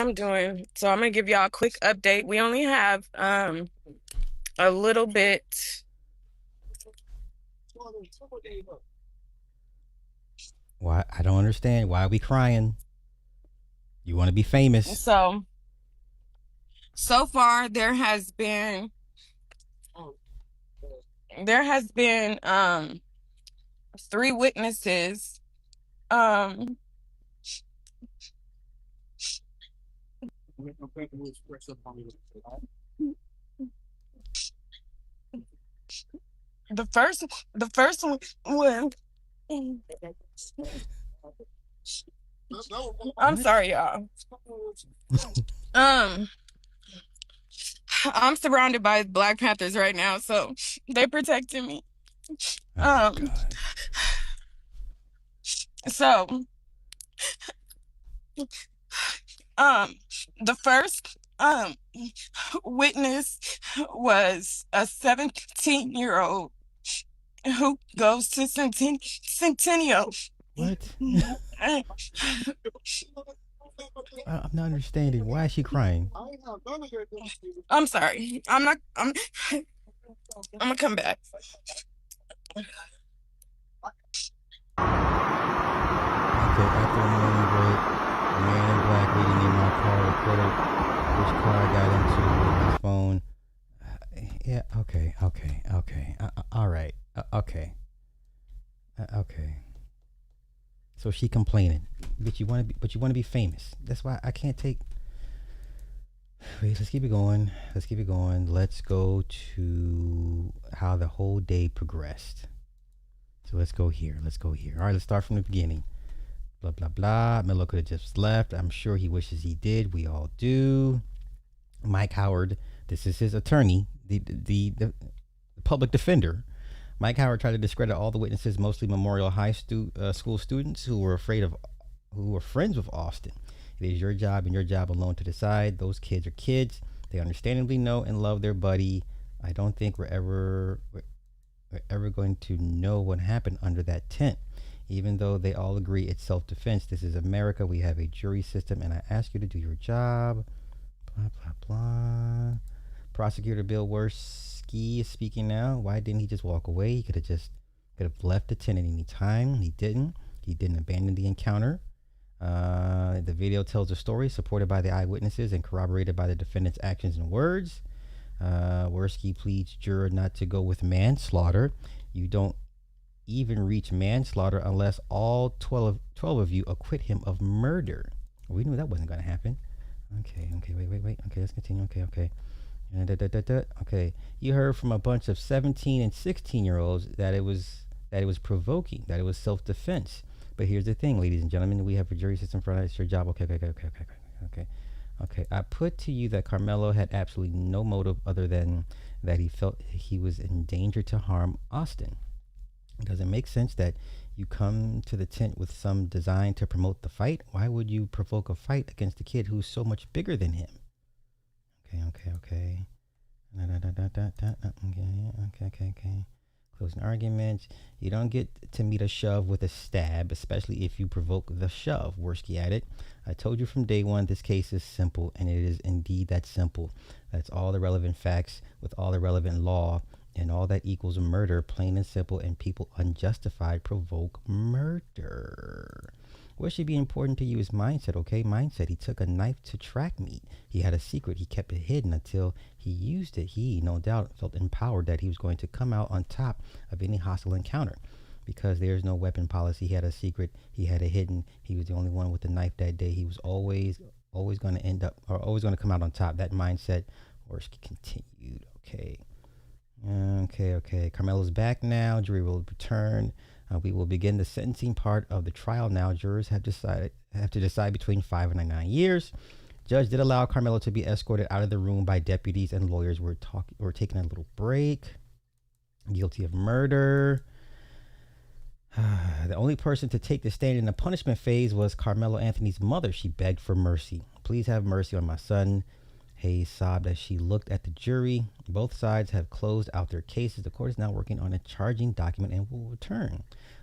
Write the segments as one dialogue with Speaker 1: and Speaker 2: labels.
Speaker 1: I'm doing. So I'm gonna give y'all a quick update. We only have a little bit.
Speaker 2: Why? I don't understand. Why are we crying? You want to be famous.
Speaker 1: So far there has been three witnesses. Um the first the first one. I'm
Speaker 2: What?
Speaker 1: sorry, y'all. Um I'm surrounded by Black Panthers right now, so they protecting me.
Speaker 2: Oh
Speaker 1: Um
Speaker 2: God.
Speaker 1: so um the first witness was a 17-year-old who goes to Centennial.
Speaker 2: What? I'm not understanding. Why is she crying?
Speaker 1: I'm sorry. I'm gonna come back.
Speaker 2: Okay, after a morning break, a man in black reading near my car recorded which car I got into with his phone. Yeah. Okay. Okay. Okay. All right. Okay. Okay. So she complaining, but you want to be famous. That's why I can't take. Wait, let's keep it going. Let's keep it going. Let's go to how the whole day progressed. So let's go here. Let's go here. All right, let's start from the beginning. Blah blah blah. Melo could have just left. I'm sure he wishes he did. We all do. Mike Howard. This is his attorney, the public defender. Mike Howard tried to discredit all the witnesses, mostly Memorial School students who were friends with Austin. It is your job and your job alone to decide. Those kids are kids. They understandably know and love their buddy. I don't think we're ever going to know what happened under that tent. Even though they all agree it's self defense, this is America. We have a jury system, and I ask you to do your job. Blah, blah, blah. Prosecutor Bill Worski is speaking now. Why didn't he just walk away? He could have left the tent at any time. He didn't. He didn't abandon the encounter. The video tells a story supported by the eyewitnesses and corroborated by the defendant's actions and words. Worski pleads juror not to go with manslaughter. You don't even reach manslaughter unless all 12 of you acquit him of murder. We knew that wasn't going to happen. Okay, wait. Okay, let's continue. Okay. Okay, you heard from a bunch of 17 and 16-year-olds that it was provoking, that it was self-defense. But here's the thing, ladies and gentlemen, we have a jury system for us. It's your job. Okay. I put to you that Karmelo had absolutely no motive other than that he felt he was in danger to harm Austin. Does it make sense that you come to the tent with some design to promote the fight? Why would you provoke a fight against a kid who's so much bigger than him? Okay. Okay. Closing arguments. You don't get to meet a shove with a stab, especially if you provoke the shove, Worski added. I told you from day one this case is simple, and it is indeed that simple. That's all the relevant facts with all the relevant law, and all that equals murder, plain and simple, and people unjustified provoke murder. What should be important to you is mindset, okay? Mindset. He took a knife to track meat. He had a secret. He kept it hidden until he used it. He, no doubt, felt empowered that he was going to come out on top of any hostile encounter. Because there's no weapon policy. He had a secret. He had it hidden. He was the only one with the knife that day. He was always going to end up, or always going to come out on top. That mindset, or continued, okay. Okay. Karmelo's back now. Jury will return. We will begin the sentencing part of the trial now. Jurors have to decide between 5 and 9 years. Judge did allow Karmelo to be escorted out of the room by deputies and lawyers. We're taking a little break. Guilty of murder. The only person to take the stand in the punishment phase was Carmelo Anthony's mother. She begged for mercy. Please have mercy on my son. Hayes sobbed as she looked at the jury. Both sides have closed out their cases. The court is now working on a charging document and will return.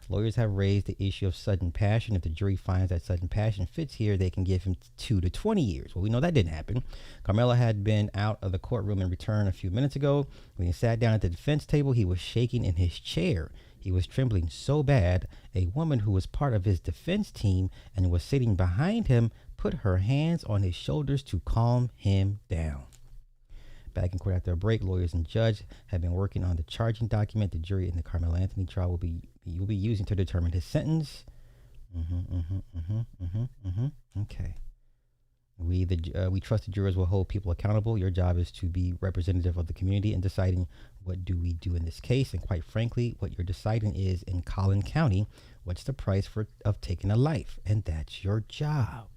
Speaker 2: Lawyers have raised the issue of sudden passion. If the jury finds that sudden passion fits here, they can give him 2 to 20 years. Well, we know that didn't happen. Karmelo had been out of the courtroom and returned a few minutes ago. When he sat down at the defense table, he was shaking in his chair. He was trembling so bad, a woman who was part of his defense team and was sitting behind him put her hands on his shoulders to calm him down. Back in court after a break, lawyers and judge have been working on the charging document the jury in the Karmelo Anthony trial will be using to determine his sentence. Okay. We trust the jurors will hold people accountable. Your job is to be representative of the community in deciding what do we do in this case. And quite frankly, what you're deciding is in Collin County, what's the price of taking a life? And that's your job.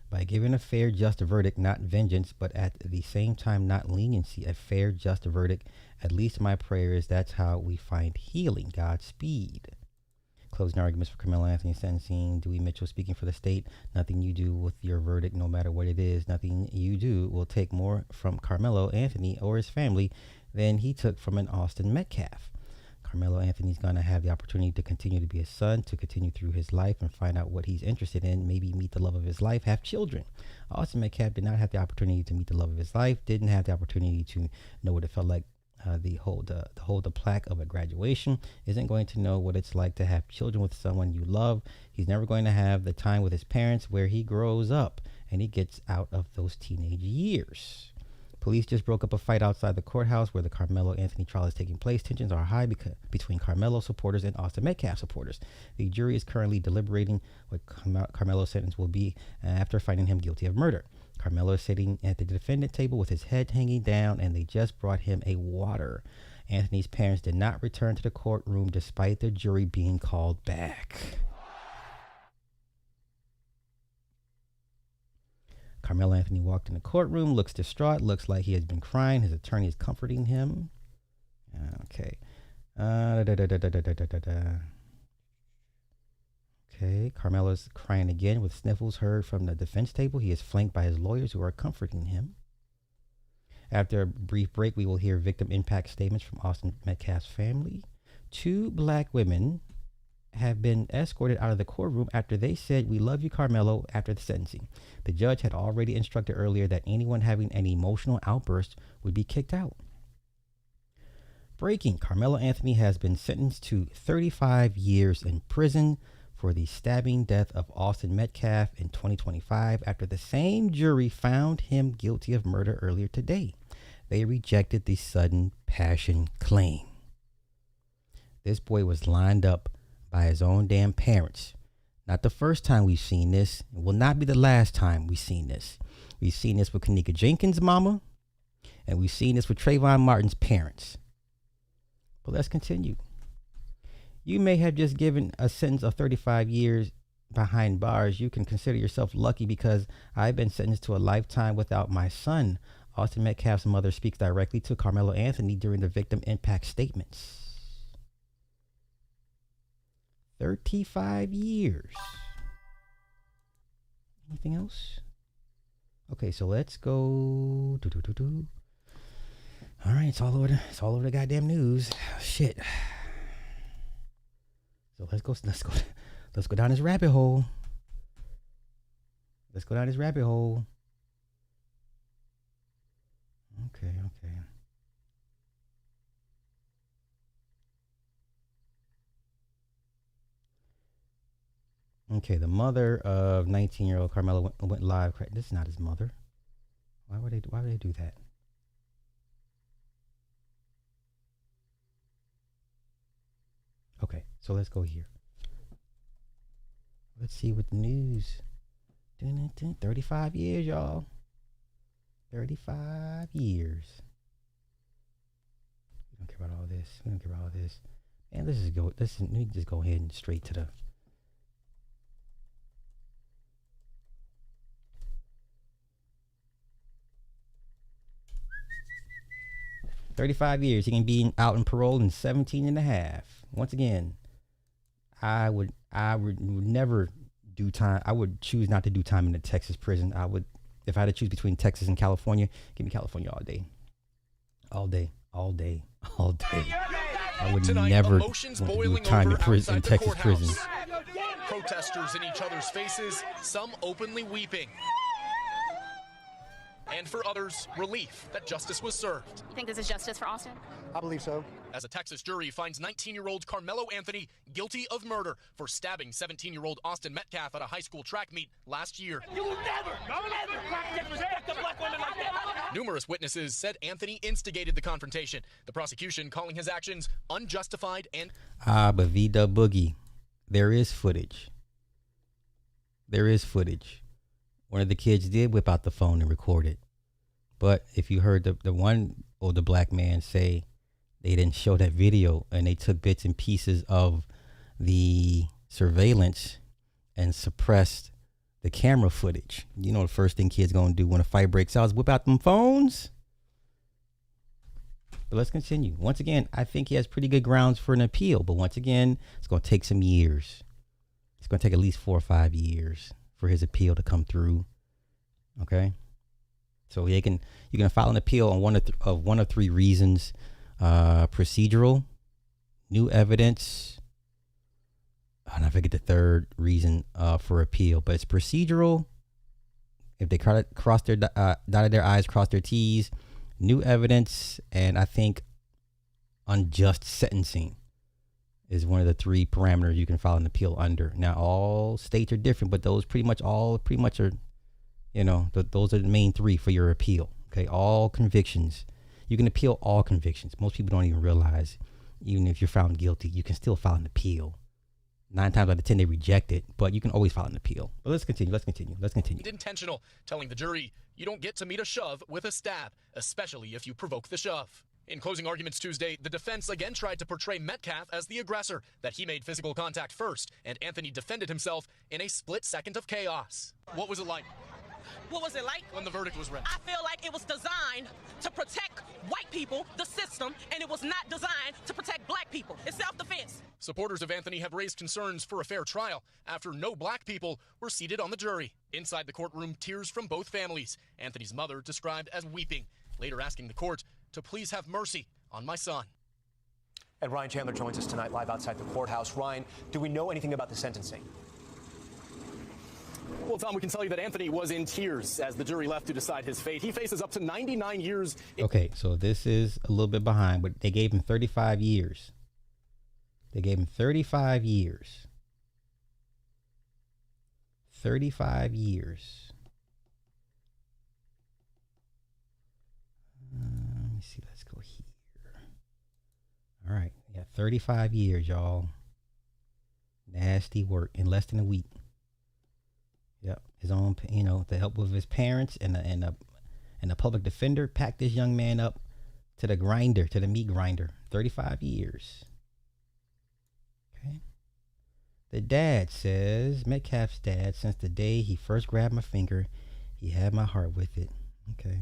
Speaker 2: By giving a fair, just verdict, not vengeance, but at the same time, not leniency, a fair, just verdict. At least my prayer is that's how we find healing. Godspeed. Closing arguments for Karmelo Anthony sentencing. Dewey Mitchell speaking for the state. Nothing you do with your verdict, no matter what it is, nothing you do will take more from Karmelo Anthony or his family than he took from an Austin Metcalf. Karmelo Anthony's going to have the opportunity to continue to be a son, to continue through his life and find out what he's interested in, maybe meet the love of his life, have children. Austin Metcalf did not have the opportunity to meet the love of his life, didn't have the opportunity to know what it felt like hold the plaque of a graduation, isn't going to know what it's like to have children with someone you love. He's never going to have the time with his parents where he grows up and he gets out of those teenage years. Police just broke up a fight outside the courthouse where the Karmelo Anthony trial is taking place. Tensions are high between Karmelo supporters and Austin Metcalf supporters. The jury is currently deliberating what Karmelo's sentence will be after finding him guilty of murder. Karmelo is sitting at the defendant table with his head hanging down, and they just brought him a water. Anthony's parents did not return to the courtroom despite the jury being called back. Karmelo Anthony walked in the courtroom, looks distraught, looks like he has been crying. His attorney is comforting him. Okay. Okay, Karmelo's crying again with sniffles heard from the defense table. He is flanked by his lawyers who are comforting him. After a brief break, we will hear victim impact statements from Austin Metcalf's family. 2 black women have been escorted out of the courtroom after they said, "We love you, Karmelo," after the sentencing. The judge had already instructed earlier that anyone having an emotional outburst would be kicked out. Breaking, Karmelo Anthony has been sentenced to 35 years in prison for the stabbing death of Austin Metcalf in 2025 after the same jury found him guilty of murder earlier today. They rejected the sudden passion claim. This boy was lined up by his own damn parents. Not the first time we've seen this. It will not be the last time we've seen this. We've seen this with Kanika Jenkins' mama, and we've seen this with Trayvon Martin's parents. But let's continue. You may have just given a sentence of 35 years behind bars. You can consider yourself lucky because I've been sentenced to a lifetime without my son. Austin Metcalf's mother speaks directly to Karmelo Anthony during the victim impact statements. 35 years. Anything else? Okay, so let's go. All right, it's all over the goddamn news. Shit. So let's go down this rabbit hole. Let's go down this rabbit hole. Okay. Okay, the mother of 19-year-old Karmelo went live. This is not his mother. Why would they do that? Okay, so let's go here. Let's see what the news. 35 years, y'all. 35 years. We don't care about all this. And let me just go ahead and straight to the 35 years. He can be out in parole in 17 and a half. Once again, I would never do time. I would choose not to do time in a Texas prison. I would If I had to choose between Texas and California, give me California all day. All day. All day. All day. I would
Speaker 3: Tonight,
Speaker 2: never
Speaker 3: emotions
Speaker 2: want to do
Speaker 3: boiling
Speaker 2: time
Speaker 3: over
Speaker 2: in Texas
Speaker 3: courthouse.
Speaker 2: prison.
Speaker 3: Protesters in each other's faces, some openly weeping. And for others, relief that justice was served.
Speaker 4: You think this is justice for Austin?
Speaker 5: I believe so.
Speaker 3: As a Texas jury finds 19-year-old Karmelo Anthony guilty of murder for stabbing 17-year-old Austin Metcalf at a high school track meet last year.
Speaker 6: You will never disrespect the black women like that.
Speaker 3: Numerous witnesses said Anthony instigated the confrontation, the prosecution calling his actions unjustified and...
Speaker 2: But V-Dub Boogie, there is footage. There is footage. One of the kids did whip out the phone and record it. But if you heard the one older black man say they didn't show that video and they took bits and pieces of the surveillance and suppressed the camera footage. You know the first thing kids gonna do when a fight breaks out is whip out them phones. But let's continue. Once again, I think he has pretty good grounds for an appeal. But once again, it's gonna take some years. It's gonna take at least 4 or 5 years for his appeal to come through. Okay, so you can file an appeal on one of three reasons: procedural, new evidence, and I forget the third reason for appeal. But it's procedural. If they cross their dotted their I's, cross their T's, new evidence, and I think unjust sentencing is one of the three parameters you can file an appeal under. Now, all states are different, but those pretty much are, you know, those are the main three for your appeal. Okay, all convictions. You can appeal all convictions. Most people don't even realize, even if you're found guilty, you can still file an appeal. 9 times out of 10, they reject it, but you can always file an appeal. But let's continue.
Speaker 3: Intentional, telling the jury, you don't get to meet a shove with a stab, especially if you provoke the shove. In closing arguments Tuesday, the defense again tried to portray Metcalf as the aggressor, that he made physical contact first, and Anthony defended himself in a split second of chaos. What was it like?
Speaker 6: What was it like?
Speaker 3: When the verdict was read.
Speaker 6: I feel like it was designed to protect white people, the system, and it was not designed to protect black people. It's self-defense.
Speaker 3: Supporters of Anthony have raised concerns for a fair trial after no black people were seated on the jury. Inside the courtroom, tears from both families. Anthony's mother described as weeping, later asking the court to please have mercy on my son.
Speaker 7: And Ryan Chandler joins us tonight live outside the courthouse. Ryan, do we know anything about the sentencing?
Speaker 8: Well, Tom, we can tell you that Anthony was in tears as the jury left to decide his fate. He faces up to 99 years.
Speaker 2: Okay, so this is a little bit behind, but they gave him 35 years. They gave him 35 years. 35 years. Let me see. Let's go here. All right. Yeah, 35 years, y'all. Nasty work in less than a week. Yep. His own, you know, the help of his parents and the public defender packed this young man up to the meat grinder. 35 years. Okay. The dad says, Metcalf's dad, since the day he first grabbed my finger, he had my heart with it. Okay.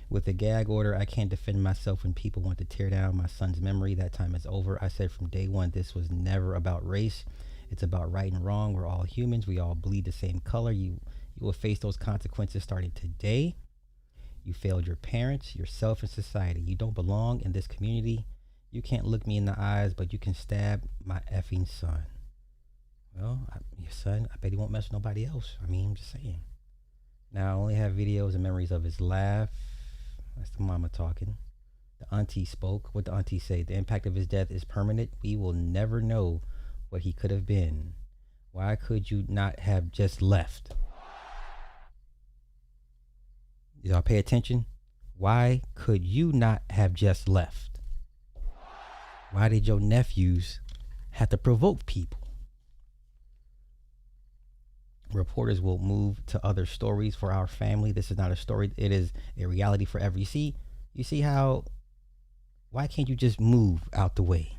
Speaker 2: With the gag order, I can't defend myself when people want to tear down my son's memory. That time is over. I said from day one, this was never about race. It's about right and wrong. We're all humans. We all bleed the same color. You will face those consequences starting today. You failed your parents, yourself, and society. You don't belong in this community. You can't look me in the eyes, but you can stab my effing son. Well, your son, I bet he won't mess with nobody else. I mean, I'm just saying. Now, I only have videos and memories of his laugh. That's the mama talking. The auntie spoke. What the auntie say? The impact of his death is permanent. We will never know what he could have been. Why could you not have just left? Y'all pay attention? Why could you not have just left? Why did your nephews have to provoke people? Reporters will move to other stories for our family. This is not a story. It is a reality forever. You see how, why can't you just move out the way?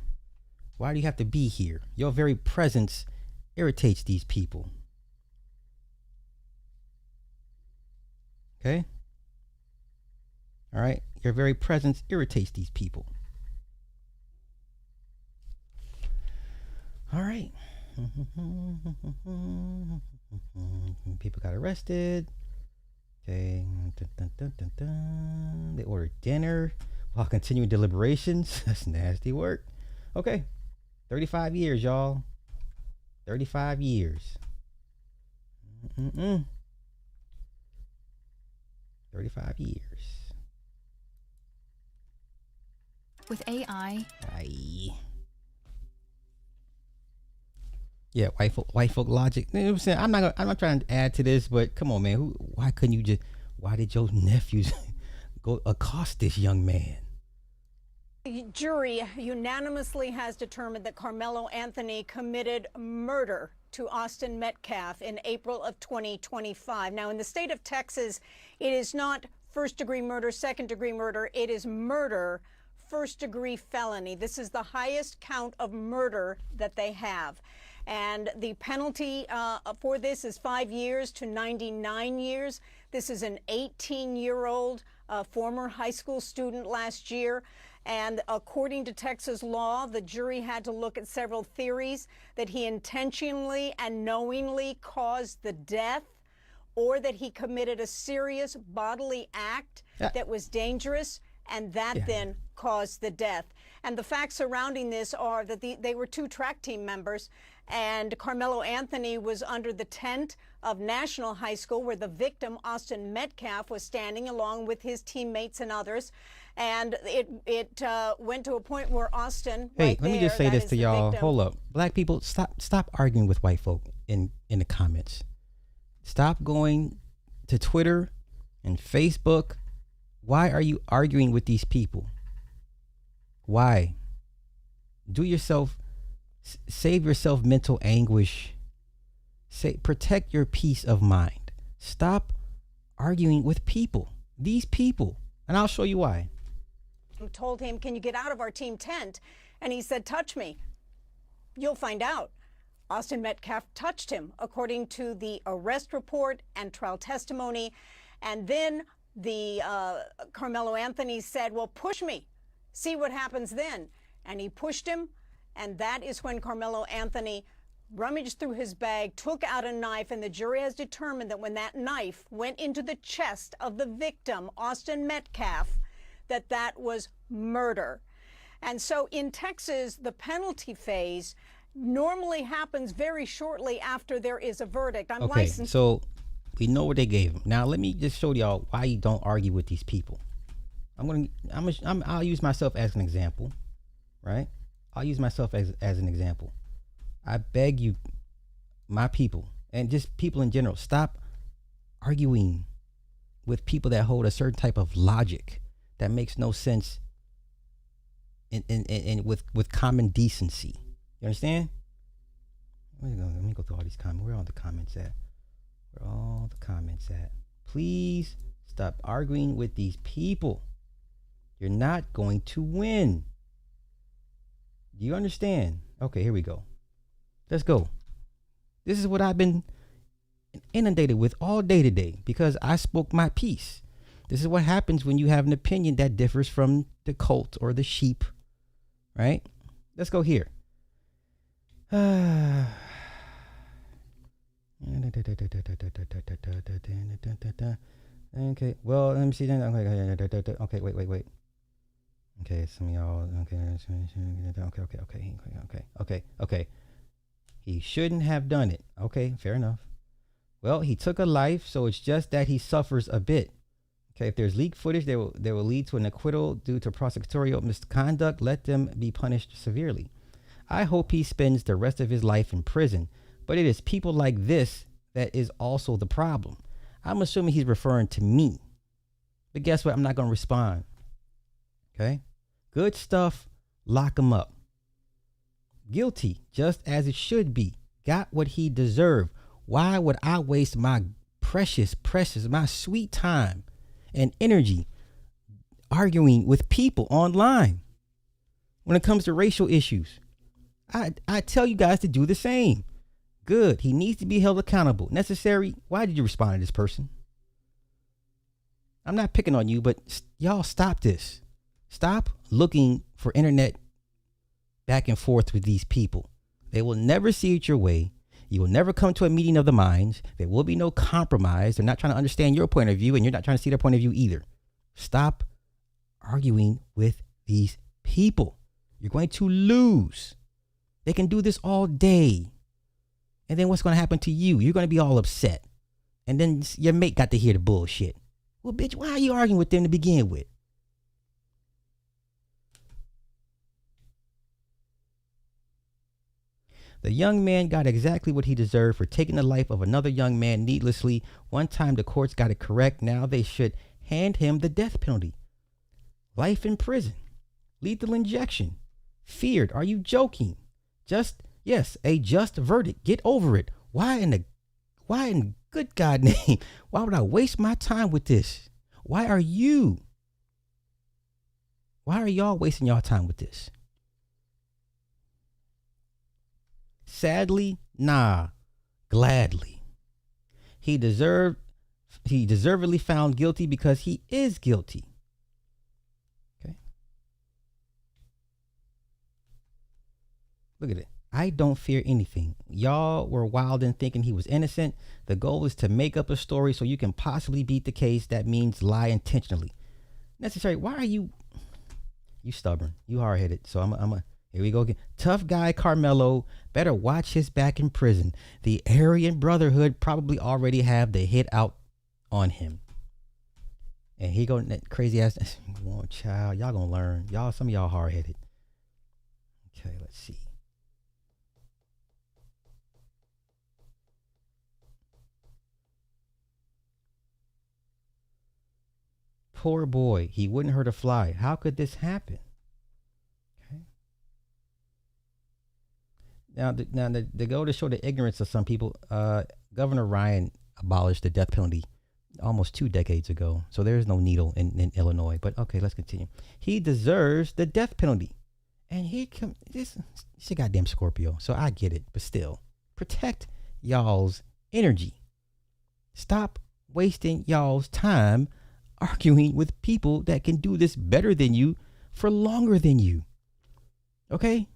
Speaker 2: Why do you have to be here? Your very presence irritates these people. Okay? All right? Your very presence irritates these people. All right. people got arrested. Okay. They ordered dinner while continuing deliberations. That's nasty work. Okay. 35 years, y'all. 35 years. 35 years.
Speaker 4: With AI.
Speaker 2: Yeah, white folk logic. You know what I'm saying? I'm not trying to add to this, but come on, man. Why did your nephews go accost this young man?
Speaker 5: The jury unanimously has determined that Karmelo Anthony committed murder to Austin Metcalf in April of 2025. Now, in the state of Texas, it is not first-degree murder, second-degree murder. It is murder, first-degree felony. This is the highest count of murder that they have. And the penalty for this is 5 years to 99 years. This is an 18-year-old former high school student last year. And according to Texas law, the jury had to look at several theories: that he intentionally and knowingly caused the death, or that he committed a serious bodily act that was dangerous, and that then caused the death. And the facts surrounding this are that they were two track team members, and Karmelo Anthony was under the tent of National High School, where the victim, Austin Metcalf, was standing along with his teammates and others. And it went to a point where Austin,
Speaker 2: Hey, let me just say this to y'all. Hold up. Black people, stop arguing with white folk in the comments. Stop going to Twitter and Facebook. Why are you arguing with these people? Why? Save yourself mental anguish. Protect your peace of mind. Stop arguing with people. These people. And I'll show you why.
Speaker 5: Told him, "Can you get out of our team tent?" And he said, "Touch me. You'll find out." Austin Metcalf touched him, according to the arrest report and trial testimony. And then the Karmelo Anthony said, "Well, push me. See what happens then." And he pushed him. And that is when Karmelo Anthony rummaged through his bag, took out a knife, and the jury has determined that when that knife went into the chest of the victim, Austin Metcalf, that was murder. And so in Texas, the penalty phase normally happens very shortly after there is a verdict. I'm
Speaker 2: okay,
Speaker 5: licensed.
Speaker 2: So we know what they gave him. Now let me just show y'all why you don't argue with these people. I'll use myself as an example, right? I'll use myself as an example. I beg you, my people, and just people in general, stop arguing with people that hold a certain type of logic that makes no sense and with common decency. You understand? Let me go through all these comments. Where are all the comments at? Where are all the comments at? Please stop arguing with these people. You're not going to win. Do you understand? Okay, here we go. Let's go. This is what I've been inundated with all day today because I spoke my piece. This is what happens when you have an opinion that differs from the cult or the sheep, right? Let's go here. Okay, well, let me see. Okay, wait. Okay, some of y'all. Okay. He shouldn't have done it. Okay, fair enough. Well, he took a life, so it's just that he suffers a bit. Okay, if there's leaked footage, they will lead to an acquittal due to prosecutorial misconduct. Let them be punished severely. I hope he spends the rest of his life in prison, but it is people like this that is also the problem. I'm assuming he's referring to me, but guess what? I'm not going to respond. Okay, good stuff. Lock him up. Guilty, just as it should be. Got what he deserved. Why would I waste my precious, my sweet time and energy arguing with people online when it comes to racial issues? I tell you guys to do the same. Good. He needs to be held accountable. Necessary. Why did you respond to this person? I'm not picking on you, but y'all stop this. Stop looking for internet back and forth with these people. They will never see it your way. You will never come to a meeting of the minds. There will be no compromise. They're not trying to understand your point of view, and you're not trying to see their point of view either. Stop arguing with these people. You're going to lose. They can do this all day. And then what's going to happen to you? You're going to be all upset. And then your mate got to hear the bullshit. Well, bitch, why are you arguing with them to begin with? The young man got exactly what he deserved for taking the life of another young man needlessly. One time the courts got it correct. Now they should hand him the death penalty. Life in prison. Lethal injection. Feared. Are you joking? Yes, a just verdict. Get over it. Why in good God name? Why would I waste my time with this? Why are y'all wasting y'all time with this? Sadly, nah. Gladly. He deservedly found guilty because he is guilty. Okay. Look at it. I don't fear anything. Y'all were wild in thinking he was innocent. The goal is to make up a story so you can possibly beat the case. That means lie intentionally. Necessary. Why are you stubborn? You hard-headed. So here we go again. Tough guy Karmelo better watch his back in prison. The Aryan Brotherhood probably already have the hit out on him. And he going that crazy ass. Oh, child, y'all gonna learn. Some of y'all hard-headed. Okay, let's see. Poor boy, he wouldn't hurt a fly. How could this happen? Okay. Now, to go to show the ignorance of some people, Governor Ryan abolished the death penalty almost 2 decades ago. So there's no needle in Illinois. But okay, let's continue. He deserves the death penalty, and he's a goddamn Scorpio. So I get it, but still, protect y'all's energy. Stop wasting y'all's time arguing with people that can do this better than you for longer than you. Okay?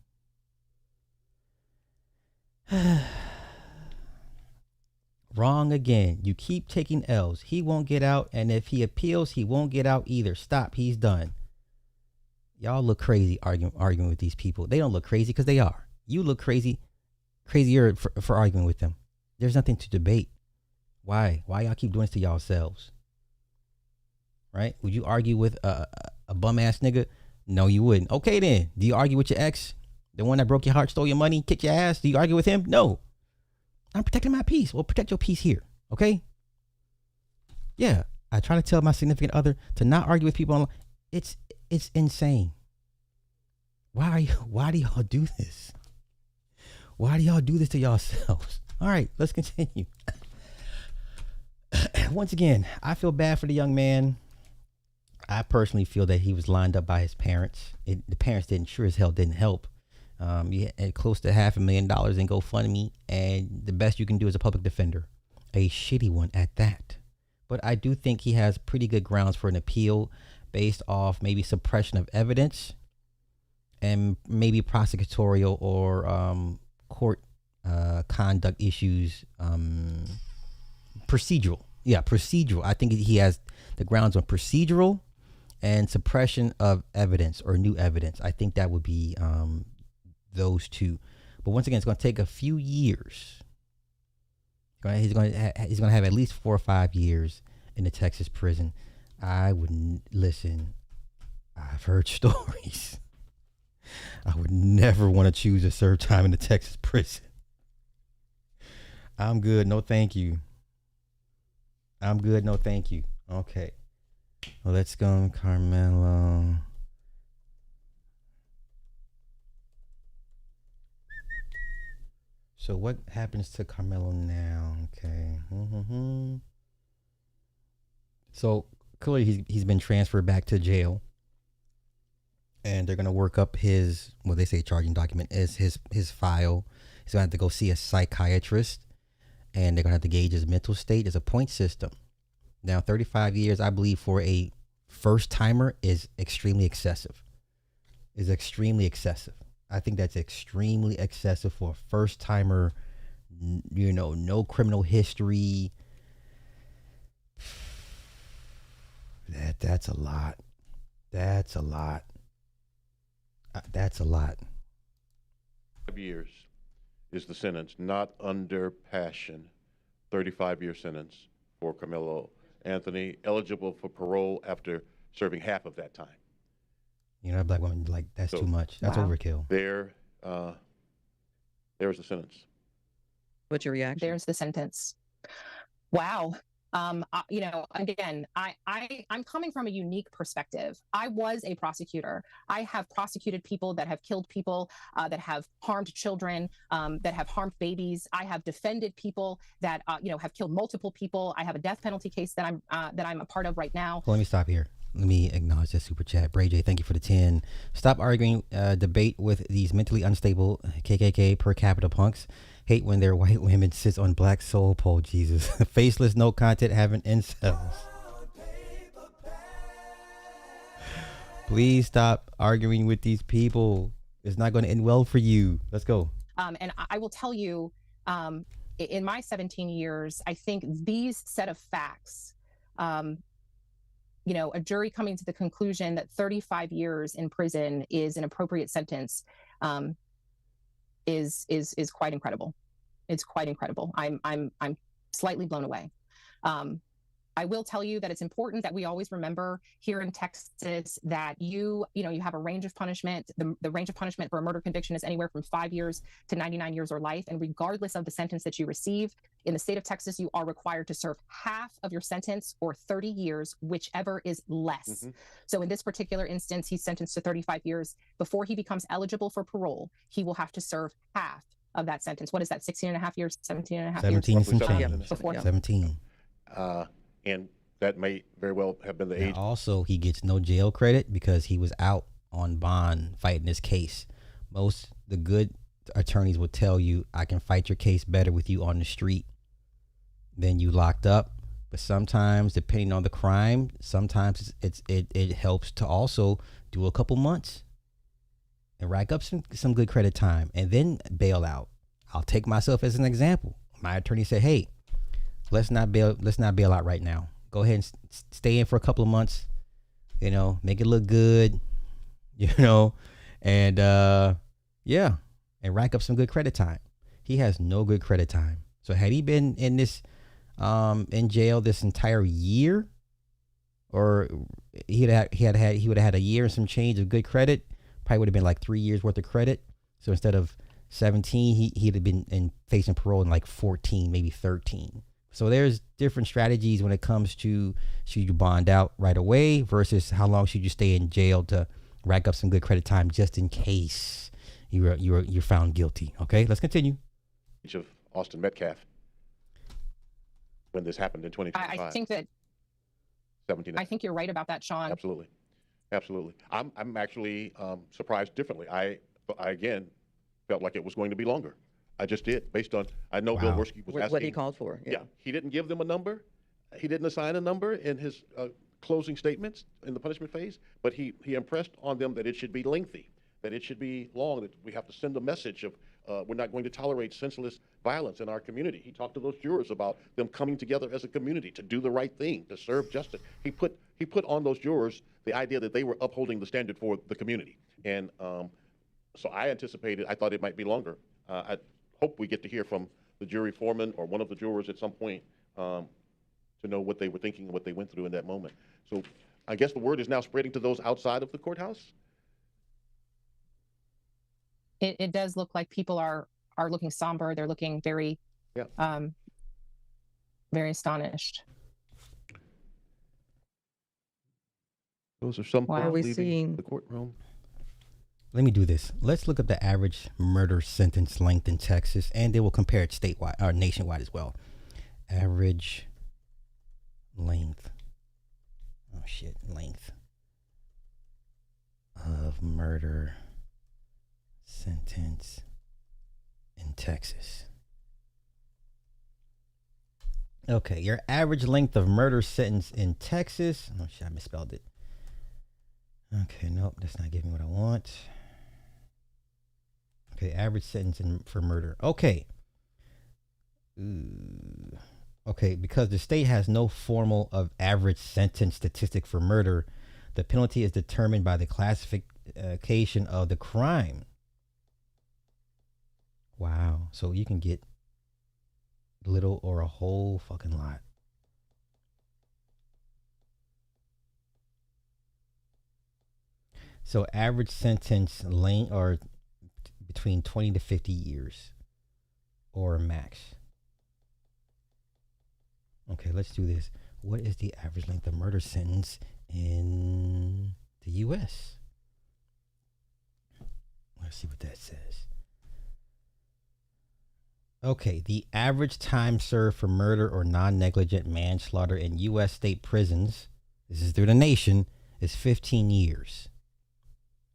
Speaker 2: Wrong again. You keep taking L's. He won't get out, and if he appeals, he won't get out either. Stop. He's done. Y'all look crazy arguing with these people. They don't look crazy because they are. You look crazier for arguing with them. There's nothing to debate. Why y'all keep doing this to yourselves? Right? Would you argue with a bum ass nigga? No, you wouldn't. Okay, then. Do you argue with your ex? The one that broke your heart, stole your money, kicked your ass? Do you argue with him? No. I'm protecting my peace. Well, protect your peace here. Okay? Yeah. I try to tell my significant other to not argue with people online. It's insane. Why do y'all do this? Why do y'all do this to yourselves? All right, let's continue. Once again, I feel bad for the young man. I personally feel that he was lined up by his parents. The parents sure as hell didn't help. You had close to $500,000 in GoFundMe, and the best you can do is a public defender, a shitty one at that. But I do think he has pretty good grounds for an appeal based off maybe suppression of evidence and maybe prosecutorial or court conduct issues, procedural. Yeah, procedural. I think he has the grounds on procedural and suppression of evidence or new evidence. I think that would be those two. But once again, it's going to take a few years. He's going to have at least 4 or 5 years in the Texas prison. I wouldn't listen. I've heard stories. I would never want to choose to serve time in the Texas prison. I'm good. No, thank you. I'm good. No, thank you. Okay. Well, let's go, Karmelo. So what happens to Karmelo now? Okay. So clearly he's been transferred back to jail, and they're gonna work up his, well, they say charging document is his file. He's gonna have to go see a psychiatrist, and they're gonna have to gauge his mental state. There's a point system. Now, 35 years, I believe, for a first timer is extremely excessive. I think that's extremely excessive for a first timer no criminal history. That's a lot. That's a lot. That's a lot.
Speaker 9: 5 years is the sentence, not under passion. 35-year sentence for Karmelo Anthony, eligible for parole after serving half of that time.
Speaker 2: A black woman, like, that's
Speaker 9: So,
Speaker 2: too much. That's overkill.
Speaker 9: There's the sentence.
Speaker 10: What's your reaction?
Speaker 11: There's the sentence. Wow. Again, I'm coming from a unique perspective. I was a prosecutor. I have prosecuted people that have killed people, that have harmed children, that have harmed babies. I have defended people that have killed multiple people. I have a death penalty case that I'm a part of right now.
Speaker 2: Well, let me stop here. Let me acknowledge this super chat. Bray J, thank you for the 10. Stop arguing debate with these mentally unstable KKK per capita punks. Hate when their white women sits on black soul pole, Jesus. Faceless, no content, having incels. Please stop arguing with these people. It's not going to end well for you. Let's go.
Speaker 11: And I will tell you, in my 17 years, I think these set of facts, a jury coming to the conclusion that 35 years in prison is an appropriate sentence, is quite incredible. It's quite incredible. I'm slightly blown away. I will tell you that it's important that we always remember here in Texas that you have a range of punishment. The range of punishment for a murder conviction is anywhere from 5 years to 99 years or life. And regardless of the sentence that you receive, in the state of Texas, you are required to serve half of your sentence or 30 years, whichever is less. Mm-hmm. So in this particular instance, he's sentenced to 35 years. Before he becomes eligible for parole, he will have to serve half of that sentence. What is that, 16 and a half years, 17 and a half
Speaker 2: 17
Speaker 11: years?
Speaker 2: 17.
Speaker 9: And that may very well have been the age.
Speaker 2: Also, he gets no jail credit because he was out on bond fighting this case. The good attorneys will tell you, I can fight your case better with you on the street than you locked up. But sometimes, depending on the crime, sometimes it helps to also do a couple months and rack up some good credit time and then bail out. I'll take myself as an example. My attorney said, hey, let's not bail out right now. Go ahead and stay in for a couple of months, make it look good, and and rack up some good credit time. He has no good credit time. So had he been in this in jail this entire year, or he would have had a year and some change of good credit, probably would have been like 3 years worth of credit. So instead of 17, he'd have been facing parole in like 14, maybe 13. So there's different strategies when it comes to, should you bond out right away versus how long should you stay in jail to rack up some good credit time just in case you're found guilty. Okay, let's continue.
Speaker 9: Of Austin Metcalf when this happened in 2025.
Speaker 11: I think that
Speaker 9: 17.
Speaker 11: I think you're right about that, Sean.
Speaker 9: Absolutely. I'm actually surprised differently. I again felt like it was going to be longer. I just did, based on, I know Bill Worski was asking.
Speaker 10: What he called for.
Speaker 9: Yeah, he didn't give them a number. He didn't assign a number in his closing statements in the punishment phase, but he impressed on them that it should be lengthy, that it should be long, that we have to send a message of we're not going to tolerate senseless violence in our community. He talked to those jurors about them coming together as a community to do the right thing, to serve justice. He put on those jurors the idea that they were upholding the standard for the community. And so I thought it might be longer. I hope we get to hear from the jury foreman or one of the jurors at some point to know what they were thinking and what they went through in that moment. So I guess the word is now spreading to those outside of the courthouse.
Speaker 11: It does look like people are looking somber. They're looking very, very astonished.
Speaker 9: Those are some
Speaker 10: Are we
Speaker 9: leaving
Speaker 10: seeing
Speaker 9: the courtroom.
Speaker 2: Let me do this. Let's look up the average murder sentence length in Texas, and then we'll compare it statewide or nationwide as well. Average length. Oh shit, length of murder sentence in Texas. Okay, your average length of murder sentence in Texas. Oh shit, I misspelled it. Okay, nope, that's not giving me what I want. Okay, average sentence for murder. Okay. Okay, because the state has no formal of average sentence statistic for murder, the penalty is determined by the classification of the crime. Wow. So you can get little or a whole fucking lot. So average sentence length or between 20 to 50 years or max. Okay, let's do this. What is the average length of murder sentence in the U.S.? Let's see what that says. Okay, the average time served for murder or non-negligent manslaughter in U.S. state prisons, this is through the nation, is 15 years.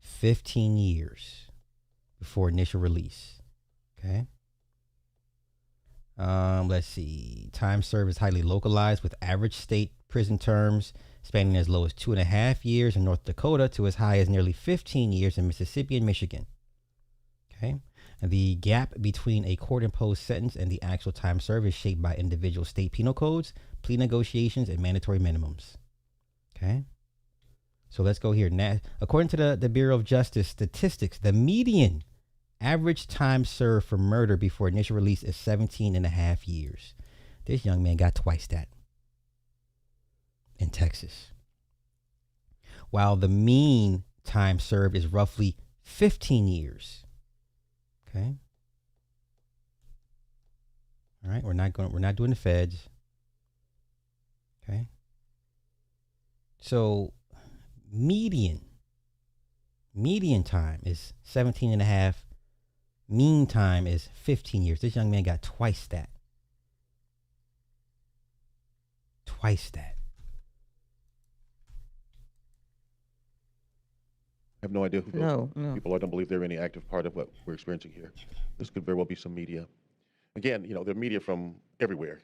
Speaker 2: 15 years before initial release. Okay. Let's see. Time served is highly localized with average state prison terms spanning as low as 2.5 years in North Dakota to as high as nearly 15 years in Mississippi and Michigan. Okay. And the gap between a court-imposed sentence and the actual time served is shaped by individual state penal codes, plea negotiations, and mandatory minimums. Okay. So let's go here. Now, according to the Bureau of Justice statistics, the median average time served for murder before initial release is 17.5 years. This young man got twice that in Texas. While the mean time served is roughly 15 years. Okay. All right, we're not doing the feds. Okay. So median time is 17.5. Mean time is 15 years. This young man got twice that. Twice that.
Speaker 9: I have no idea who those
Speaker 10: No.
Speaker 9: people are. I don't believe they're any active part of what we're experiencing here. This could very well be some media. Again, there are media from everywhere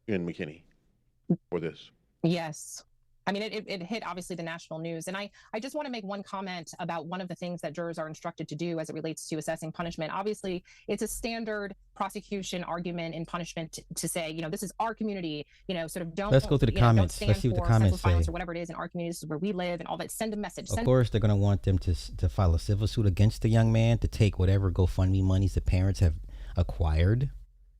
Speaker 9: in McKinney for this.
Speaker 11: Yes. I mean, it hit obviously the national news. And I just want to make one comment about one of the things that jurors are instructed to do as it relates to assessing punishment. Obviously, it's a standard prosecution argument in punishment to say, this is our community, sort of don't.
Speaker 2: Let's go to the comments.
Speaker 11: Don't
Speaker 2: Let's see what the
Speaker 11: for
Speaker 2: comments
Speaker 11: senseless violence
Speaker 2: say.
Speaker 11: or whatever it is in our community. This is where we live and all that. Send a message.
Speaker 2: Of course, they're going to want them to file a civil suit against the young man to take whatever GoFundMe monies the parents have acquired.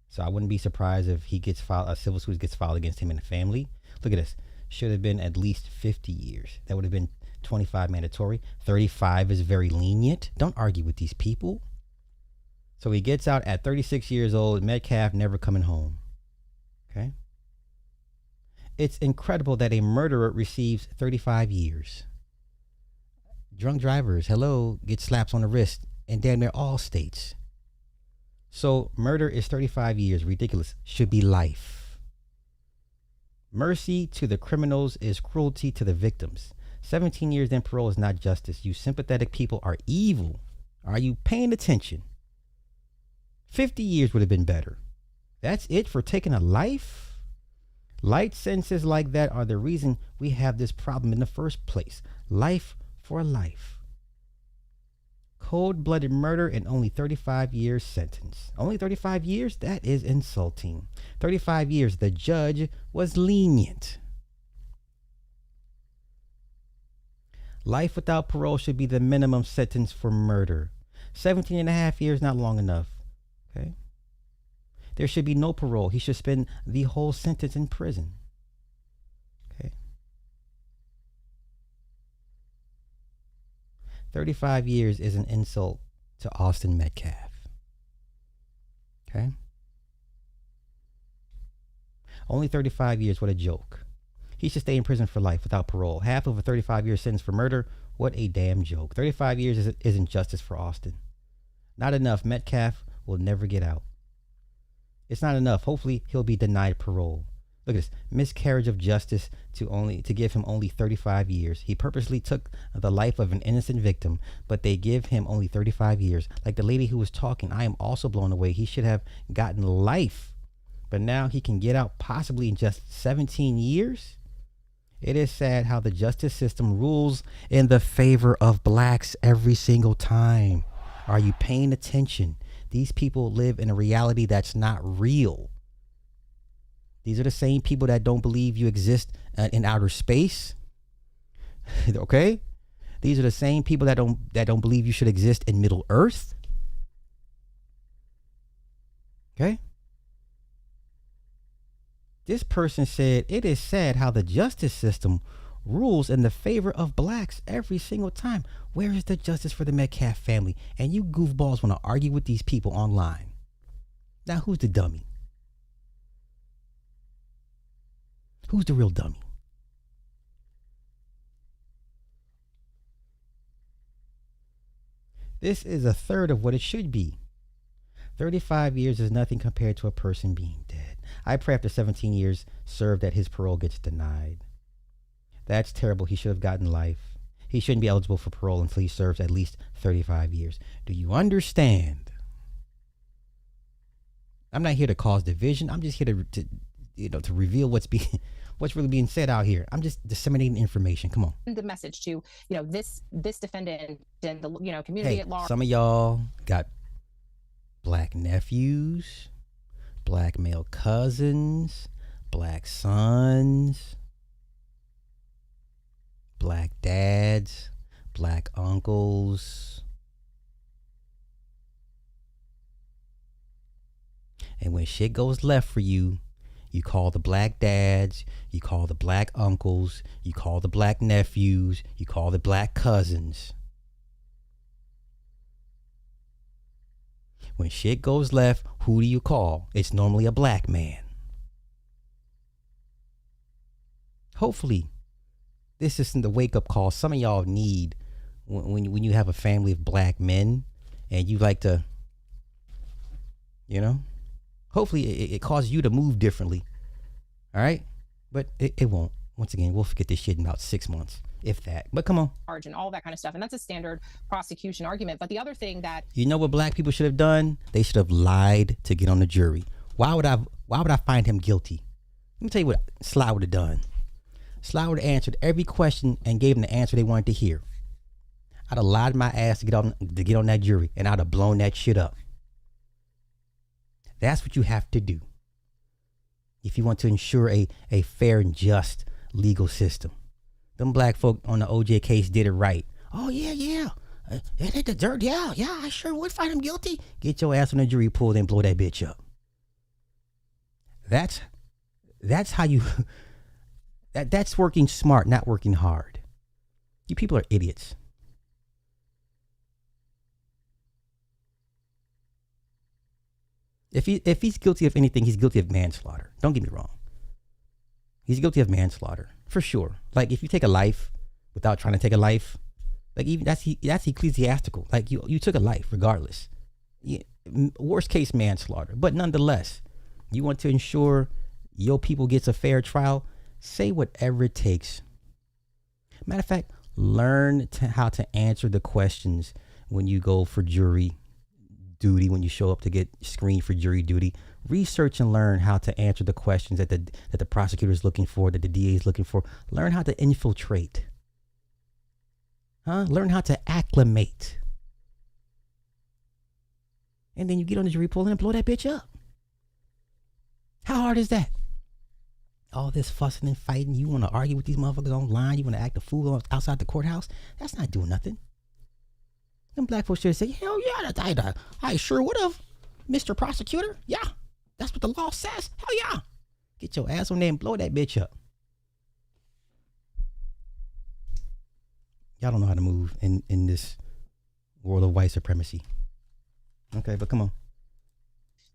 Speaker 2: So I wouldn't be surprised if a civil suit gets filed against him and the family. Look at this. Should have been at least 50 years. That would have been 25 mandatory. 35 is very lenient. Don't argue with these people. So he gets out at 36 years old. Metcalf never coming home. Okay. It's incredible that a murderer receives 35 years. Drunk drivers, get slaps on the wrist in damn near all states. So murder is 35 years. Ridiculous. Should be life. Mercy to the criminals is cruelty to the victims. 17 years in parole is not justice. You sympathetic people are evil. Are you paying attention? 50 years would have been better. That's it for taking a life? Light sentences like that are the reason we have this problem in the first place. Life for life. Cold-blooded murder and only 35 years sentence. Only 35 years? That is insulting. 35 years. The judge was lenient. Life without parole should be the minimum sentence for murder. 17.5 years, not long enough. Okay. There should be no parole. He should spend the whole sentence in prison. Okay. 35 years is an insult to Austin Metcalf. Okay? Only 35 years, what a joke. He should stay in prison for life without parole. Half of a 35-year sentence for murder, what a damn joke. 35 years isn't justice for Austin. Not enough. Metcalf will never get out. It's not enough. Hopefully, he'll be denied parole. Look at this. Miscarriage of justice to give him only 35 years. He purposely took the life of an innocent victim, but they give him only 35 years. Like the lady who was talking, I am also blown away. He should have gotten life, but now he can get out possibly in just 17 years. It is sad how the justice system rules in the favor of blacks every single time. Are you paying attention? These people live in a reality that's not real. These are the same people that don't believe you exist in outer space. Okay? These are the same people that don't believe you should exist in Middle Earth. Okay? This person said, it is sad how the justice system rules in the favor of blacks every single time. Where is the justice for the Metcalf family? And you goofballs want to argue with these people online. Now, who's the dummy? Who's the real dummy? This is a third of what it should be. 35 years is nothing compared to a person being dead. I pray after 17 years served that his parole gets denied. That's terrible. He should have gotten life. He shouldn't be eligible for parole until he serves at least 35 years. Do you understand? I'm not here to cause division. I'm just here to reveal what's really being said out here. I'm just disseminating information. Come on.
Speaker 11: The message to, this defendant and the, community at large.
Speaker 2: Some of y'all got black nephews, black male cousins, black sons, black dads, black uncles. And when shit goes left for you, you call the black dads, you call the black uncles, you call the black nephews, you call the black cousins. When shit goes left, who do you call? It's normally a black man. Hopefully, this isn't the wake-up call some of y'all need when you have a family of black men and you like to, hopefully it causes you to move differently. All right? But it won't. Once again, we'll forget this shit in about 6 months, if that. But come on.
Speaker 11: And all that kind of stuff. And that's a standard prosecution argument. But the other thing that...
Speaker 2: You know what black people should have done? They should have lied to get on the jury. Why would I find him guilty? Let me tell you what Sly would have done. Sly would have answered every question and gave them the answer they wanted to hear. I'd have lied my ass to get on that jury, and I'd have blown that shit up. That's what you have to do if you want to ensure a fair and just legal system. Them black folk on the OJ case did it right. Oh, yeah. They deserved, yeah, I sure would find him guilty. Get your ass on the jury pool, then blow that bitch up. That's how you... That's working smart, not working hard. You people are idiots. If he's guilty of anything, he's guilty of manslaughter. Don't get me wrong. He's guilty of manslaughter for sure. Like if you take a life without trying to take a life, like even that's ecclesiastical. Like you took a life regardless. Worst case manslaughter, but nonetheless, you want to ensure your people gets a fair trial. Say whatever it takes. Matter of fact, learn how to answer the questions when you go for jury duty, when you show up to get screened for jury duty. Research and learn how to answer the questions that the prosecutor is looking for, that the DA is looking for. Learn how to infiltrate. Learn how to acclimate. And then you get on the jury pool and blow that bitch up. How hard is that? All this fussing and fighting. You want to argue with these motherfuckers online. You want to act a fool outside the courthouse. That's not doing nothing. Them black folks should say, hell yeah, I sure would have, Mr. Prosecutor. Yeah, that's what the law says. Hell yeah. Get your ass on there and blow that bitch up. Y'all don't know how to move in this world of white supremacy. Okay, but come on.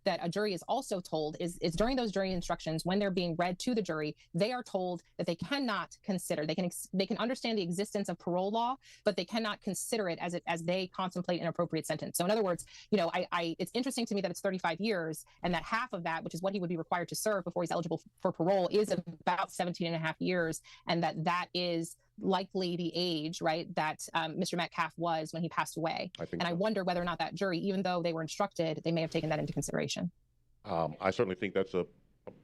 Speaker 11: That a jury is also told is during those jury instructions, when they're being read to the jury, they are told that they cannot consider, they can understand the existence of parole law, but they cannot consider it as they contemplate an appropriate sentence. So in other words, it's interesting to me that it's 35 years and that half of that, which is what he would be required to serve before he's eligible for parole, is about 17 and a half years. And that is likely the age, right, that Mr. Metcalf was when he passed away. I wonder whether or not that jury, even though they were instructed, they may have taken that into consideration.
Speaker 9: I certainly think that's a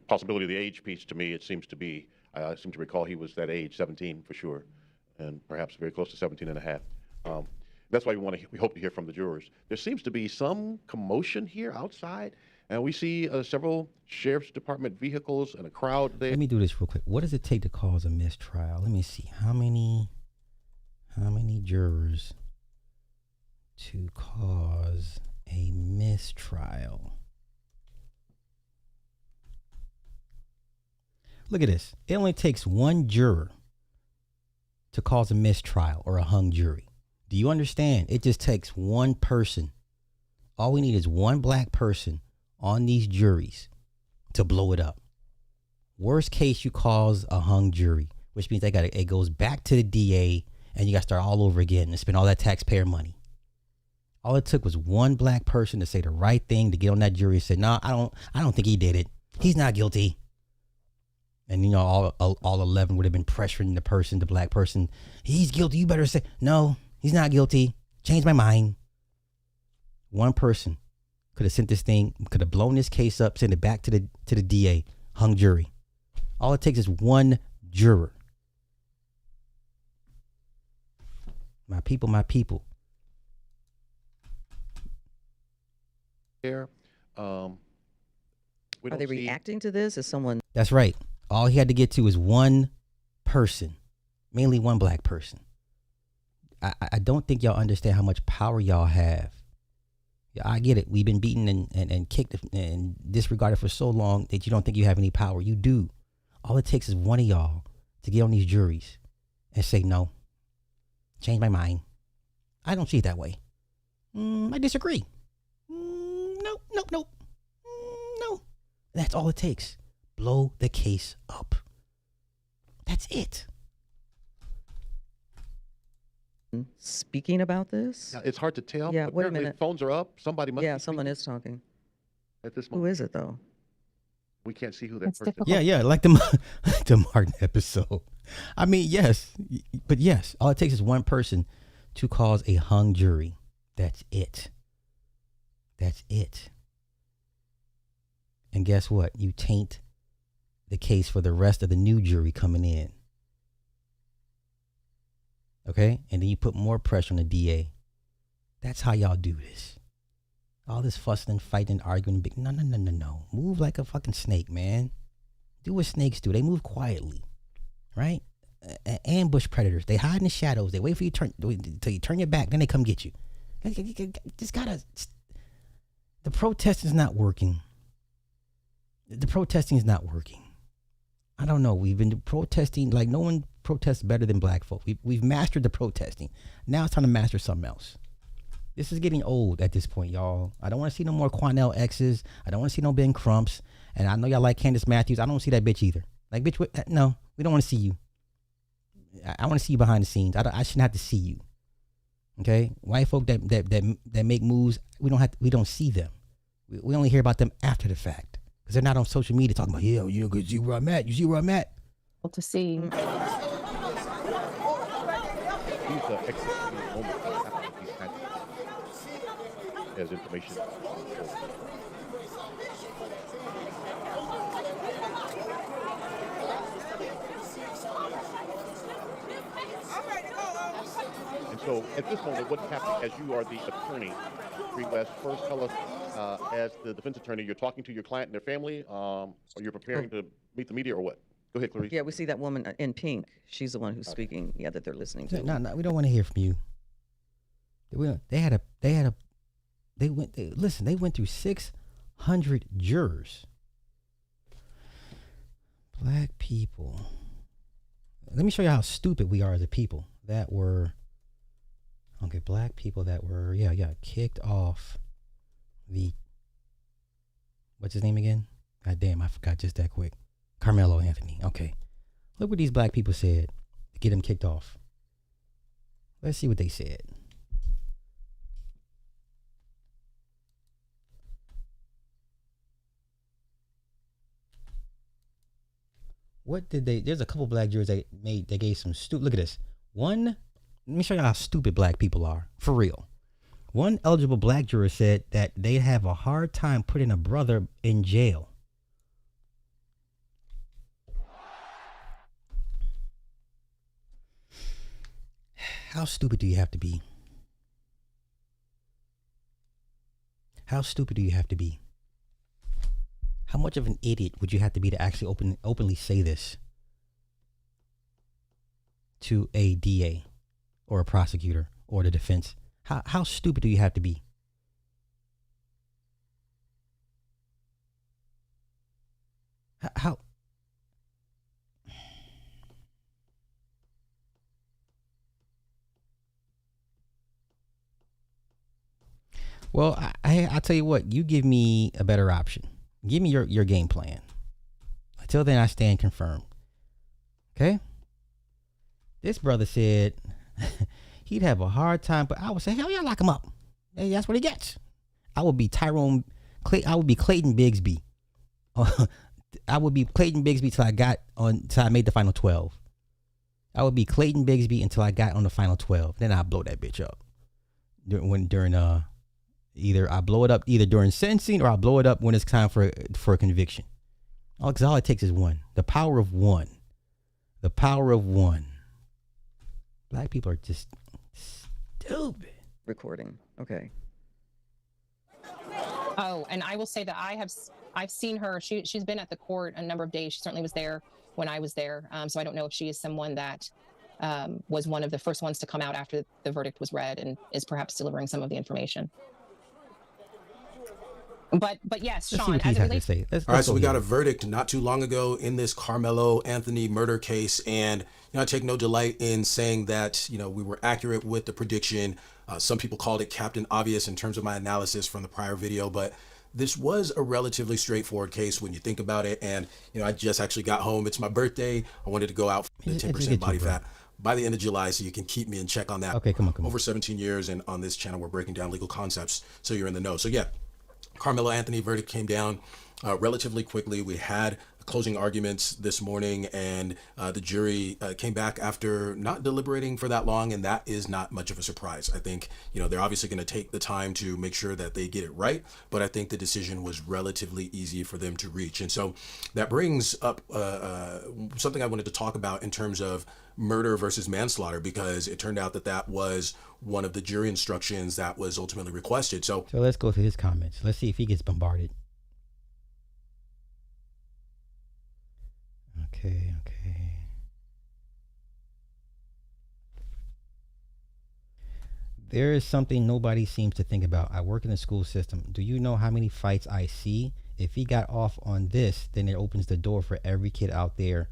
Speaker 9: possibility. The age piece, to me, it seems to be, I seem to recall he was that age, 17 for sure, and perhaps very close to 17 and a half. That's why we hope to hear from the jurors. There seems to be some commotion here outside, and we see several sheriff's department vehicles and a crowd there.
Speaker 2: Let me do this real quick. What does it take to cause a mistrial? Let me see. How many jurors to cause a mistrial? Look at this. It only takes one juror to cause a mistrial or a hung jury. Do you understand? It just takes one person. All we need is one black person on these juries to blow it up. Worst case, you cause a hung jury, which means it goes back to the DA and you got to start all over again and spend all that taxpayer money. All it took was one black person to say the right thing, to get on that jury and say, "No, I don't think he did it. He's not guilty." And, you know, all 11 would have been pressuring the black person. "He's guilty. You better say, no, he's not guilty. Change my mind." One person could have sent this thing, could have blown this case up, sent it back to the DA, hung jury. All it takes is one juror. My people, my people.
Speaker 10: Are they reacting to this? Is someone?
Speaker 2: That's right. All he had to get to is one person, mainly one black person. I don't think y'all understand how much power y'all have. Yeah, I get it. We've been beaten and kicked and disregarded for so long that you don't think you have any power. You do. All it takes is one of y'all to get on these juries and say, "No, change my mind. I don't see it that way. I disagree. No. No." That's all it takes. Blow the case up. That's it.
Speaker 10: Speaking about this?
Speaker 9: Yeah, it's hard to tell.
Speaker 10: Yeah, wait a
Speaker 9: Apparently
Speaker 10: minute.
Speaker 9: Phones are up. Somebody must.
Speaker 10: Yeah,
Speaker 9: be
Speaker 10: someone
Speaker 9: speaking
Speaker 10: is talking.
Speaker 9: at this
Speaker 10: Who
Speaker 9: moment.
Speaker 10: is it though?
Speaker 9: We can't see who that
Speaker 11: It's
Speaker 9: person
Speaker 11: difficult.
Speaker 9: is.
Speaker 2: Yeah, like the Martin episode. I mean, yes, but yes, all it takes is one person to cause a hung jury. That's it. That's it. And guess what? You taint the case for the rest of the new jury coming in. Okay? And then you put more pressure on the DA. That's how y'all do this. All this fussing and fighting and arguing. No. Move like a fucking snake, man. Do what snakes do. They move quietly. Right? Ambush predators. They hide in the shadows. They wait for you till you turn your back. Then they come get you. Just gotta. The protest is not working. The protesting is not working. I don't know. We've been protesting like no one protests better than black folk. We've mastered the protesting. Now it's time to master something else. This is getting old at this point, y'all. I don't want to see no more Quanell X's. I don't want to see no Ben Crumps. And I know y'all like Candace Matthews. I don't see that bitch either. Like, bitch, no, we don't want to see you. I want to see you behind the scenes. I shouldn't have to see you. Okay? White folk that make moves, we don't see them. We only hear about them after the fact. Because they're not on social media talking about, yeah, you see where I'm at. You see where I'm at.
Speaker 11: To see.
Speaker 9: These executing moments that happen with these kinds of as information. And so at this moment, what's happening as you are the attorney, Bree West, first tell us, as the defense attorney, you're talking to your client and their family, or you're preparing to meet the media, or what? Go ahead, Clarice.
Speaker 10: Yeah, we see that woman in pink. She's the one who's speaking. Yeah, that they're listening to.
Speaker 2: No, we don't want to hear from you. They went through 600 jurors. Black people. Let me show you how stupid we are as a people black people that were kicked off the, what's his name again? God damn, I forgot just that quick. Karmelo Anthony. Okay. Look what these black people said to get him kicked off. Let's see what they said. What did they? There's a couple black jurors they gave some stupid. Look at this. One, let me show you how stupid black people are. For real. One eligible black juror said that they'd have a hard time putting a brother in jail. How stupid do you have to be? How stupid do you have to be? How much of an idiot would you have to be to actually openly say this to a DA or a prosecutor or the defense? How stupid do you have to be? How? Well, I'll tell you what. You give me a better option. Give me your game plan. Until then, I stand confirmed. Okay? This brother said he'd have a hard time, but I would say, hell yeah, lock him up. Hey, that's what he gets. I would be Clayton Bigsby. I would be Clayton Bigsby till I made the final 12. I would be Clayton Bigsby until I got on the final 12. Then I blow that bitch up. Either I blow it up either during sentencing or I blow it up when it's time for a conviction. Because all it takes is one. The power of one. The power of one. Black people are just stupid.
Speaker 10: Recording. Okay.
Speaker 11: Oh, and I will say that I've seen her. She's been at the court a number of days. She certainly was there when I was there. So I don't know if she is someone that was one of the first ones to come out after the verdict was read and is perhaps delivering some of the information. But yes, Sean, as it relates.
Speaker 12: All right, so we got a verdict not too long ago in this Karmelo Anthony murder case, and I take no delight in saying that we were accurate with the prediction. Some people called it Captain Obvious in terms of my analysis from the prior video, but this was a relatively straightforward case when you think about it. And I just actually got home. It's my birthday. I wanted to go out for the 10% body fat by the end of July, so you can keep me in check on that.
Speaker 2: Okay, come on.
Speaker 12: Over 17 years, and on this channel, we're breaking down legal concepts, so you're in the know. So yeah. Karmelo Anthony verdict came down relatively quickly. We had closing arguments this morning, and the jury came back after not deliberating for that long, and that is not much of a surprise. I think they're obviously going to take the time to make sure that they get it right, but I think the decision was relatively easy for them to reach. And so that brings up something I wanted to talk about in terms of murder versus manslaughter, because it turned out that was one of the jury instructions that was ultimately requested. So
Speaker 2: let's go through his comments. Let's see if he gets bombarded. Okay. There is something nobody seems to think about. I work in the school system. Do you know how many fights I see? If he got off on this, then it opens the door for every kid out there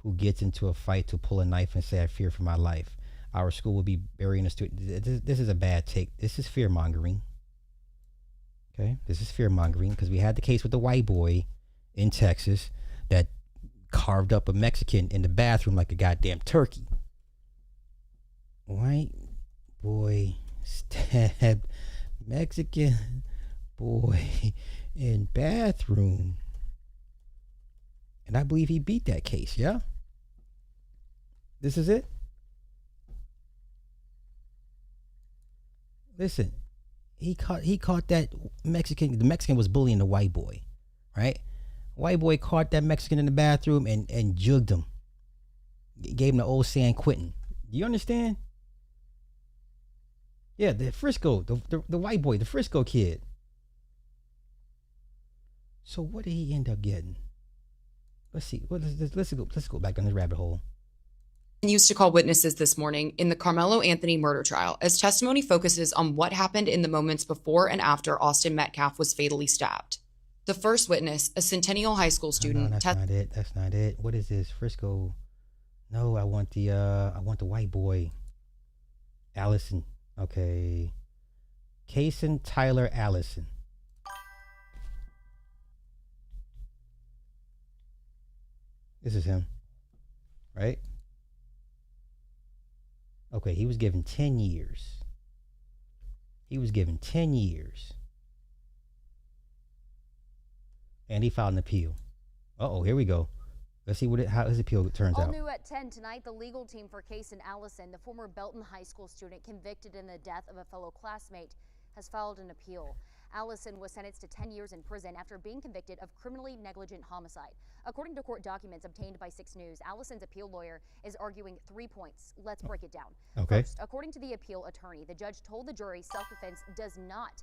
Speaker 2: who gets into a fight to pull a knife and say, I fear for my life. Our school will be burying a student. This is a bad take. This is fear mongering. Okay, this is fear mongering because we had the case with the white boy in Texas that carved up a Mexican in the bathroom like a goddamn turkey. White boy stabbed Mexican boy in bathroom. And I believe he beat that case, yeah? This is it? Listen, he caught that Mexican. The Mexican was bullying the white boy, right? White boy caught that Mexican in the bathroom and jugged him. Gave him the old San Quentin. Do you understand? Yeah, the Frisco, the white boy, the Frisco kid. So what did he end up getting? Let's see. Let's go back down this rabbit hole.
Speaker 13: Used to call witnesses this morning in the Karmelo Anthony murder trial as testimony focuses on what happened in the moments before and after Austin Metcalf was fatally stabbed. The first witness, a Centennial High School student.
Speaker 2: No, that's not it. What is this? Frisco. No, I want the white boy. Allison. Okay. Kason Tyler Allison. This is him. Right? Okay, he was given 10 years. And he filed an appeal. Here we go. Let's see how his appeal turns out.
Speaker 14: All new at 10 tonight, the legal team for Kason Allison, the former Belton High School student convicted in the death of a fellow classmate, has filed an appeal. Allison was sentenced to 10 years in prison after being convicted of criminally negligent homicide. According to court documents obtained by 6 News, Allison's appeal lawyer is arguing 3 points. Let's break it down.
Speaker 2: Okay.
Speaker 14: First, according to the appeal attorney, the judge told the jury self-defense does not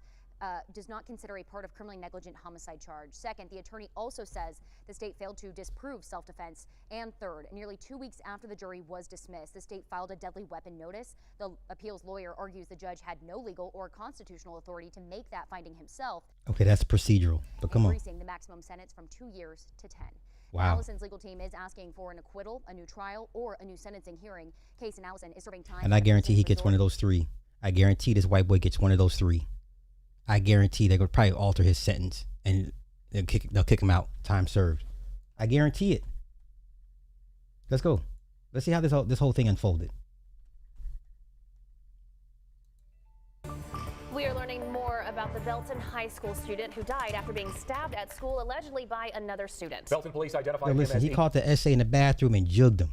Speaker 14: does not consider a part of criminally negligent homicide charge. Second, the attorney also says the state failed to disprove self-defense. And third, nearly 2 weeks after the jury was dismissed, the state filed a deadly weapon notice. The appeals lawyer argues the judge had no legal or constitutional authority to make that finding himself.
Speaker 2: Okay, that's procedural, but come on.
Speaker 14: Increasing the maximum sentence from 2 years to 10.
Speaker 2: Wow.
Speaker 14: Allison's legal team is asking for an acquittal, a new trial, or a new sentencing hearing. Case in Allison is serving time.
Speaker 2: And I guarantee he gets one of those three. I guarantee this white boy gets one of those three. I guarantee they're going to probably alter his sentence and they'll kick him out. Time served. I guarantee it. Let's go. Let's see how this whole thing unfolded.
Speaker 15: We are learning more about the Belton High School student who died after being stabbed at school, allegedly by another student.
Speaker 7: Belton police identified
Speaker 2: Yo,
Speaker 7: him
Speaker 2: listen,
Speaker 7: as
Speaker 2: he caught the essay in the bathroom and jugged him.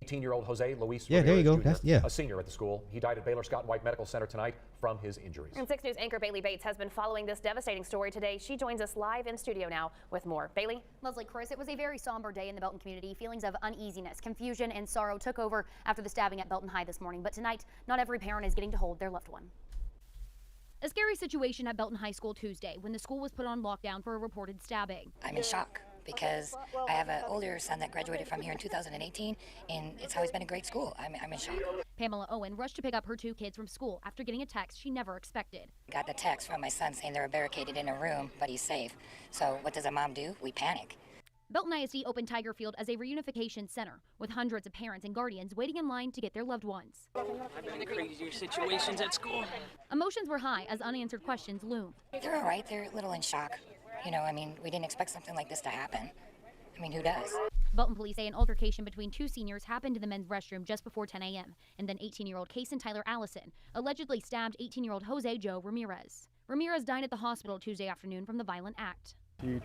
Speaker 7: 18-year-old Jose Luis
Speaker 2: Yeah, there you go.
Speaker 7: Ramirez Jr.,
Speaker 2: That's- yeah.
Speaker 7: a senior at the school. He died at Baylor Scott & White Medical Center tonight from his injuries.
Speaker 15: And 6 News anchor Bailey Bates has been following this devastating story today. She joins us live in studio now with more. Bailey?
Speaker 14: Leslie, Chris, it was a very somber day in the Belton community. Feelings of uneasiness, confusion, and sorrow took over after the stabbing at Belton High this morning. But tonight, not every parent is getting to hold their loved one. A scary situation at Belton High School Tuesday when the school was put on lockdown for a reported stabbing.
Speaker 16: I'm in shock because I have an older son that graduated from here in 2018, and it's always been a great school. I'm in shock.
Speaker 14: Pamela Owen rushed to pick up her 2 kids from school after getting a text she never expected.
Speaker 16: Got the text from my son saying they're barricaded in a room, but he's safe. So what does a mom do? We panic.
Speaker 14: Belton ISD opened Tiger Field as a reunification center with hundreds of parents and guardians waiting in line to get their loved ones.
Speaker 17: I've been in crazier situations at school.
Speaker 14: Emotions were high as unanswered questions loomed.
Speaker 16: They're all right. They're a little in shock. You know, I mean, we didn't expect something like this to happen. I mean, who does?
Speaker 14: Belton police say an altercation between 2 seniors happened in the men's restroom just before 10 a.m. And then 18-year-old Kason Tyler Allison allegedly stabbed 18-year-old Jose Joe Ramirez. Ramirez died at the hospital Tuesday afternoon from the violent act.
Speaker 18: You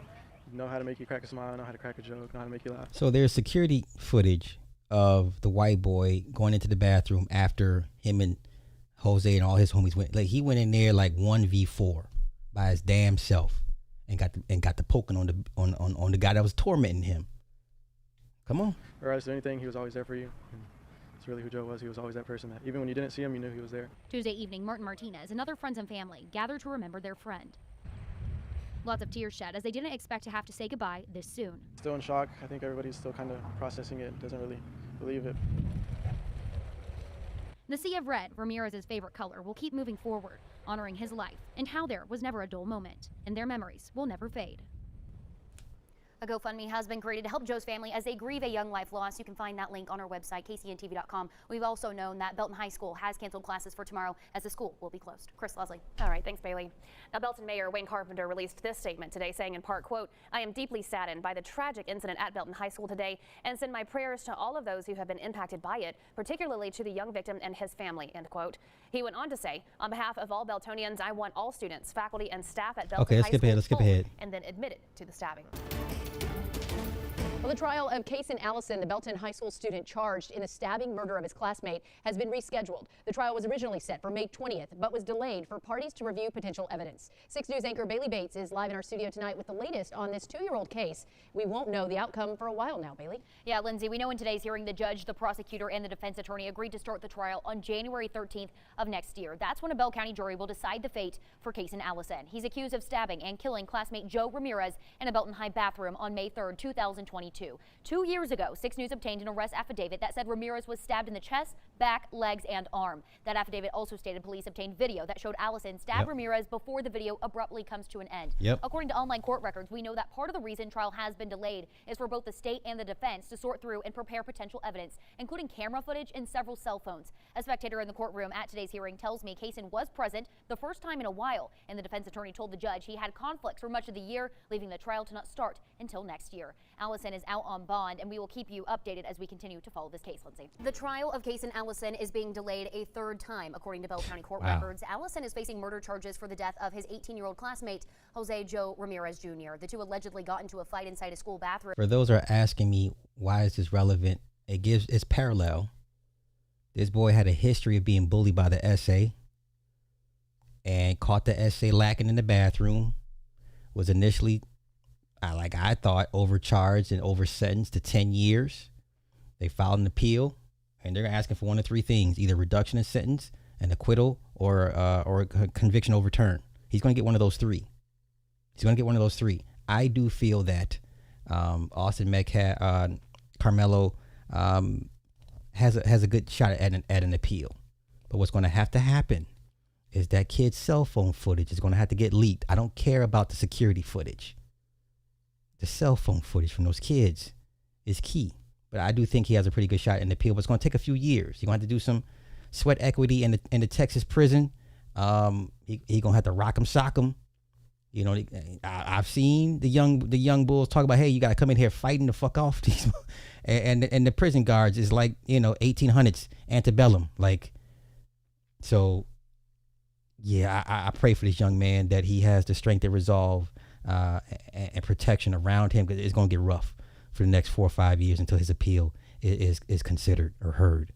Speaker 18: know how to make you crack a smile, know how to crack a joke, know how to make you laugh.
Speaker 2: So there's security footage of the white boy going into the bathroom after him and Jose and all his homies went. Like he went in there like 1v4 by his damn self and got the poking on the guy that was tormenting him. Come on.
Speaker 18: Regardless of anything, he was always there for you. It's really who Joe was. He was always that person that even when you didn't see him, you knew he was there.
Speaker 14: Tuesday evening, Martin Martinez and other friends and family gathered to remember their friend. Lots of tears shed as they didn't expect to have to say goodbye this soon.
Speaker 18: Still in shock. I think everybody's still kind of processing it, doesn't really believe it.
Speaker 14: The sea of red, Ramirez's favorite color, will keep moving forward, honoring his life and how there was never a dull moment, and their memories will never fade. A GoFundMe has been created to help Joe's family as they grieve a young life loss. You can find that link on our website, kcntv.com. We've also known that Belton High School has canceled classes for tomorrow as the school will be closed. Chris, Leslie.
Speaker 15: All right, thanks, Bailey. Now, Belton Mayor Wayne Carpenter released this statement today saying in part, quote, "I am deeply saddened by the tragic incident at Belton High School today and send my prayers to all of those who have been impacted by it, particularly to the young victim and his family," end quote. He went on to say, "On behalf of all Beltonians, I want all students, faculty, and staff at Belton High School
Speaker 2: let's skip ahead.
Speaker 15: and then admitted to the stabbing."
Speaker 19: Well, the trial of Kason Allison, the Belton High School student charged in the stabbing murder of his classmate, has been rescheduled. The trial was originally set for May 20th, but was delayed for parties to review potential evidence. 6 News anchor Bailey Bates is live in our studio tonight with the latest on this 2-year-old case. We won't know the outcome for a while now, Bailey.
Speaker 14: Yeah, Lindsay, we know in today's hearing the judge, the prosecutor, and the defense attorney agreed to start the trial on January 13th of next year. That's when a Bell County jury will decide the fate for Kason Allison. He's accused of stabbing and killing classmate Joe Ramirez in a Belton High bathroom on May 3rd, 2022. 2 years ago, 6 News obtained an arrest affidavit that said Ramirez was stabbed in the chest, back, legs, and arm. That affidavit also stated police obtained video that showed Allison stab Ramirez before the video abruptly comes to an end. According to online court records, we know that part of the reason trial has been delayed is for both the state and the defense to sort through and prepare potential evidence, including camera footage and several cell phones. A spectator in the courtroom at today's hearing tells me Kason was present the first time in a while, and the defense attorney told the judge he had conflicts for much of the year, leaving the trial to not start until next year. Allison is out on bond, and we will keep you updated as we continue to follow this case, Lindsay. The trial of Kason Allison is being delayed a 3rd time, according to Bell County court records. Allison is facing murder charges for the death of his 18-year-old classmate, Jose Joe Ramirez Jr. The two allegedly got into a fight inside a school bathroom.
Speaker 2: For those who are asking me, why is this relevant? It's parallel. This boy had a history of being bullied by the SA and caught the SA lacking in the bathroom, was initially, I thought, overcharged and over-sentenced to 10 years. They filed an appeal, and they're asking for one of 3 things: either reduction in sentence, an acquittal, or a conviction overturned. He's going to get one of those three. He's going to get one of those three. I do feel that Austin Metcalf, Karmelo has a good shot at an appeal. But what's going to happen is that kid's cell phone footage is going to have to get leaked. I don't care about the security footage. The cell phone footage from those kids is key. But I do think he has a pretty good shot at an appeal. But it's going to take a few years. You're going to have to do some sweat equity in the Texas prison. He going to have to rock him, sock him. You know, I've seen the young bulls talk about, hey, you got to come in here fighting the fuck off these. and the prison guards is like, 1800s antebellum. Like, so, yeah, I pray for this young man that he has the strength and resolve and protection around him, because it's going to get rough for the next 4 or 5 years until his appeal is considered or heard.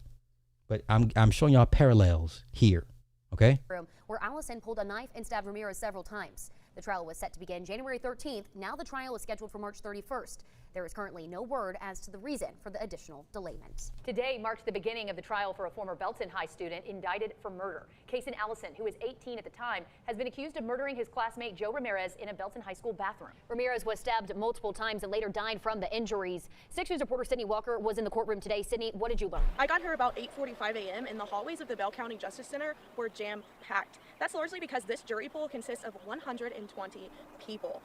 Speaker 2: But I'm showing y'all parallels here, okay?
Speaker 14: Where Allison pulled a knife and stabbed Ramirez several times. The trial was set to begin January 13th. Now the trial is scheduled for March 31st. There is currently no word as to the reason for the additional delayment.
Speaker 19: Today marks the beginning of the trial for a former Belton High student indicted for murder. Kaysen Allison, who was 18 at the time, has been accused of murdering his classmate Joe Ramirez in a Belton High School bathroom.
Speaker 14: Ramirez was stabbed multiple times and later died from the injuries. 6 News reporter Sydney Walker was in the courtroom today. Sydney, what did you learn?
Speaker 20: I got here about 8:45 a.m. and the hallways of the Bell County Justice Center were jam-packed. That's largely because this jury pool consists of 120 people.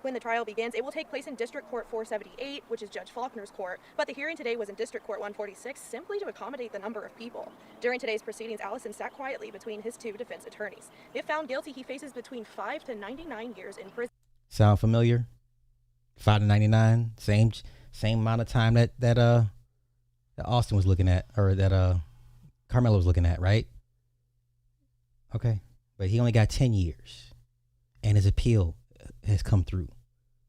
Speaker 20: When the trial begins, it will take place in District Court 478, which is Judge Faulkner's court, but the hearing today was in District Court 146 simply to accommodate the number of people. During today's proceedings, Allison sat quietly between his 2 defense attorneys. If found guilty, he faces between 5 to 99 years in prison.
Speaker 2: Sound familiar? 5 to 99, same amount of time that Austin was looking at, or that Karmelo was looking at, right? Okay, but he only got 10 years, and his appeal has come through.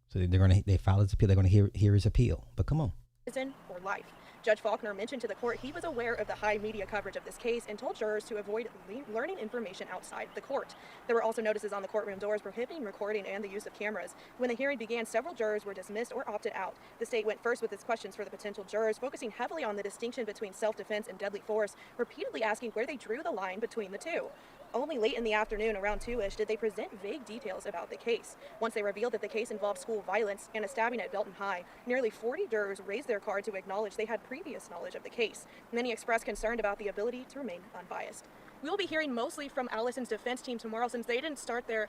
Speaker 2: So they filed his appeal. They're gonna hear his appeal. But come on.
Speaker 20: Prison or life. Judge Faulkner mentioned to the court he was aware of the high media coverage of this case and told jurors to avoid learning information outside the court. There were also notices on the courtroom doors prohibiting recording and the use of cameras. When the hearing began, several jurors were dismissed or opted out. The state went first with its questions for the potential jurors, focusing heavily on the distinction between self-defense and deadly force, repeatedly asking where they drew the line between the two. Only late in the afternoon, around 2-ish, did they present vague details about the case. Once they revealed that the case involved school violence and a stabbing at Belton High, nearly 40 jurors raised their card to acknowledge they had previous knowledge of the case. Many expressed concern about the ability to remain unbiased. We'll be hearing mostly from Allison's defense team tomorrow, since they didn't start their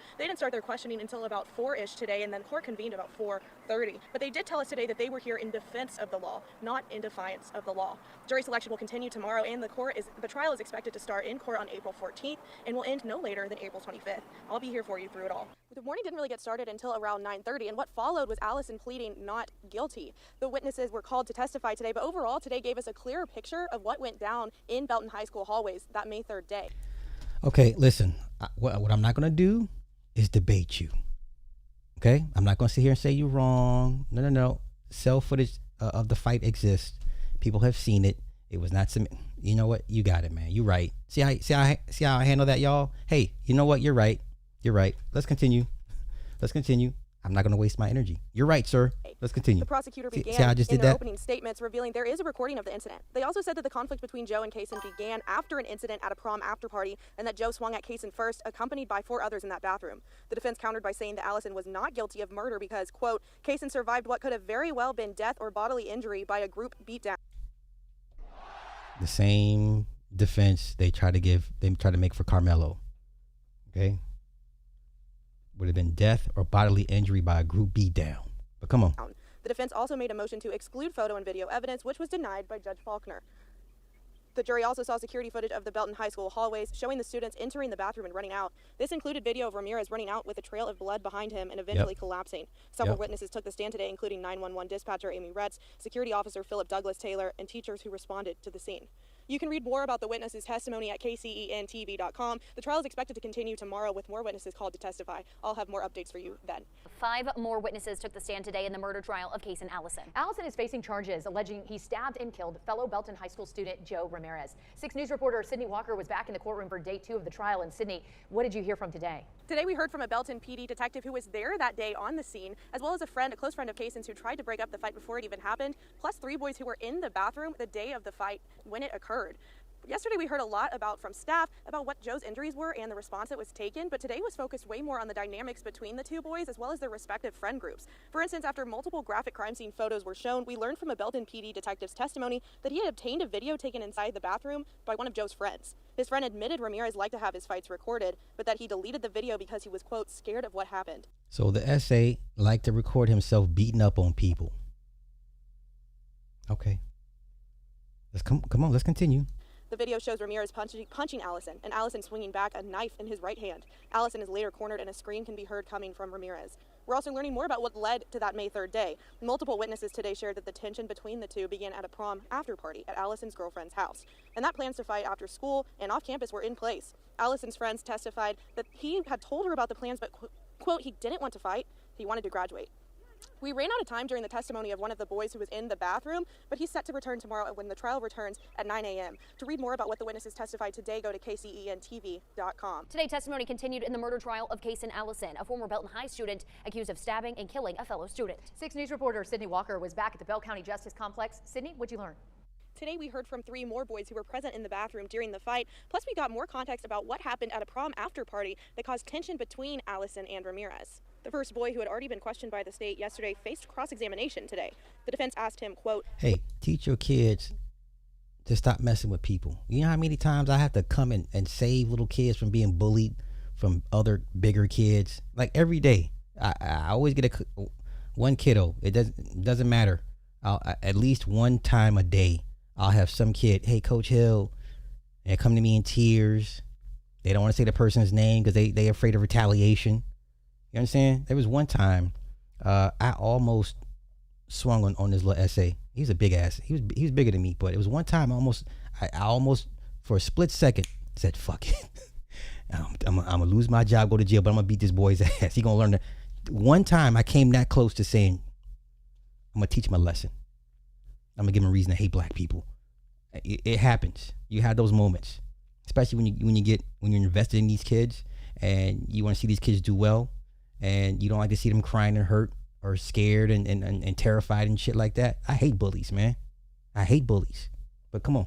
Speaker 20: questioning until about 4-ish today, and then court convened about 4:30. But they did tell us today that they were here in defense of the law, not in defiance of the law. Jury selection will continue tomorrow, and the trial is expected to start in court on April 14th and will end no later than April 25th. I'll be here for you through it all. The morning didn't really get started until around 9:30, and what followed was Allison pleading not guilty. The witnesses were called to testify today, but overall today gave us a clearer picture of what went down in Belton High School hallways that May 3rd day.
Speaker 2: Okay, listen, what I'm not going to do is debate you. Okay? I'm not going to sit here and say you're wrong. No. Cell footage of the fight exists. People have seen it. It was not some. You know what? You got it, man. You're right. See how I handle that, y'all? Hey, you know what? You're right. Let's continue. I'm not going to waste my energy. You're right, sir. Let's continue.
Speaker 20: The prosecutor began
Speaker 2: in
Speaker 20: their opening statements revealing there is a recording of the incident. They also said that the conflict between Joe and Kaysen began after an incident at a prom after party, and that Joe swung at Kaysen first, accompanied by 4 others in that bathroom. The defense countered by saying that Allison was not guilty of murder because, quote, Kaysen survived what could have very well been death or bodily injury by a group beatdown.
Speaker 2: The same defense they try to make for Karmelo. Okay? Would have been death or bodily injury by a group beatdown. But come on.
Speaker 20: The defense also made a motion to exclude photo and video evidence, which was denied by Judge Faulkner. The jury also saw security footage of the Belton High School hallways showing the students entering the bathroom and running out. This included video of Ramirez running out with a trail of blood behind him and eventually collapsing. Several witnesses took the stand today, including 911 dispatcher Amy Retz, security officer Philip Douglas Taylor, and teachers who responded to the scene. You can read more about the witnesses' testimony at kcentv.com. The trial is expected to continue tomorrow with more witnesses called to testify. I'll have more updates for you then.
Speaker 14: 5 more witnesses took the stand today in the murder trial of Kaysen Allison.
Speaker 19: Allison is facing charges alleging he stabbed and killed fellow Belton High School student Joe Ramirez. 6 News reporter Sydney Walker was back in the courtroom for day 2 of the trial. And Sydney, what did you hear from today?
Speaker 20: Today we heard from a Belton PD detective who was there that day on the scene, as well as a close friend of Kaysen's who tried to break up the fight before it even happened, plus 3 boys who were in the bathroom the day of the fight when it occurred. Yesterday we heard a lot from staff about what Joe's injuries were and the response that was taken, but today was focused way more on the dynamics between the two boys as well as their respective friend groups. For instance, after multiple graphic crime scene photos were shown, we learned from a Belton PD detective's testimony that he had obtained a video taken inside the bathroom by one of Joe's friends. His friend admitted Ramirez liked to have his fights recorded, but that he deleted the video because he was, quote, scared of what happened.
Speaker 2: So the SA liked to record himself beating up on people. Okay. Come on, let's continue.
Speaker 20: The video shows Ramirez punching Allison, and Allison swinging back a knife in his right hand. Allison is later cornered, and a scream can be heard coming from Ramirez. We're also learning more about what led to that May 3rd day. Multiple witnesses today shared that the tension between the two began at a prom after party at Allison's girlfriend's house, and that plans to fight after school and off campus were in place. Allison's friends testified that he had told her about the plans, but, quote, he didn't want to fight, he wanted to graduate. We ran out of time during the testimony of one of the boys who was in the bathroom, but he's set to return tomorrow when the trial returns at 9 a.m. To read more about what the witnesses testified today, go to kcentv.com.
Speaker 14: Today, testimony continued in the murder trial of Kason Allison, a former Belton High student accused of stabbing and killing a fellow student.
Speaker 19: 6 News reporter Sydney Walker was back at the Bell County Justice Complex. Sydney, what'd you learn?
Speaker 20: Today we heard from 3 more boys who were present in the bathroom during the fight, plus we got more context about what happened at a prom after party that caused tension between Allison and Ramirez. The first boy, who had already been questioned by the state yesterday, faced cross-examination today. The defense asked him, quote,
Speaker 2: hey, teach your kids to stop messing with people. You know how many times I have to come and save little kids from being bullied from other bigger kids? Like every day. I always get one kiddo. It doesn't matter. At least one time a day, I'll have some kid, hey, Coach Hill, and come to me in tears. They don't want to say the person's name because they're afraid of retaliation. You understand? There was one time I almost swung on this little essay. He was a big ass. He was bigger than me, but it was one time I almost for a split second said, fuck it. I'm gonna lose my job, go to jail, but I'm gonna beat this boy's ass. He gonna learn that. One time I came that close to saying, I'm gonna teach him a lesson. I'm gonna give him a reason to hate black people. It happens. You have those moments, especially when you're invested in these kids and you want to see these kids do well. And you don't like to see them crying and hurt or scared and terrified and shit like that. I hate bullies, man. I hate bullies. But come on.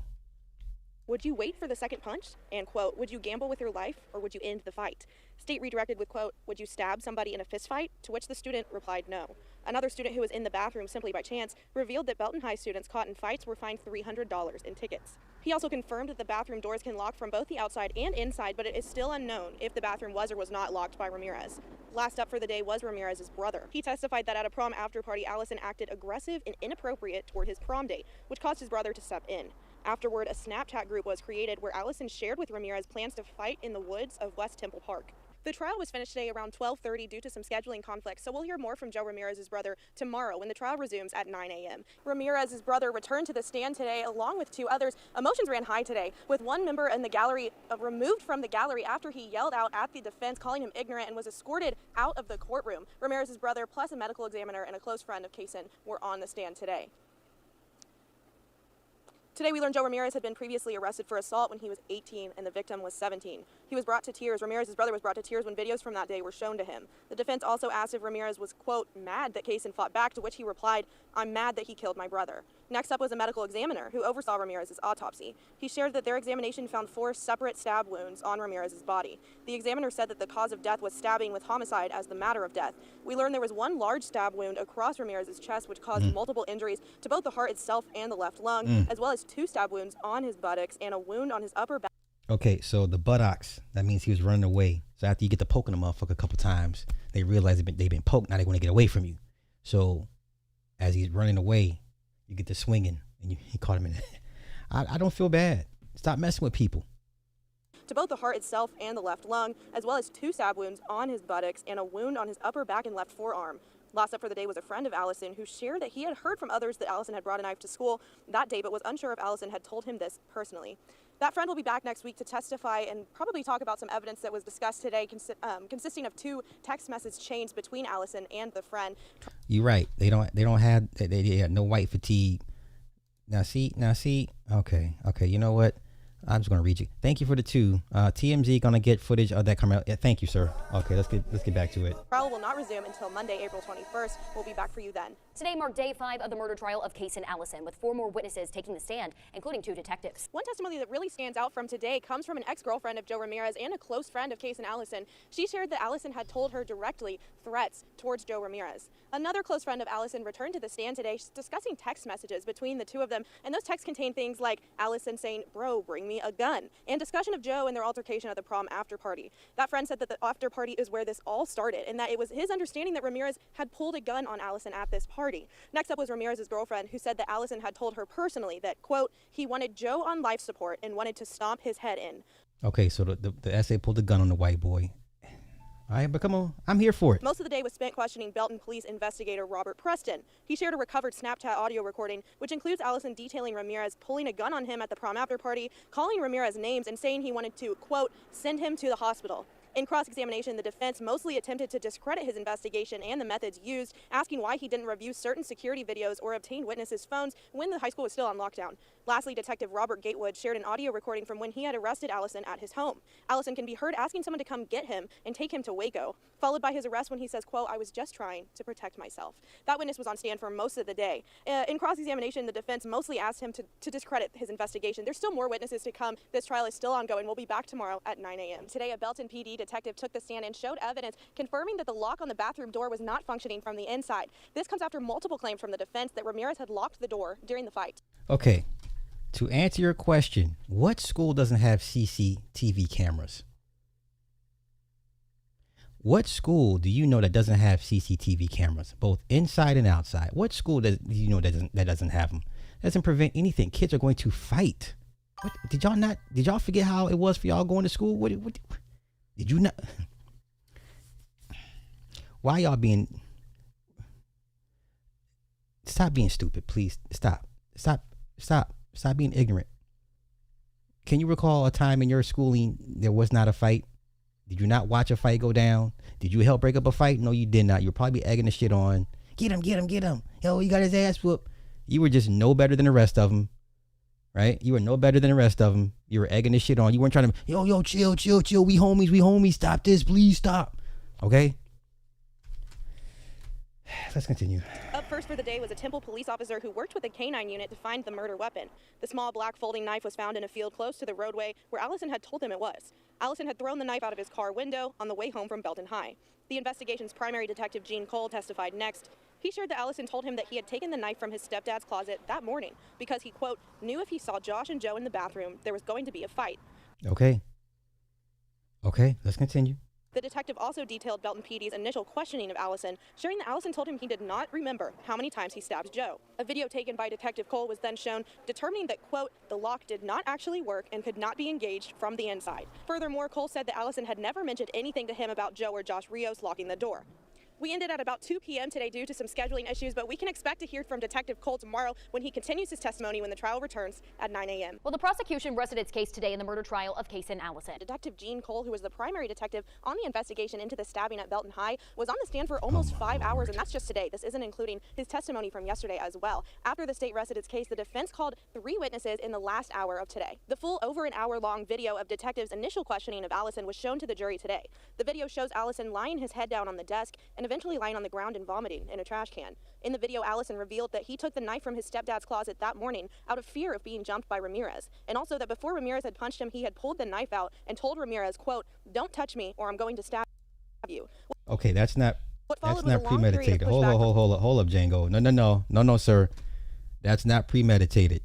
Speaker 20: Would you wait for the second punch? And, quote, would you gamble with your life or would you end the fight? State redirected with, quote, would you stab somebody in a fist fight? To which the student replied no. Another student who was in the bathroom simply by chance revealed that Belton High students caught in fights were fined $300 in tickets. He also confirmed that the bathroom doors can lock from both the outside and inside, but it is still unknown if the bathroom was or was not locked by Ramirez. Last up for the day was Ramirez's brother. He testified that at a prom after party, Allison acted aggressive and inappropriate toward his prom date, which caused his brother to step in. Afterward, a Snapchat group was created where Allison shared with Ramirez plans to fight in the woods of West Temple Park. The trial was finished today around 12:30 due to some scheduling conflicts, so we'll hear more from Joe Ramirez's brother tomorrow when the trial resumes at 9 a.m. Ramirez's brother returned to the stand today along with 2 others. Emotions ran high today, with one member in the gallery removed from the gallery after he yelled out at the defense, calling him ignorant, and was escorted out of the courtroom. Ramirez's brother, plus a medical examiner and a close friend of Kason, were on the stand today. Today we learned Joe Ramirez had been previously arrested for assault when he was 18 and the victim was 17. He was brought to tears. Ramirez's brother was brought to tears when videos from that day were shown to him. The defense also asked if Ramirez was, quote, mad that Kason fought back, to which he replied, I'm mad that he killed my brother. Next up was a medical examiner who oversaw Ramirez's autopsy. He shared that their examination found 4 separate stab wounds on Ramirez's body. The examiner said that the cause of death was stabbing with homicide as the matter of death. We learned there was 1 large stab wound across Ramirez's chest which caused multiple injuries to both the heart itself and the left lung, as well as 2 stab wounds on his buttocks and a wound on his upper back.
Speaker 2: Okay, so the buttocks, that means he was running away. So after you get to poking a motherfucker a couple times, they realize they've been poked, now they want to get away from you. So as he's running away, you get to swinging, and he caught him in it. I don't feel bad. Stop messing with people.
Speaker 20: To both the heart itself and the left lung, as well as 2 stab wounds on his buttocks and a wound on his upper back and left forearm. Last up for the day was a friend of Allison who shared that he had heard from others that Allison had brought a knife to school that day, but was unsure if Allison had told him this personally. That friend will be back next week to testify and probably talk about some evidence that was discussed today, consisting of 2 text message chains between Allison and the friend.
Speaker 2: You're right. They had no white fatigue. Now see. Okay. You know what? I'm just gonna read you. Thank you for the 2. TMZ gonna get footage of that Karmelo. Yeah, thank you, sir. Okay, let's get back to it.
Speaker 20: Trial will not resume until Monday, April 21st. We'll be back for you then.
Speaker 14: Today marked day 5 of the murder trial of Kaysen Allison, with 4 more witnesses taking the stand, including 2 detectives.
Speaker 20: One testimony that really stands out from today comes from an ex-girlfriend of Joe Ramirez and a close friend of Kaysen Allison. She shared that Allison had told her directly threats towards Joe Ramirez. Another close friend of Allison returned to the stand today discussing text messages between the two of them, and those texts contain things like Allison saying, "Bro, bring me a gun," and discussion of Joe and their altercation at the prom after party. That friend said that the after party is where this all started, and that it was his understanding that Ramirez had pulled a gun on Allison at this party. Next up was Ramirez's girlfriend, who said that Allison had told her personally that, quote, he wanted Joe on life support and wanted to stomp his head in.
Speaker 2: Okay, so the essay pulled a gun on the white boy. All right, but come on, I'm here for it.
Speaker 20: Most of the day was spent questioning Belton police investigator Robert Preston. He shared a recovered Snapchat audio recording, which includes Allison detailing Ramirez pulling a gun on him at the prom after party, calling Ramirez names, and saying he wanted to, quote, send him to the hospital. In cross-examination, the defense mostly attempted to discredit his investigation and the methods used, asking why he didn't review certain security videos or obtain witnesses' phones when the high school was still on lockdown. Lastly, Detective Robert Gatewood shared an audio recording from when he had arrested Allison at his home. Allison can be heard asking someone to come get him and take him to Waco, followed by his arrest when he says, quote, I was just trying to protect myself. That witness was on stand for most of the day. In cross-examination, the defense mostly asked him to discredit his investigation. There's still more witnesses to come. This trial is still ongoing. We'll be back tomorrow at 9 a.m. Today, a Belton PD detective took the stand and showed evidence confirming that the lock on the bathroom door was not functioning from the inside. This comes after multiple claims from the defense that Ramirez had locked the door during the fight.
Speaker 2: Okay, to answer your question, what school doesn't have CCTV cameras? What school do you know that doesn't have CCTV cameras, both inside and outside? What school do you know that doesn't have them? Doesn't prevent anything. Kids are going to fight. What, did y'all forget how it was for y'all going to school? What did you not? Why y'all being? Stop being stupid, please. Stop being ignorant. Can you recall a time in your schooling there was not a fight? Did you not watch a fight go down? Did you help break up a fight? No, you did not. You're probably egging the shit on. Get him. Yo, he got his ass whooped. You were just no better than the rest of them, right? You were no better than the rest of them. You were egging the shit on. You weren't trying to, yo, chill. We homies. Stop this. Please stop. Okay? Let's continue.
Speaker 20: Up first for the day was a Temple police officer who worked with a canine unit to find the murder weapon. The small black folding knife was found in a field close to the roadway where Allison had told him it was. Allison had thrown the knife out of his car window on the way home from Belton High. The investigation's primary detective, Gene Cole, testified next. He shared that Allison told him that he had taken the knife from his stepdad's closet that morning because he, quote, knew if he saw Josh and Joe in the bathroom, there was going to be a fight.
Speaker 2: Okay, let's continue.
Speaker 20: The detective also detailed Belton PD's initial questioning of Allison, sharing that Allison told him he did not remember how many times he stabbed Joe. A video taken by Detective Cole was then shown, determining that, quote, the lock did not actually work and could not be engaged from the inside. Furthermore, Cole said that Allison had never mentioned anything to him about Joe or Josh Rios locking the door. We ended at about 2 p.m. today due to some scheduling issues, but we can expect to hear from Detective Cole tomorrow when he continues his testimony when the trial returns at 9 a.m.
Speaker 14: Well, the prosecution rested its case today in the murder trial of Kaysen Allison.
Speaker 20: Detective Gene Cole, who was the primary detective on the investigation into the stabbing at Belton High, was on the stand for almost 5 hours, and that's just today. This isn't including his testimony from yesterday as well. After the state rested its case, the defense called 3 witnesses in the last hour of today. The full over an hour-long video of detectives' initial questioning of Allison was shown to the jury today. The video shows Allison lying his head down on the desk and eventually lying on the ground and vomiting in a trash can. In the video, Allison revealed that he took the knife from his stepdad's closet that morning out of fear of being jumped by Ramirez, and also that before Ramirez had punched him, he had pulled the knife out and told Ramirez, quote, don't touch me or I'm going to stab you.
Speaker 2: Okay, that's not premeditated. Hold up, Django. No, sir. That's not premeditated.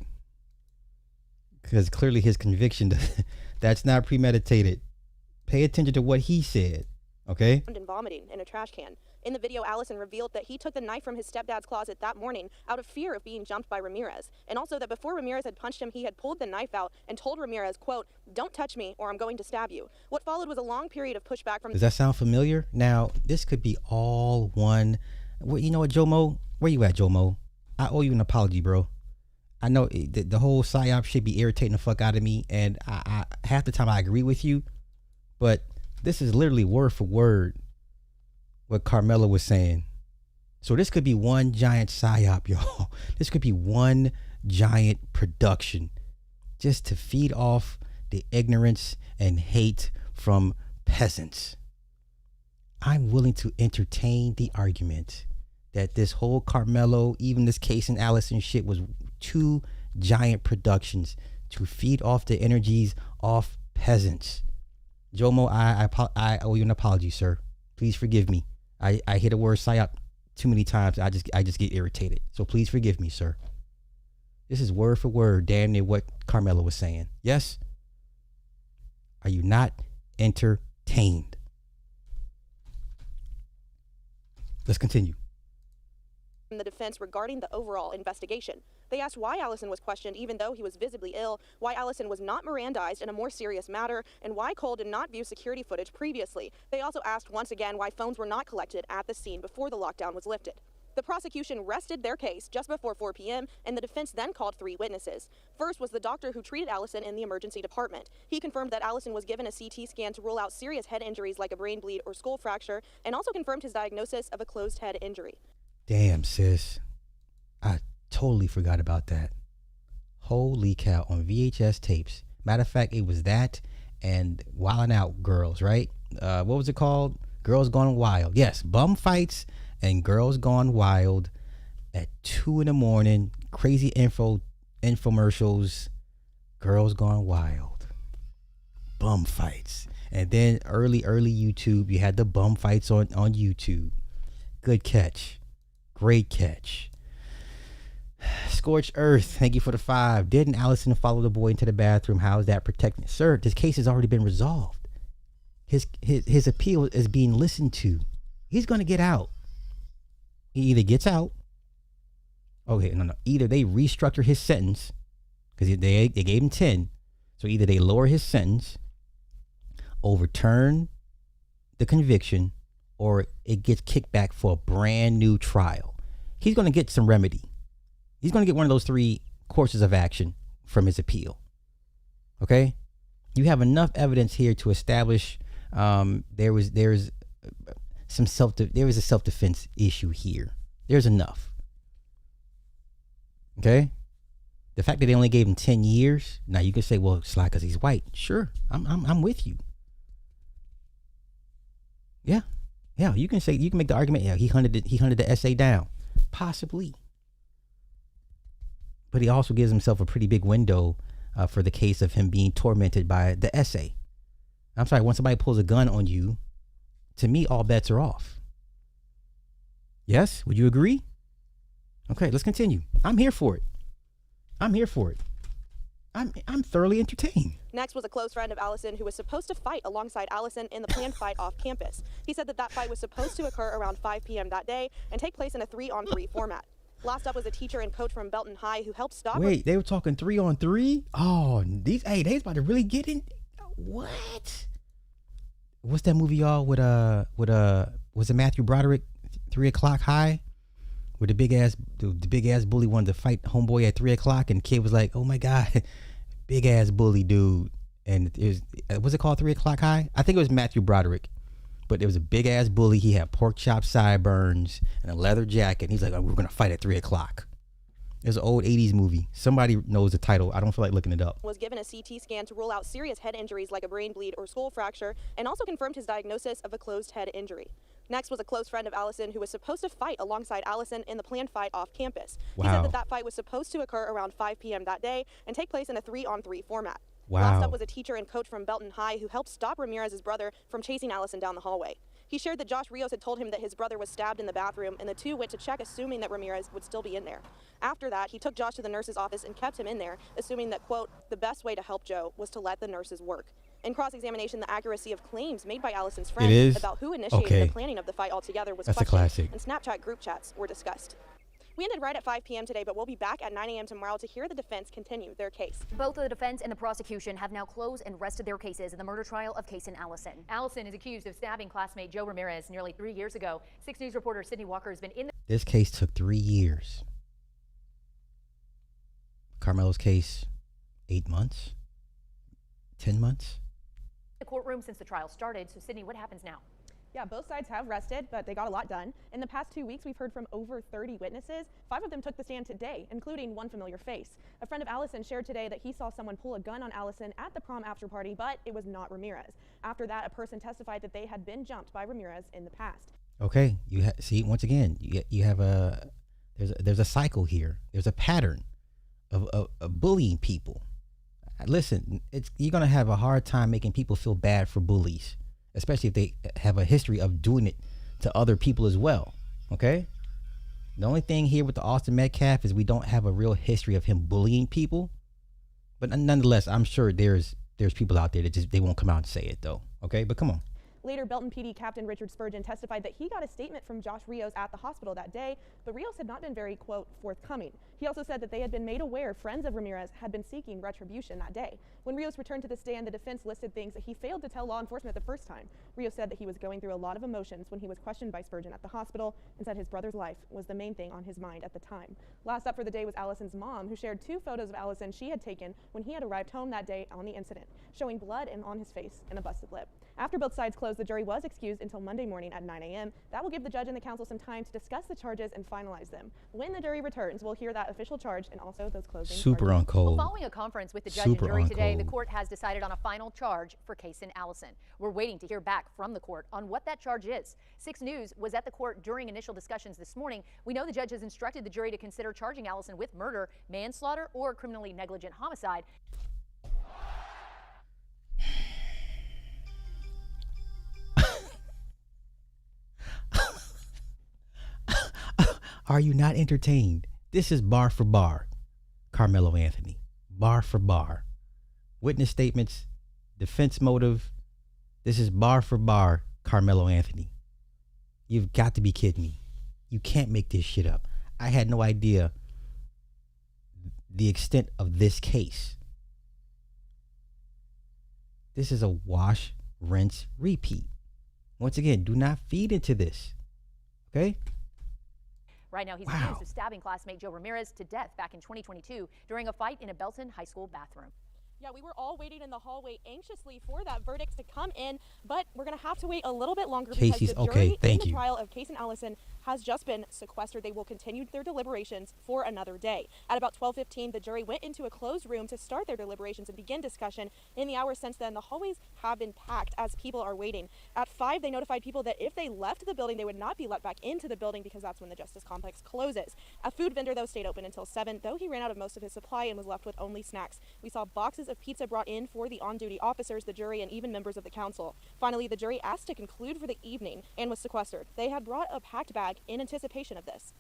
Speaker 2: Because clearly his conviction, that's not premeditated. Pay attention to what he said, okay?
Speaker 20: And vomiting in a trash can. In the video, Allison revealed that he took the knife from his stepdad's closet that morning out of fear of being jumped by Ramirez, and also that before Ramirez had punched him, he had pulled the knife out and told Ramirez, quote, don't touch me or I'm going to stab you. What followed was a long period of pushback from...
Speaker 2: Does that sound familiar? Now, this could be all one... Well, you know what, Jomo? Where you at, Jomo? I owe you an apology, bro. I know the whole PSYOP shit be irritating the fuck out of me, and I half the time I agree with you, but this is literally word for word what Karmelo was saying. So this could be one giant PSYOP, y'all. This could be one giant production just to feed off the ignorance and hate from peasants. I'm willing to entertain the argument that this whole Karmelo, even this Case and Allison shit was 2 giant productions to feed off the energies off peasants. Jomo, I owe you an apology, sir. Please forgive me. I hear the word psyop too many times. I just get irritated. So please forgive me, sir. This is word for word, damn near what Karmelo was saying. Yes? Are you not entertained? Let's continue.
Speaker 20: The defense regarding the overall investigation. They asked why Allison was questioned even though he was visibly ill, why Allison was not Mirandized in a more serious matter, and why Cole did not view security footage previously. They also asked once again why phones were not collected at the scene before the lockdown was lifted. The prosecution rested their case just before 4 p.m., and the defense then called 3 witnesses. First was the doctor who treated Allison in the emergency department. He confirmed that Allison was given a CT scan to rule out serious head injuries like a brain bleed or skull fracture, and also confirmed his diagnosis of a closed head injury.
Speaker 2: Damn, sis. I totally forgot about that. Holy cow, on VHS tapes. Matter of fact, it was that and Wildin' Out Girls, right? What was it called? Girls Gone Wild. Yes, bum fights and Girls Gone Wild at 2 in the morning. Crazy infomercials. Girls Gone Wild. Bum fights. And then early YouTube, you had the bum fights on YouTube. Good catch. Great catch. Scorched Earth, thank you for the 5. Didn't Allison follow the boy into the bathroom? How is that protected? Sir, this case has already been resolved. His appeal is being listened to. He's going to get out. He either gets out. Okay, no. Either they restructure his sentence, because they gave him 10. So either they lower his sentence, overturn the conviction, or it gets kicked back for a brand new trial. He's going to get some remedy. He's going to get one of those 3 courses of action from his appeal. Okay? You have enough evidence here to establish there was a self-defense issue here. There's enough. Okay? The fact that they only gave him 10 years, now you can say, well, it's like because he's white. Sure, I'm with you. Yeah, you can make the argument. Yeah, he hunted the essay down, possibly. But he also gives himself a pretty big window for the case of him being tormented by the essay. I'm sorry, when somebody pulls a gun on you, to me, all bets are off. Yes, would you agree? Okay, let's continue. I'm here for it. I'm thoroughly entertained.
Speaker 20: Next was a close friend of Allison who was supposed to fight alongside Allison in the planned fight off campus. He said that fight was supposed to occur around 5 p.m. that day and take place in a 3-on-3 format. Last up was a teacher and coach from Belton High who helped stop.
Speaker 2: Wait, they were talking 3-on-3? Oh, they's about to really get in. What? What's that movie, y'all? With was it Matthew Broderick? 3 o'clock high, where the big ass bully wanted to fight homeboy at 3 o'clock, and the kid was like, "Oh my god, big ass bully dude." And it was it called 3 o'clock high? I think it was Matthew Broderick. But there was a big ass bully. He had pork chop sideburns and a leather jacket. He's like, oh, we're going to fight at 3 o'clock. It's an old 80s movie. Somebody knows the title. I don't feel like looking it up.
Speaker 20: Was given a CT scan to rule out serious head injuries like a brain bleed or skull fracture, and also confirmed his diagnosis of a closed head injury. Next was a close friend of Allison who was supposed to fight alongside Allison in the planned fight off campus. Wow. He said that fight was supposed to occur around 5 p.m. that day and take place in a 3-on-3 format.
Speaker 2: Wow.
Speaker 20: Last up was a teacher and coach from Belton High who helped stop Ramirez's brother from chasing Allison down the hallway. He shared that Josh Rios had told him that his brother was stabbed in the bathroom, and the two went to check assuming that Ramirez would still be in there. After that, he took Josh to the nurse's office and kept him in there, assuming that, quote, the best way to help Joe was to let the nurses work. In cross-examination, the accuracy of claims made by Allison's friend about who initiated the planning of the fight altogether was questioned, and Snapchat group chats were discussed. We ended right at 5 p.m. today, but we'll be back at 9 a.m. tomorrow to hear the defense continue their case.
Speaker 14: Both the defense and the prosecution have now closed and rested their cases in the murder trial of Kason Allison.
Speaker 19: Allison is accused of stabbing classmate Joe Ramirez nearly 3 years ago. 6 News reporter Sydney Walker has been in
Speaker 2: This case took 3 years. Karmelo's case, 8 months? 10 months?
Speaker 19: the courtroom since the trial started. So, Sydney, what happens now?
Speaker 20: Yeah, both sides have rested, but they got a lot done. In the past 2 weeks, we've heard from over 30 witnesses. 5 of them took the stand today, including one familiar face. A friend of Allison shared today that he saw someone pull a gun on Allison at the prom after party, but it was not Ramirez. After that, a person testified that they had been jumped by Ramirez in the past.
Speaker 2: Okay, see once again, you have there's a cycle here. There's a pattern of bullying people. Listen, you're gonna have a hard time making people feel bad for bullies, especially if they have a history of doing it to other people as well. Okay. The only thing here with the Austin Metcalf is we don't have a real history of him bullying people, but nonetheless, I'm sure there's people out there that just they won't come out and say it though. Okay, but come on.
Speaker 20: Later, Belton PD Captain Richard Spurgeon testified that he got a statement from Josh Rios at the hospital that day, but Rios had not been very, quote, forthcoming. He also said that they had been made aware friends of Ramirez had been seeking retribution that day. When Rios returned to the stand, the defense listed things that he failed to tell law enforcement the first time. Rios said that he was going through a lot of emotions when he was questioned by Spurgeon at the hospital and said his brother's life was the main thing on his mind at the time. Last up for the day was Allison's mom, who shared 2 photos of Allison she had taken when he had arrived home that day on the incident, showing blood on his face and a busted lip. After both sides closed, the jury was excused until Monday morning at 9 a.m. That will give the judge and the counsel some time to discuss the charges and finalize them. When the jury returns, we'll hear that official charge and also those closing
Speaker 2: Super
Speaker 20: charges.
Speaker 2: on code.
Speaker 19: Well, following a conference with the judge and jury today, the court has decided on a final charge for Kaysen Allison. We're waiting to hear back from the court on what that charge is. 6 News was at the court during initial discussions this morning. We know the judge has instructed the jury to consider charging Allison with murder, manslaughter, or criminally negligent homicide.
Speaker 2: Are you not entertained? This is bar for bar, Karmelo Anthony. Bar for bar. Witness statements, defense motive. This is bar for bar, Karmelo Anthony. You've got to be kidding me. You can't make this shit up. I had no idea the extent of this case. This is a wash, rinse, repeat. Once again, do not feed into this. Okay?
Speaker 19: Right now, he's accused of stabbing classmate Joe Ramirez to death back in 2022 during a fight in a Belton High School bathroom.
Speaker 20: Yeah, we were all waiting in the hallway anxiously for that verdict to come in, but we're going to have to wait a little bit longer because the jury in the trial of Kaysen Allison has just been sequestered. They will continue their deliberations for another day. At about 12:15, the jury went into a closed room to start their deliberations and begin discussion. In the hours since then, the hallways have been packed as people are waiting. At 5, they notified people that if they left the building, they would not be let back into the building because that's when the Justice Complex closes. A food vendor, though, stayed open until 7, though he ran out of most of his supply and was left with only snacks. We saw boxes of pizza brought in for the on-duty officers, the jury, and even members of the council. Finally, the jury asked to conclude for the evening and was sequestered. They had brought a packed bag in anticipation of this.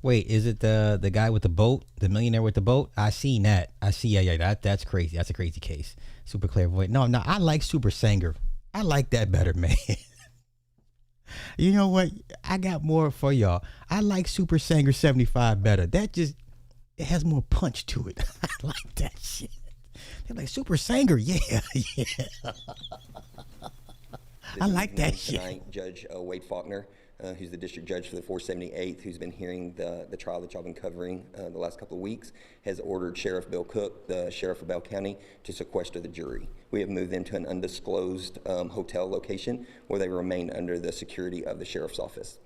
Speaker 2: Wait, is it the guy with the boat, the millionaire with the boat? I seen that. That's crazy. That's a crazy case. Super clairvoyant. No, I like Super Sanger. I like that better, man. You know what? I got more for y'all. I like Super Sanger 75 better. It has more punch to it. I like that shit. They're like Super Sanger, yeah. I like that shit.
Speaker 21: Tonight, Judge Wade Faulkner, who's the district judge for the 478th, who's been hearing the trial that y'all been covering the last couple of weeks, has ordered Sheriff Bill Cook, the sheriff of Bell County, to sequester the jury. We have moved them to an undisclosed hotel location where they remain under the security of the sheriff's office.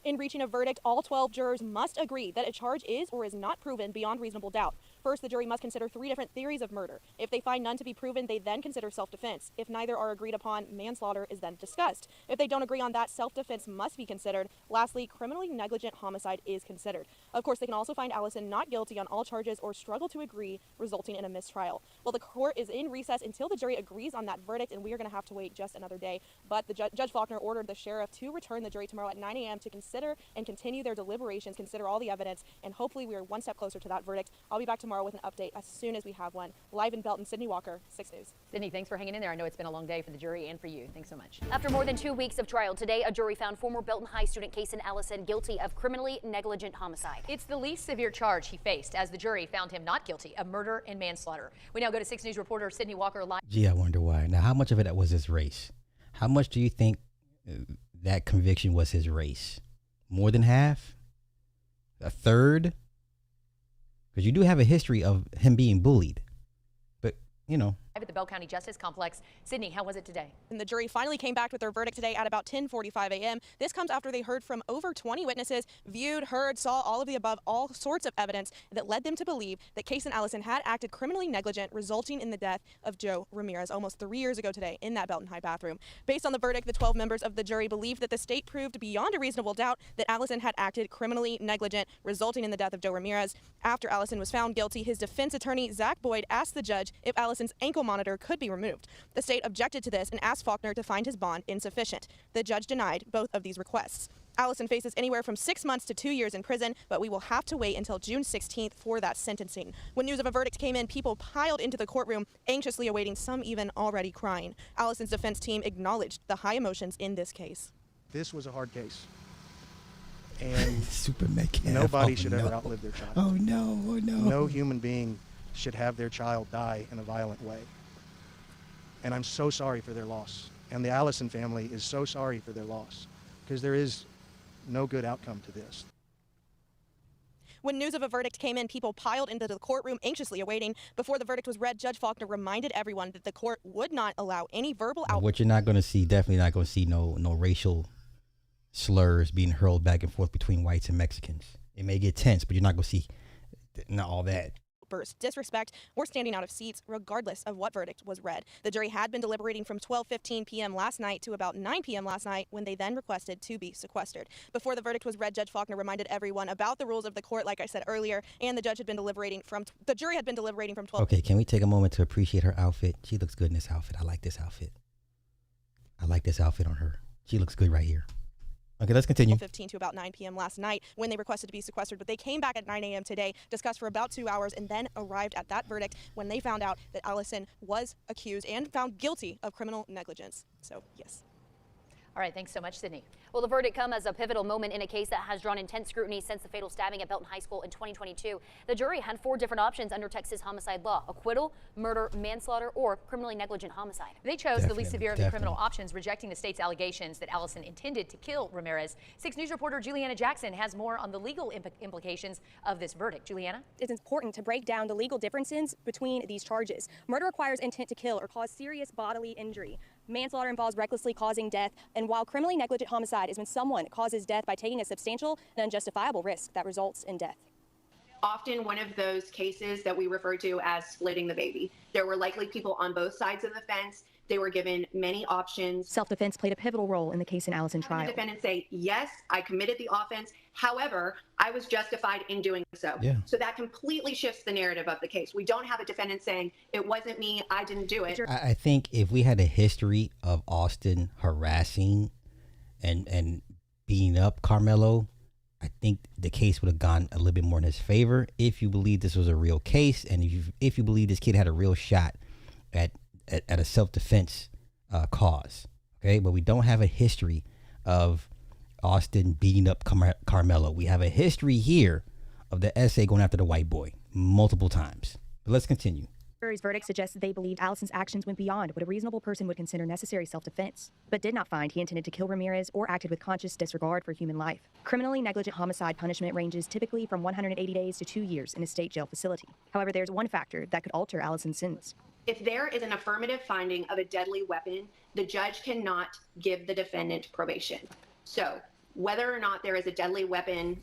Speaker 20: In reaching a verdict, all 12 jurors must agree that a charge is or is not proven beyond reasonable doubt. First, the jury must consider 3 different theories of murder. If they find none to be proven, they then consider self-defense. If neither are agreed upon, manslaughter is then discussed. If they don't agree on that, self-defense must be considered. Lastly, criminally negligent homicide is considered. Of course, they can also find Allison not guilty on all charges or struggle to agree, resulting in a mistrial. Well, the court is in recess until the jury agrees on that verdict, and we are going to have to wait just another day. But the Judge Faulkner ordered the sheriff to return the jury tomorrow at 9 a.m. to consider and continue their deliberations, consider all the evidence, and hopefully we are one step closer to that verdict. I'll be back tomorrow with an update as soon as we have one. Live in Belton, Sydney Walker, 6 News.
Speaker 19: Sydney, thanks for hanging in there. I know it's been a long day for the jury and for you. Thanks so much. After more than 2 weeks of trial today, a jury found former Belton High student Kaysen Allison guilty of criminally negligent homicide. It's the least severe charge he faced, as the jury found him not guilty of murder and manslaughter. We now go to 6 News reporter Sydney Walker live.
Speaker 2: Gee, I wonder why. Now, how much of it was his race? How much do you think that conviction was his race? More than half? A third? Because you do have a history of him being bullied. But, you know.
Speaker 1: At the Bell County Justice Complex. Sydney, how was it today?
Speaker 20: And the jury finally came back with their verdict today at about 10:45 a.m. This comes after they heard from over 20 witnesses, viewed, heard, saw all of the above, all sorts of evidence that led them to believe that Kason Allison had acted criminally negligent, resulting in the death of Joe Ramirez almost 3 years ago today in that Belton High bathroom. Based on the verdict, the 12 members of the jury believed that the state proved beyond a reasonable doubt that Allison had acted criminally negligent, resulting in the death of Joe Ramirez. After Allison was found guilty, his defense attorney, Zach Boyd, asked the judge if Allison's ankle monitor could be removed. The state objected to this and asked Faulkner to find his bond insufficient. The judge denied both of these requests. Allison faces anywhere from 6 months to 2 years in prison, but we will have to wait until June 16th for that sentencing. When news of a verdict came in, people piled into the courtroom, anxiously awaiting, some even already crying. Allison's defense team acknowledged the high emotions in this case.
Speaker 22: This was a hard case. And
Speaker 2: Super Metcalf.
Speaker 22: nobody should ever outlive their child.
Speaker 2: Oh no, oh no.
Speaker 22: No human being should have their child die in a violent way. And I'm so sorry for their loss. And the Allison family is so sorry for their loss, because there is no good outcome to this.
Speaker 20: When news of a verdict came in, people piled into the courtroom, anxiously awaiting. Before the verdict was read, Judge Faulkner reminded everyone that the court would not allow any verbal outbursts.
Speaker 2: What you're not going to see, definitely not going to see no racial slurs being hurled back and forth between whites and Mexicans. It may get tense, but you're not going to see not all that.
Speaker 20: Disrespect, or standing out of seats, regardless of what verdict was read. The jury had been deliberating from 12:15 p.m. last night to about 9 p.m. last night, when they then requested to be sequestered. Before the verdict was read, Judge Faulkner reminded everyone about the rules of the court, like I said earlier, and the jury had been deliberating from 12.
Speaker 2: Okay, can we take a moment to appreciate her outfit? She looks good in this outfit. I like this outfit. I like this outfit on her. She looks good right here. Okay, let's continue.
Speaker 20: 15 to about 9 p.m. last night when they requested to be sequestered, but they came back at 9 a.m. today, discussed for about 2 hours, and then arrived at that verdict when they found out that Allison was accused and found guilty of criminal negligence. So, yes.
Speaker 1: All right, thanks so much, Sydney. Well, the verdict comes as a pivotal moment in a case that has drawn intense scrutiny since the fatal stabbing at Belton High School in 2022. The jury had 4 different options under Texas homicide law: acquittal, murder, manslaughter, or criminally negligent homicide.
Speaker 15: They chose the least severe of the criminal options, rejecting the state's allegations that Allison intended to kill Ramirez. 6 News reporter Juliana Jackson has more on the legal implications of this verdict. Juliana?
Speaker 23: It's important to break down the legal differences between these charges. Murder requires intent to kill or cause serious bodily injury. Manslaughter involves recklessly causing death, and while criminally negligent homicide is when someone causes death by taking a substantial and unjustifiable risk that results in death.
Speaker 24: Often one of those cases that we refer to as splitting the baby. There were likely people on both sides of the fence. They were given many options.
Speaker 23: Self-defense played a pivotal role in the Kason Allison trial.
Speaker 24: The defendant say, yes, I committed the offense. However, I was justified in doing so.
Speaker 2: Yeah.
Speaker 24: So that completely shifts the narrative of the case. We don't have a defendant saying, it wasn't me, I didn't do it.
Speaker 2: I think if we had a history of Austin harassing and beating up Karmelo, I think the case would have gone a little bit more in his favor if you believe this was a real case, and if you believe this kid had a real shot at a self-defense cause. Okay, but we don't have a history of Austin beating up Karmelo. We have a history here of the SA going after the white boy multiple times. But let's continue.
Speaker 23: The jury's verdict suggests that they believed Allison's actions went beyond what a reasonable person would consider necessary self-defense, but did not find he intended to kill Ramirez or acted with conscious disregard for human life. Criminally negligent homicide punishment ranges typically from 180 days to 2 years in a state jail facility. However, there's one factor that could alter Allison's sentence.
Speaker 24: If there is an affirmative finding of a deadly weapon, the judge cannot give the defendant probation. So whether or not there is a deadly weapon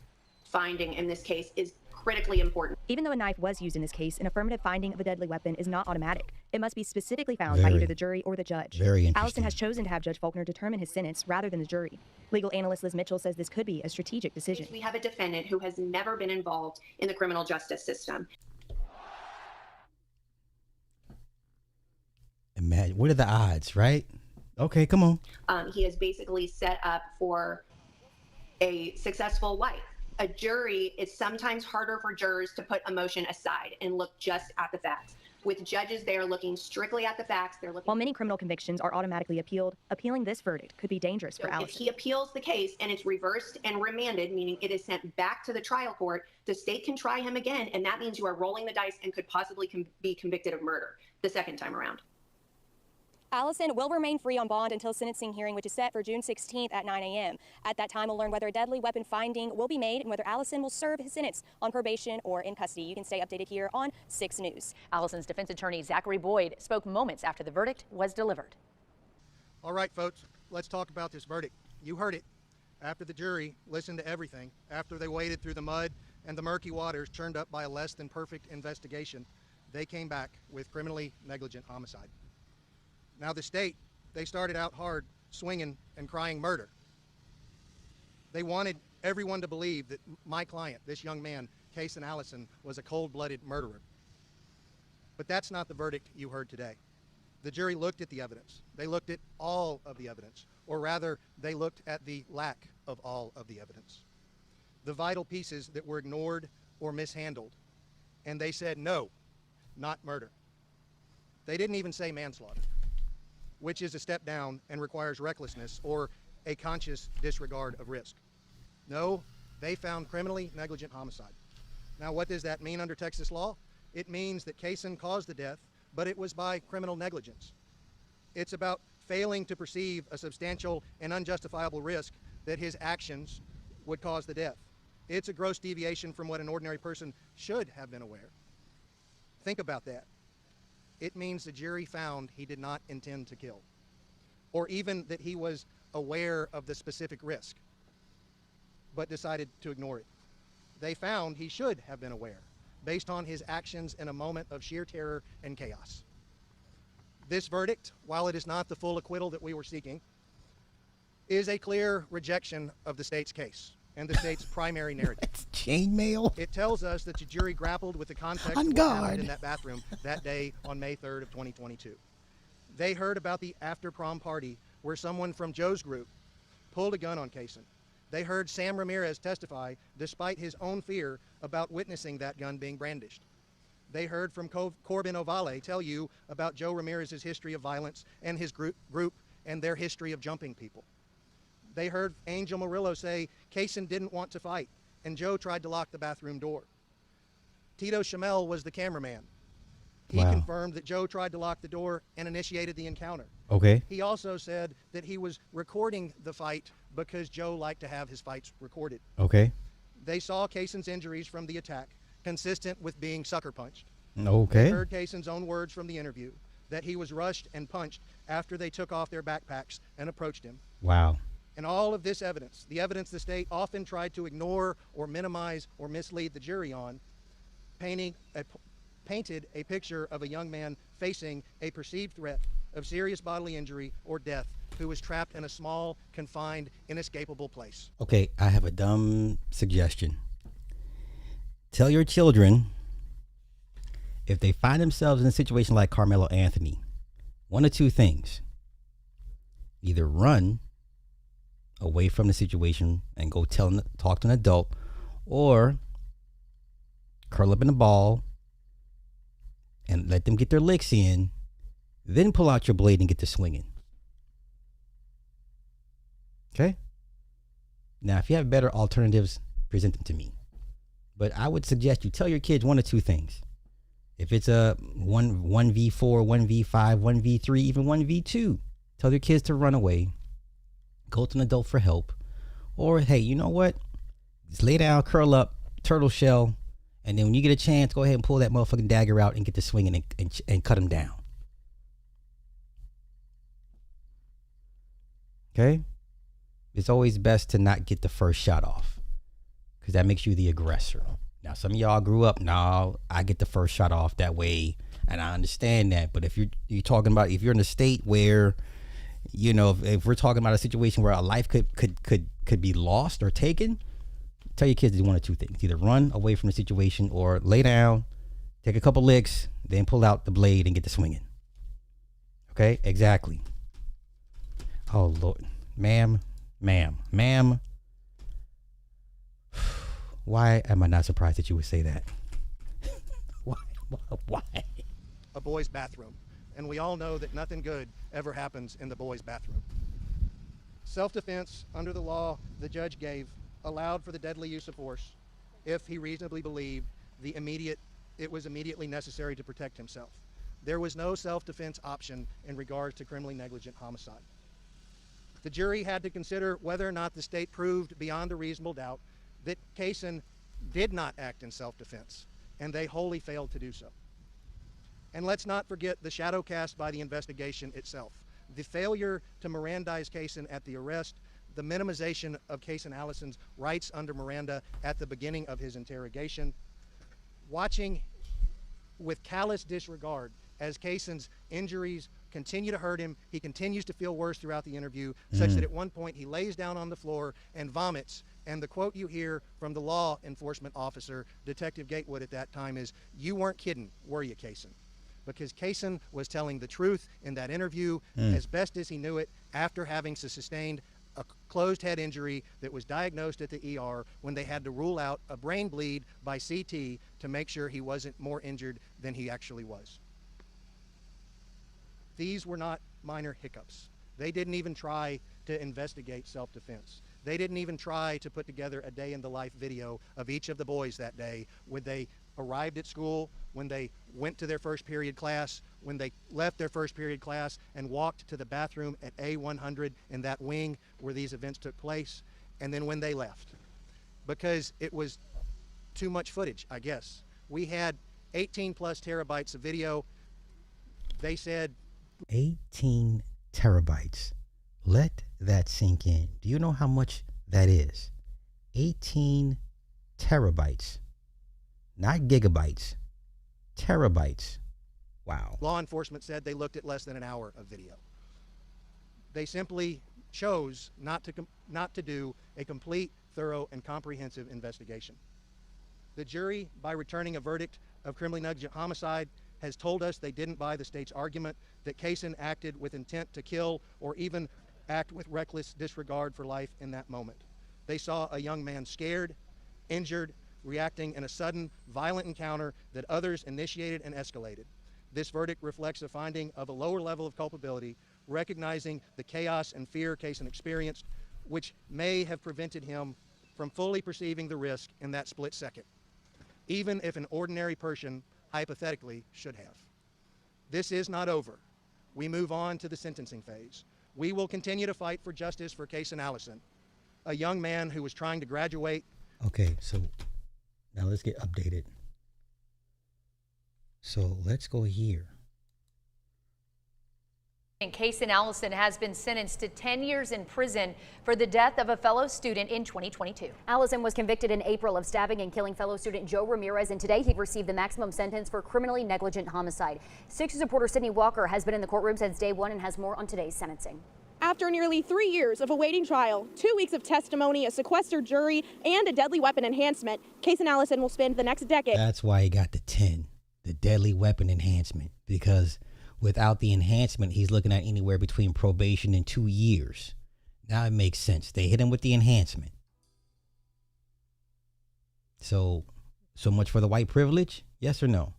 Speaker 24: finding in this case is critically important.
Speaker 23: Even though a knife was used in this case, an affirmative finding of a deadly weapon is not automatic. It must be specifically found by either the jury or the judge.
Speaker 2: Very interesting.
Speaker 23: Allison has chosen to have Judge Faulkner determine his sentence rather than the jury. Legal analyst Liz Mitchell says this could be a strategic decision.
Speaker 24: We have a defendant who has never been involved in the criminal justice system.
Speaker 2: Imagine, what are the odds, right? Okay, come on.
Speaker 24: He is basically set up for a successful life. A jury, it's sometimes harder for jurors to put emotion aside and look just at the facts. With judges, they are looking strictly at the facts. They're looking.
Speaker 23: While many criminal convictions are automatically appealed, appealing this verdict could be dangerous for Allison.
Speaker 24: If he appeals the case and it's reversed and remanded, meaning it is sent back to the trial court, the state can try him again, and that means you are rolling the dice and could possibly be convicted of murder the second time around.
Speaker 23: Allison will remain free on bond until sentencing hearing, which is set for June 16th at 9 a.m. At that time, we'll learn whether a deadly weapon finding will be made and whether Allison will serve his sentence on probation or in custody. You can stay updated here on 6 News.
Speaker 1: Allison's defense attorney, Zachary Boyd, spoke moments after the verdict was delivered.
Speaker 22: All right, folks, let's talk about this verdict. You heard it. After the jury listened to everything, after they waded through the mud and the murky waters churned up by a less than perfect investigation, they came back with criminally negligent homicide. Now the state, they started out hard, swinging and crying murder. They wanted everyone to believe that my client, this young man, Kason Allison, was a cold-blooded murderer. But that's not the verdict you heard today. The jury looked at the evidence. They looked at all of the evidence, or rather, they looked at the lack of all of the evidence. The vital pieces that were ignored or mishandled, and they said no, not murder. They didn't even say manslaughter, which is a step down and requires recklessness or a conscious disregard of risk. No, they found criminally negligent homicide. Now, what does that mean under Texas law? It means that Kason caused the death, but it was by criminal negligence. It's about failing to perceive a substantial and unjustifiable risk that his actions would cause the death. It's a gross deviation from what an ordinary person should have been aware. Think about that. It means the jury found he did not intend to kill, or even that he was aware of the specific risk, but decided to ignore it. They found he should have been aware, based on his actions in a moment of sheer terror and chaos. This verdict, while it is not the full acquittal that we were seeking, is a clear rejection of the state's case and the state's primary narrative.
Speaker 2: Chainmail?
Speaker 22: It tells us that the jury grappled with the context of what happened in that bathroom that day on May 3rd of 2022. They heard about the after-prom party where someone from Joe's group pulled a gun on Kason. They heard Sam Ramirez testify despite his own fear about witnessing that gun being brandished. They heard from Corbin Ovale tell you about Joe Ramirez's history of violence and his group and their history of jumping people. They heard Angel Murillo say Kason didn't want to fight, and Joe tried to lock the bathroom door. Tito Chamel was the cameraman. He confirmed that Joe tried to lock the door and initiated the encounter.
Speaker 2: Okay.
Speaker 22: He also said that he was recording the fight because Joe liked to have his fights recorded.
Speaker 2: Okay.
Speaker 22: They saw Kason's injuries from the attack, consistent with being sucker punched.
Speaker 2: Okay.
Speaker 22: They heard Kason's own words from the interview, that he was rushed and punched after they took off their backpacks and approached him.
Speaker 2: Wow.
Speaker 22: And all of this evidence, the evidence the state often tried to ignore or minimize or mislead the jury on, painted a picture of a young man facing a perceived threat of serious bodily injury or death who was trapped in a small, confined, inescapable place.
Speaker 2: Okay, I have a dumb suggestion. Tell your children, if they find themselves in a situation like Karmelo Anthony, one of two things. Either run away from the situation and go talk to an adult, or curl up in a ball and let them get their licks in, then pull out your blade and get to swinging. Okay? Now, if you have better alternatives, present them to me. But I would suggest you tell your kids one of two things. If it's a 1v4, 1v5, 1v3, even 1v2, tell your kids to run away, go to an adult for help, or hey, you know what? Just lay down, curl up, turtle shell, and then when you get a chance, go ahead and pull that motherfucking dagger out and get to swinging and cut him down. Okay? It's always best to not get the first shot off, because that makes you the aggressor. Now, some of y'all grew up, no, I get the first shot off that way, and I understand that. But if you're talking about, if you're in a state where, you know, if we're talking about a situation where a life could be lost or taken, tell your kids to do one of two things: either run away from the situation or lay down, take a couple licks, then pull out the blade and get to swinging. Okay, exactly. Oh Lord, ma'am. Why am I not surprised that you would say that? Why?
Speaker 22: A boys' bathroom. And we all know that nothing good ever happens in the boys' bathroom. Self-defense, under the law the judge gave, allowed for the deadly use of force if he reasonably believed it was immediately necessary to protect himself. there was no self-defense option in regards to criminally negligent homicide. The jury had to consider whether or not the state proved beyond a reasonable doubt that Kaysen did not act in self-defense, and they wholly failed to do so. And let's not forget the shadow cast by the investigation itself. The failure to Mirandize Kaysen at the arrest, the minimization of Kaysen Allison's rights under Miranda at the beginning of his interrogation, watching with callous disregard as Kaysen's injuries continue to hurt him. He continues to feel worse throughout the interview, such that at one point he lays down on the floor and vomits. And the quote you hear from the law enforcement officer, Detective Gatewood, at that time is, "You weren't kidding, were you, Kaysen?" Because Kaysen was telling the truth in that interview as best as he knew it after having sustained a closed head injury that was diagnosed at the ER when they had to rule out a brain bleed by CT to make sure he wasn't more injured than he actually was. These were not minor hiccups. They didn't even try to investigate self-defense. They didn't even try to put together a day in the life video of each of the boys that day when they arrived at school, when they went to their first period class, when they left their first period class and walked to the bathroom at A100 in that wing where these events took place, and then when they left. Because it was too much footage, I guess. We had 18 plus terabytes of video. They said
Speaker 2: 18 terabytes. Let that sink in. Do you know how much that is? 18 terabytes. Not gigabytes. Terabytes. Wow.
Speaker 22: Law enforcement said they looked at less than an hour of video. They simply chose not to do a complete, thorough, and comprehensive investigation. The jury, by returning a verdict of criminally negligent homicide, has told us they didn't buy the state's argument that Kaysen acted with intent to kill or even act with reckless disregard for life in that moment. They saw a young man scared, injured, reacting in a sudden, violent encounter that others initiated and escalated. This verdict reflects a finding of a lower level of culpability, recognizing the chaos and fear Kaysen experienced, which may have prevented him from fully perceiving the risk in that split second, even if an ordinary person hypothetically should have. This is not over. We move on to the sentencing phase. We will continue to fight for justice for Kaysen Allison, a young man who was trying to graduate.
Speaker 2: Okay, so now let's get updated. So let's go here.
Speaker 1: And Kaysen Allison has been sentenced to 10 years in prison for the death of a fellow student in 2022. Allison was convicted in April of stabbing and killing fellow student Joe Ramirez, and today he received the maximum sentence for criminally negligent homicide. 6 News reporter Sydney Walker has been in the courtroom since day one and has more on today's sentencing.
Speaker 20: After nearly 3 years of awaiting trial, 2 weeks of testimony, a sequestered jury, and a deadly weapon enhancement, Kaysen Allison will spend the next decade.
Speaker 2: That's why he got the 10, the deadly weapon enhancement, because without the enhancement, he's looking at anywhere between probation and 2 years. Now it makes sense. They hit him with the enhancement. So much for the white privilege? Yes or no?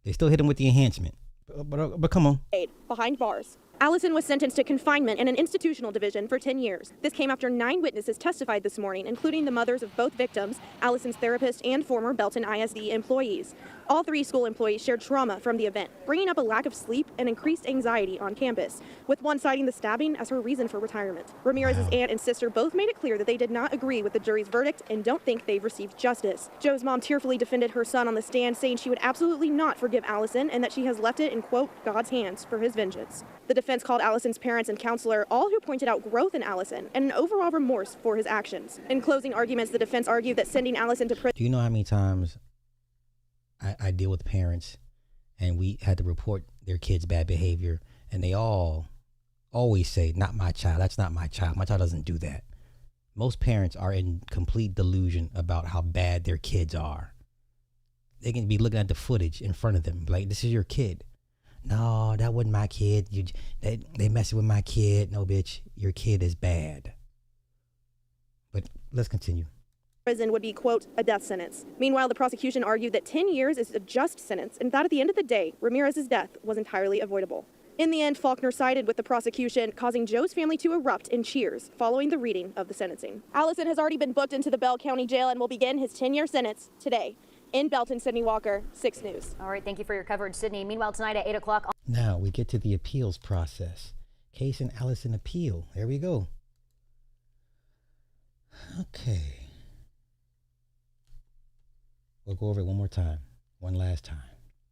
Speaker 2: They still hit him with the enhancement. But come on.
Speaker 20: Behind bars. Allison was sentenced to confinement in an institutional division for 10 years. This came after 9 witnesses testified this morning, including the mothers of both victims, Allison's therapist, and former Belton ISD employees. All 3 school employees shared trauma from the event, bringing up a lack of sleep and increased anxiety on campus, with one citing the stabbing as her reason for retirement. Ramirez's aunt and sister both made it clear that they did not agree with the jury's verdict and don't think they've received justice. Joe's mom tearfully defended her son on the stand, saying she would absolutely not forgive Allison and that she has left it in, quote, God's hands for his vengeance. The defense called Allison's parents and counselor, all who pointed out growth in Allison and an overall remorse for his actions. In closing arguments, the defense argued that sending Allison to prison.
Speaker 2: Do you know how many times I deal with parents and we had to report their kids' bad behavior, and they always say, not my child, that's not my child doesn't do that. Most parents are in complete delusion about how bad their kids are. They can be looking at the footage in front of them, like, this is your kid. No, that wasn't my kid. They messing with my kid. No, bitch, your kid is bad. But let's continue.
Speaker 20: Prison would be, quote, a death sentence. Meanwhile, the prosecution argued that 10 years is a just sentence and that at the end of the day, Ramirez's death was entirely avoidable. In the end, Faulkner sided with the prosecution, causing Joe's family to erupt in cheers following the reading of the sentencing. Allison has already been booked into the Bell County Jail and will begin his 10-year sentence today. In Belton, Sydney Walker, 6 News.
Speaker 1: All right, thank you for your coverage, Sydney. Meanwhile, tonight at 8 o'clock.
Speaker 2: Now we get to the appeals process. Case and Allison appeal. There we go. Okay. We'll go over it one more time. One last time.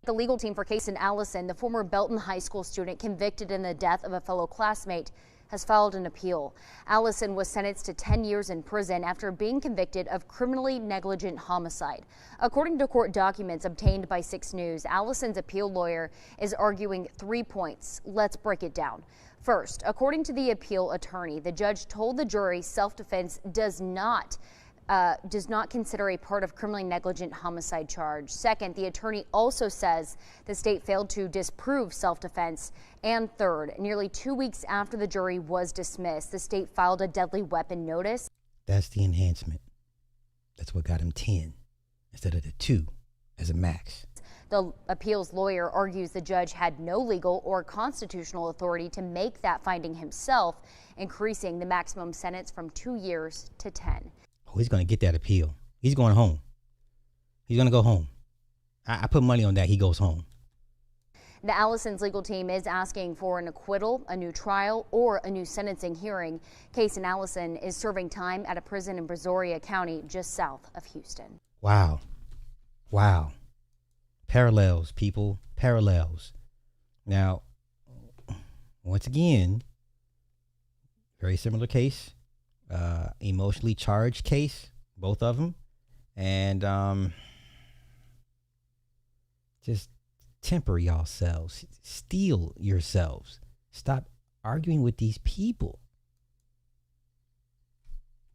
Speaker 14: The legal team for Case and Allison, the former Belton High School student convicted in the death of a fellow classmate, has filed an appeal. Allison was sentenced to 10 years in prison after being convicted of criminally negligent homicide. According to court documents obtained by 6 News, Allison's appeal lawyer is arguing 3 points. Let's break it down. First, according to the appeal attorney, the judge told the jury self-defense does not consider a part of criminally negligent homicide charge. Second, the attorney also says the state failed to disprove self-defense. And third, nearly 2 weeks after the jury was dismissed, the state filed a deadly weapon notice.
Speaker 2: That's the enhancement. That's what got him 10 instead of the 2 as a max.
Speaker 14: The appeals lawyer argues the judge had no legal or constitutional authority to make that finding himself, increasing the maximum sentence from 2 years to 10.
Speaker 2: Oh, he's going to get that appeal. He's going home. He's going to go home. I put money on that. He goes home.
Speaker 14: The Allison's legal team is asking for an acquittal, a new trial, or a new sentencing hearing. Case and Allison is serving time at a prison in Brazoria County, just south of Houston.
Speaker 2: Wow. Wow. Parallels, people. Parallels. Now, once again, very similar case. Emotionally charged case, both of them. And just temper yourselves. Steel yourselves. Stop arguing with these people.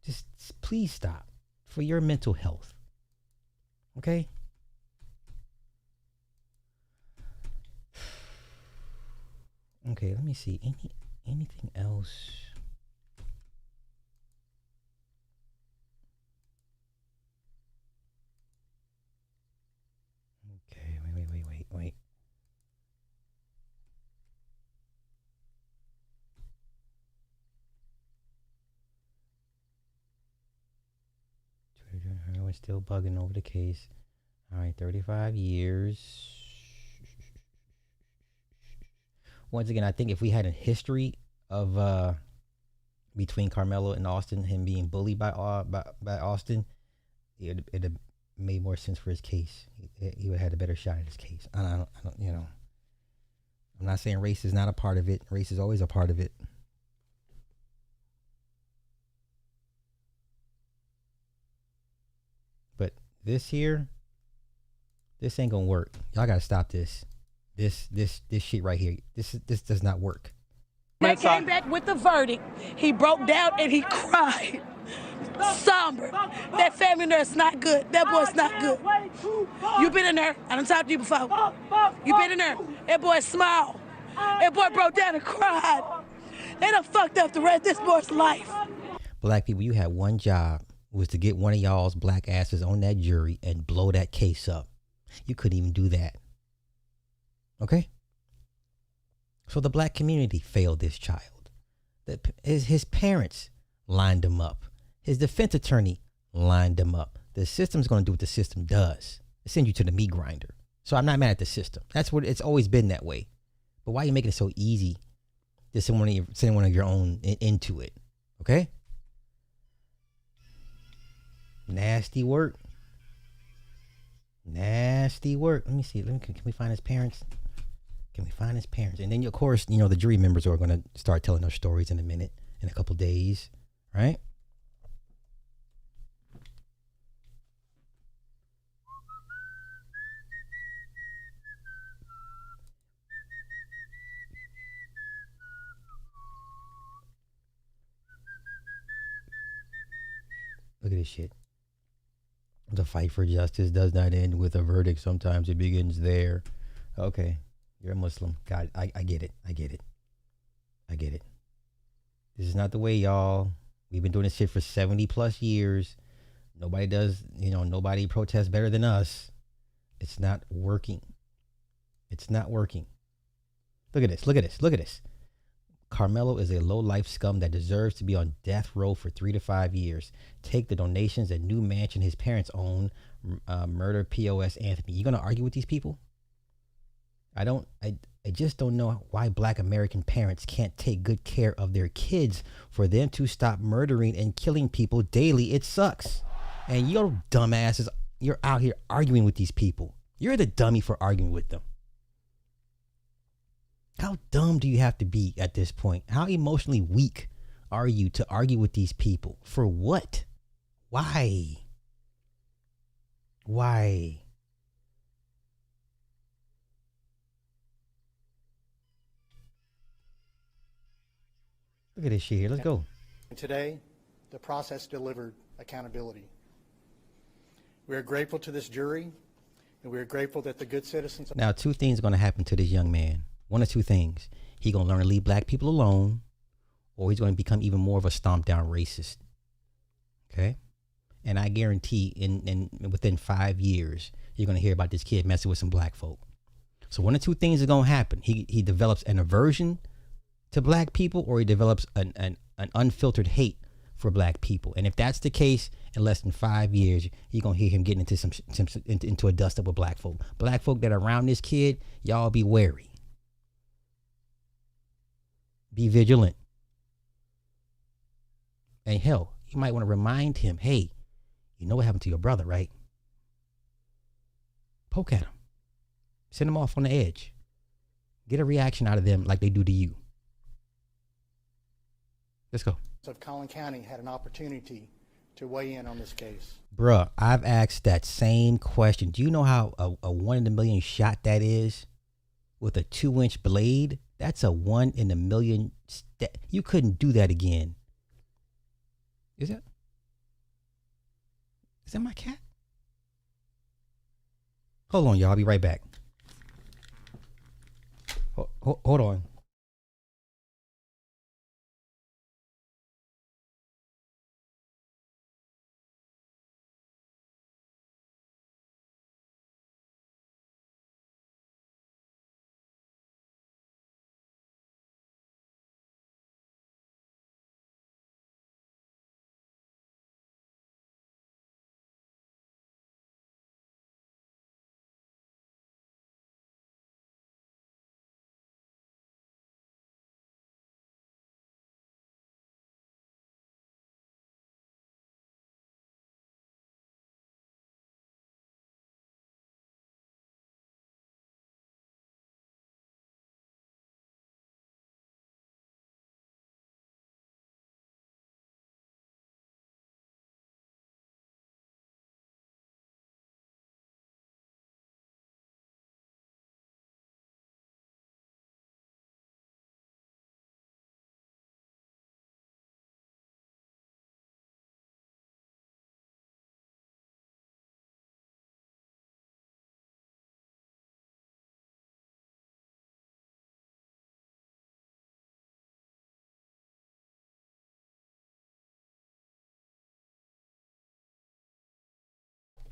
Speaker 2: Just please stop for your mental health. Okay? Okay, let me see. Anything else? Okay, wait. We're still bugging over the case. All right, 35 years. Once again, I think if we had a history of between Karmelo and Austin, him being bullied by Austin, it'd have made more sense for his case. He would have had a better shot at his case. I don't, I'm not saying race is not a part of it. Race is always a part of it. But this here, this ain't gonna work. Y'all gotta stop this. This shit right here. This does not work.
Speaker 3: They came back with the verdict. He broke down and he cried. Somber. That family nurse not good. That boy's not good. You been in there. I done talked to you before. You been in there. That boy's small. That boy broke down and cried. They done fucked up the rest of this boy's life.
Speaker 2: Black people, you had one job, was to get one of y'all's black asses on that jury and blow that case up. You couldn't even do that. Okay? So the black community failed this child. His parents lined him up. His defense attorney lined him up. The system's going to do what the system does. It sends you to the meat grinder. So I'm not mad at the system. That's what it's always been that way. But why are you making it so easy to send one of your own into it? Okay? Nasty work. Nasty work. Let me see. Can we find his parents? Can we find his parents? And then, of course, the jury members are going to start telling their stories in a couple days, right? Look at this shit. The fight for justice does not end with a verdict. Sometimes it begins there. Okay. You're a Muslim. God, I get it. I get it. This is not the way, y'all. We've been doing this shit for 70 plus years. Nobody does, nobody protests better than us. It's not working. Look at this. Karmelo is a low-life scum that deserves to be on death row for 3 to 5 years. Take the donations and new mansion his parents own. Murder POS Anthony. You gonna argue with these people? I just don't know why black American parents can't take good care of their kids for them to stop murdering and killing people daily. It sucks. And you dumbasses, you're out here arguing with these people. You're the dummy for arguing with them. How dumb do you have to be at this point? How emotionally weak are you to argue with these people? For what? Why? Why? Look at this shit here. Let's go.
Speaker 4: Today, the process delivered accountability. We are grateful to this jury, and we are grateful that the good citizens...
Speaker 2: Now, 2 things are going to happen to this young man. 1 or 2 things. He's going to learn to leave black people alone, or he's going to become even more of a stomped down racist. Okay? And I guarantee within 5 years, you're going to hear about this kid messing with some black folk. So 1 or 2 things are going to happen. He develops an aversion to black people, or he develops an unfiltered hate for black people. And if that's the case, in less than 5 years, you're going to hear him getting into a dust up with black folk. Black folk that are around this kid, y'all be wary. Be vigilant. And hell, you might want to remind him, hey, you know what happened to your brother, right? Poke at him. Send him off on the edge. Get a reaction out of them like they do to you. Let's go.
Speaker 4: Of Collin County had an opportunity to weigh in on this case.
Speaker 2: Bruh, I've asked that same question. Do you know how a 1 in a million shot that is? With a 2-inch blade? That's a 1 in a million. You couldn't do that again. Is that my cat? Hold on, y'all. I'll be right back. Hold on.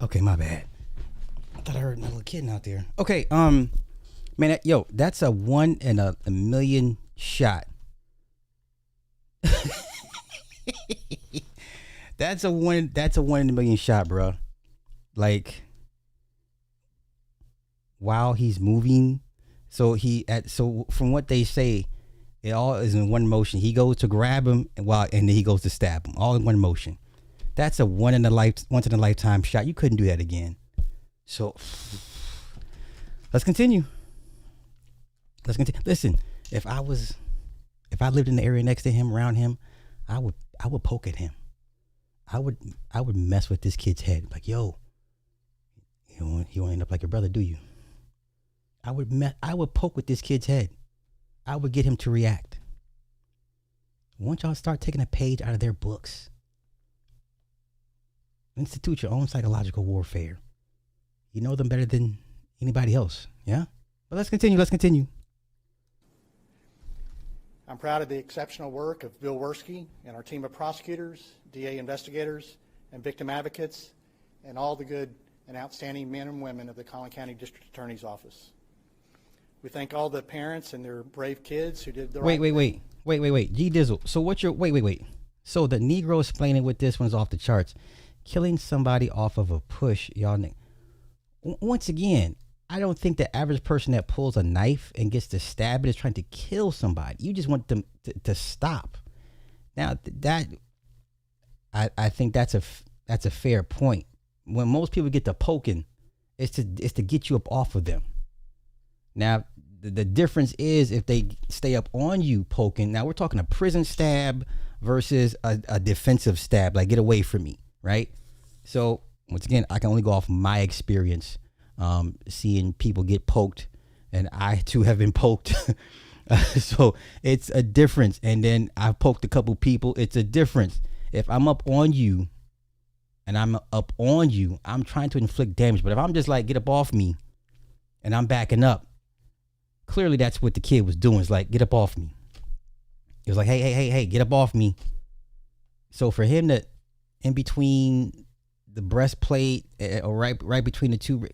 Speaker 2: Okay, my bad. I thought I heard another little kid out there. Okay, man, that's a 1 in a million shot. That's a one in a million shot, bro. Like, while he's moving, so from what they say, it all is in one motion. He goes to grab him and then he goes to stab him, all in one motion. That's a once in a lifetime shot. You couldn't do that again. So let's continue. Listen, if I lived in the area next to him, around him, I would poke at him. I would mess with this kid's head. Like, yo, you won't end up like your brother, do you? I would poke with this kid's head. I would get him to react. Once y'all start taking a page out of their books, institute your own psychological warfare. You know them better than anybody else, yeah? But let's continue.
Speaker 4: I'm proud of the exceptional work of Bill Werski and our team of prosecutors, DA investigators, and victim advocates, and all the good and outstanding men and women of the Collin County District Attorney's Office. We thank all the parents and their brave kids who did the right thing.
Speaker 2: Wait. Wait. G Dizzle. So what's your wait. So the Negro explaining with this one's off the charts. Killing somebody off of a push, y'all. Once again, I don't think the average person that pulls a knife and gets to stab it is trying to kill somebody. You just want them to stop. Now that I think that's a fair point. When most people get to poking, it's to get you up off of them. Now the difference is if they stay up on you poking. Now we're talking a prison stab versus a defensive stab, like get away from me, right? So once again, I can only go off my experience, seeing people get poked, and I too have been poked. So it's a difference. And then I've poked a couple people. It's a difference. If I'm up on you and I'm up on you, I'm trying to inflict damage. But if I'm just like, get up off me and I'm backing up, clearly that's what the kid was doing. It's like, get up off me. It was like, hey, get up off me. So for him to, in between the breastplate or right between the two,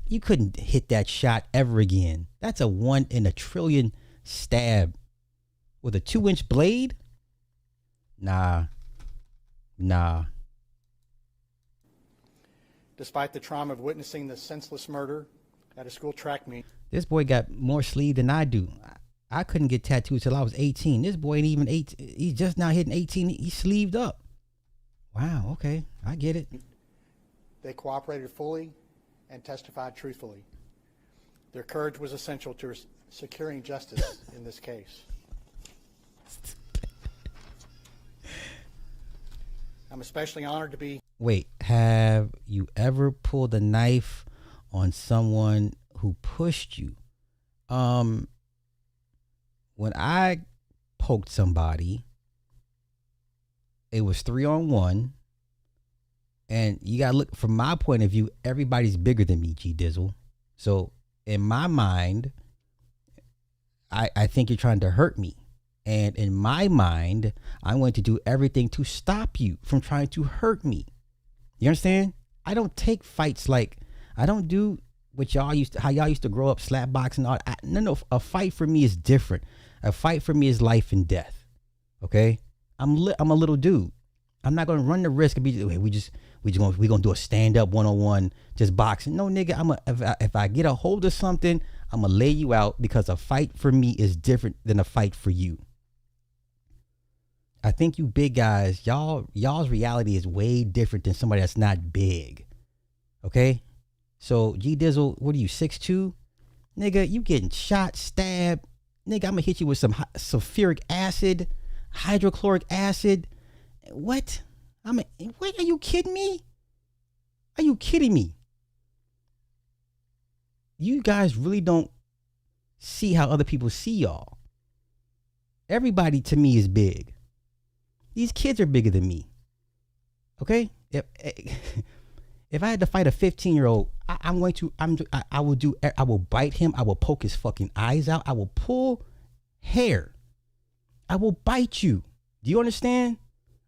Speaker 2: you couldn't hit that shot ever again. That's a 1 in a trillion stab with a 2-inch blade. Nah.
Speaker 4: Despite the trauma of witnessing the senseless murder at a school track meet.
Speaker 2: This boy got more sleeve than I do. I couldn't get tattooed till I was 18. This boy ain't even 18. He's just now hitting 18. He's sleeved up. Wow, okay. I get it.
Speaker 4: They cooperated fully and testified truthfully. Their courage was essential to securing justice in this case. I'm especially honored to be...
Speaker 2: Wait, have you ever pulled a knife on someone who pushed you? When I poked somebody, it was 3-on-1. And you gotta look, from my point of view, everybody's bigger than me, G Dizzle. So in my mind, I think you're trying to hurt me. And in my mind, I'm going to do everything to stop you from trying to hurt me. You understand? I don't take fights like, I don't do what how y'all used to grow up, slap boxing. No, a fight for me is different. A fight for me is life and death. Okay? I'm a little dude. I'm not gonna run the risk of we gonna do a stand up 1-on-1 just boxing. No, nigga, if I get a hold of something, I'm gonna lay you out, because a fight for me is different than a fight for you. I think you big guys, y'all's reality is way different than somebody that's not big. Okay? So G Dizzle, what are you, 6'2"? Nigga, you getting shot, stabbed. Nigga, I'm gonna hit you with some sulfuric acid, hydrochloric acid. What? What? Are you kidding me? Are you kidding me? You guys really don't see how other people see y'all. Everybody to me is big. These kids are bigger than me. Okay? If I had to fight a 15-year-old, I will bite him. I will poke his fucking eyes out. I will pull hair. I will bite you. Do you understand?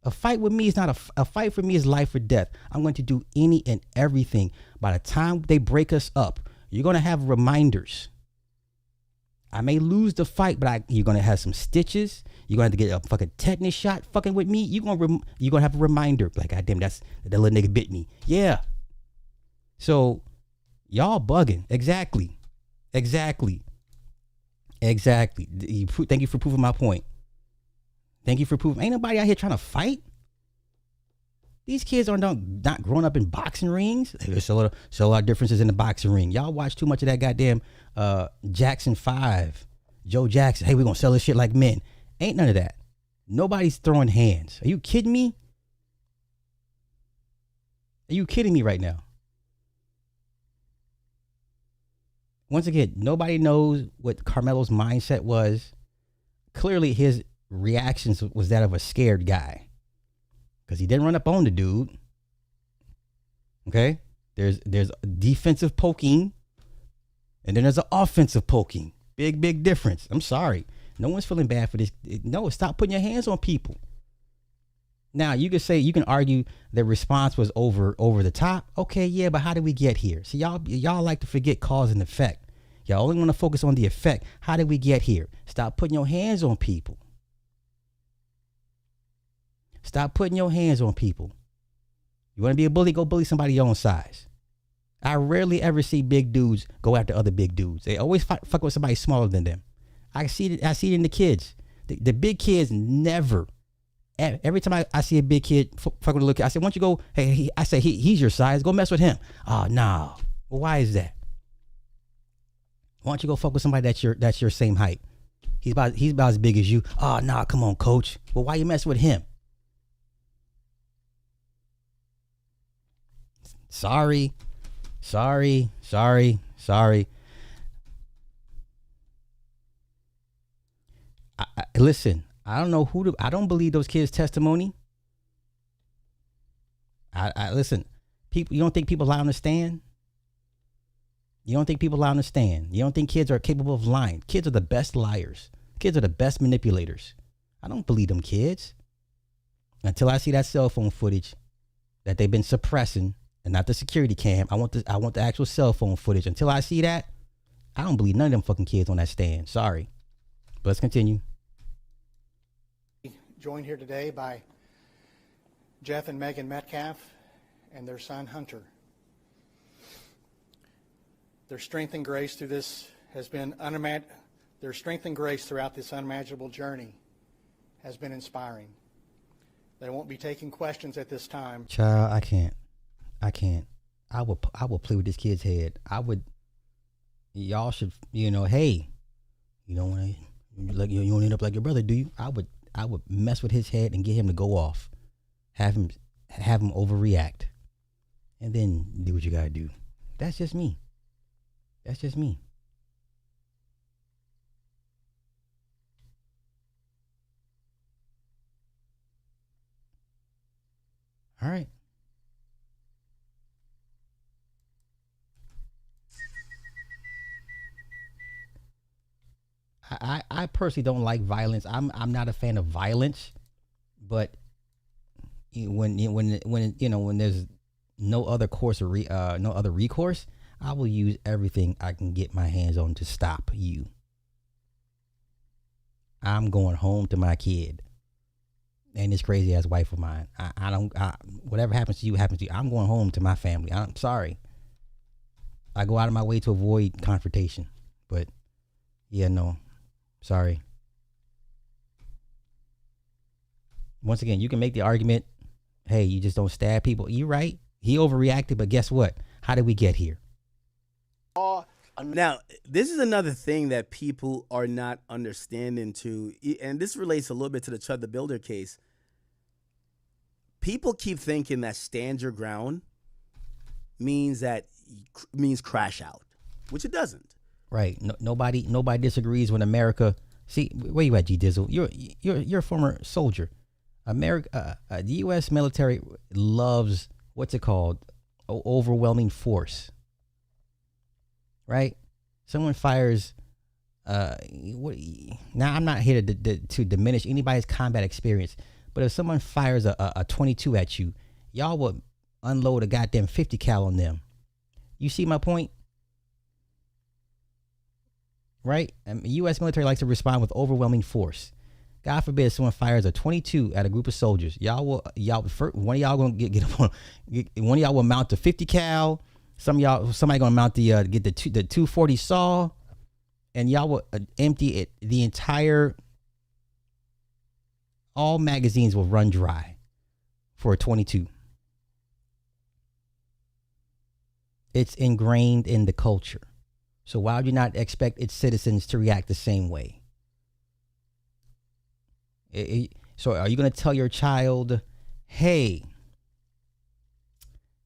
Speaker 2: A fight with me is not a fight for me is life or death. I'm going to do any and everything. By the time they break us up, you're going to have reminders. I may lose the fight, but you're going to have some stitches. You're going to have to get a fucking tetanus shot fucking with me. You're going to have a reminder. Like, God damn, that little nigga bit me. Yeah. So, y'all bugging. Exactly. Thank you for proving my point. Thank you for proving. Ain't nobody out here trying to fight. These kids are not growing up in boxing rings. There's a lot of differences in the boxing ring. Y'all watch too much of that goddamn Jackson 5, Joe Jackson. Hey, we're going to sell this shit like men. Ain't none of that. Nobody's throwing hands. Are you kidding me? Are you kidding me right now? Once again, nobody knows what Karmelo's mindset was. Clearly, his reactions was that of a scared guy, because he didn't run up on the dude. Okay, there's defensive poking, and then there's an offensive poking. Big difference. I'm sorry, no one's feeling bad for this. No, stop putting your hands on people. Now you can argue the response was over the top. Okay, yeah, but how did we get here? See, y'all like to forget cause and effect. Y'all only want to focus on the effect. How did we get here? Stop putting your hands on people. Stop putting your hands on people. You want to be a bully? Go bully somebody your own size. I rarely ever see big dudes go after other big dudes. They always fuck with somebody smaller than them. I see it in the kids. The big kids never. Every time I see a big kid fucking with a little kid, I say, "Why don't you go? Hey, I say he's your size. Go mess with him." Oh no. Well, why is that? Why don't you go fuck with somebody that's your same height? He's about as big as you. Oh nah, come on, coach. Well, why you mess with him? Sorry. Listen, I don't know I don't believe those kids' testimony. I listen, people, you don't think people lie on the stand? You don't think people lie on the stand? You don't think kids are capable of lying? Kids are the best liars. Kids are the best manipulators. I don't believe them kids. Until I see that cell phone footage that they've been suppressing, and not the security cam. I want the actual cell phone footage. Until I see that, I don't believe none of them fucking kids on that stand. Sorry. But let's continue.
Speaker 4: Joined here today by Jeff and Megan Metcalf and their son Hunter. Their strength and grace through this has been their strength and grace throughout this unimaginable journey has been inspiring. They won't be taking questions at this time.
Speaker 2: Child, I can't. I will play with this kid's head. Y'all should, hey, you don't want to, you don't end up like your brother, do you? I would mess with his head and get him to go off, have him overreact, and then do what you gotta do. That's just me. All right. I personally don't like violence. I'm not a fan of violence, but when there's no other course or no other recourse, I will use everything I can get my hands on to stop you. I'm going home to my kid and this crazy ass wife of mine. Whatever happens to you happens to you. I'm going home to my family. I'm sorry. I go out of my way to avoid confrontation, but yeah, no. Sorry. Once again, you can make the argument, hey, you just don't stab people. You're right. He overreacted, but guess what? How did we get here?
Speaker 5: Now, this is another thing that people are not understanding too, and this relates a little bit to the Chud the Builder case. People keep thinking that stand your ground means crash out, which it doesn't.
Speaker 2: Right. No, nobody disagrees when America. See, where you at, G Dizzle? You're a former soldier. America, the U.S. military loves what's it called? Overwhelming force. Right. Someone fires. Now I'm not here to diminish anybody's combat experience, but if someone fires a 22 at you, y'all would unload a goddamn 50 cal on them. You see my point? Right? U.S. military likes to respond with overwhelming force. God forbid someone fires a 22 at a group of soldiers. One of y'all gonna get one of y'all will mount the 50 cal. Somebody gonna mount get the 240 saw, and y'all will empty it. The entire, all magazines will run dry for a 22. It's ingrained in the culture. So why would you not expect its citizens to react the same way? So are you going to tell your child, hey,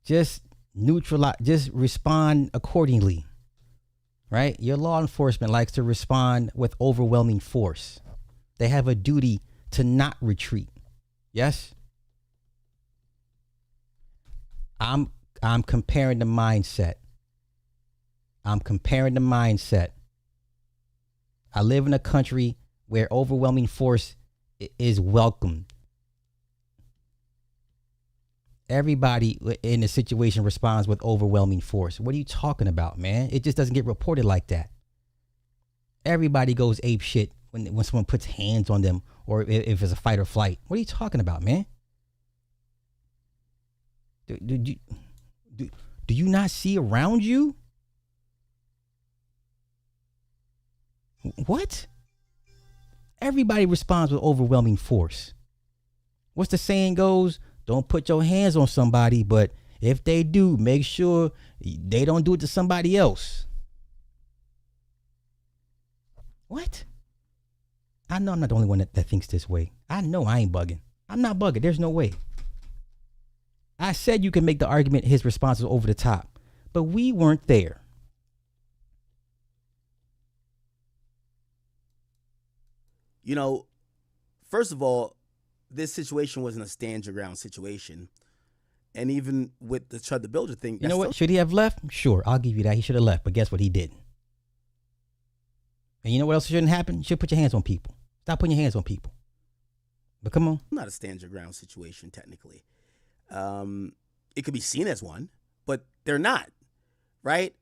Speaker 2: just respond accordingly, right? Your law enforcement likes to respond with overwhelming force. They have a duty to not retreat. Yes? I'm comparing the mindset. I live in a country where overwhelming force is welcomed. Everybody in a situation responds with overwhelming force. What are you talking about, man? It just doesn't get reported like that. Everybody goes ape shit when someone puts hands on them or if it's a fight or flight. What are you talking about, man? Do you not see around you? What? Everybody responds with overwhelming force. What's the saying goes? Don't put your hands on somebody, but if they do, make sure they don't do it to somebody else. What? I know I'm not the only one that thinks this way. I know I ain't bugging. I'm not bugging. There's no way. I said you can make the argument his response is over the top, but we weren't there.
Speaker 5: You know, first of all, this situation wasn't a stand your ground situation. And even with the Chud the Builder thing.
Speaker 2: You know what? Should he have left? Sure, I'll give you that. He should have left. But guess what? He didn't. And you know what else shouldn't happen? You should put your hands on people. Stop putting your hands on people. But come on.
Speaker 5: Not a stand your ground situation, technically. It could be seen as one, but they're not, right?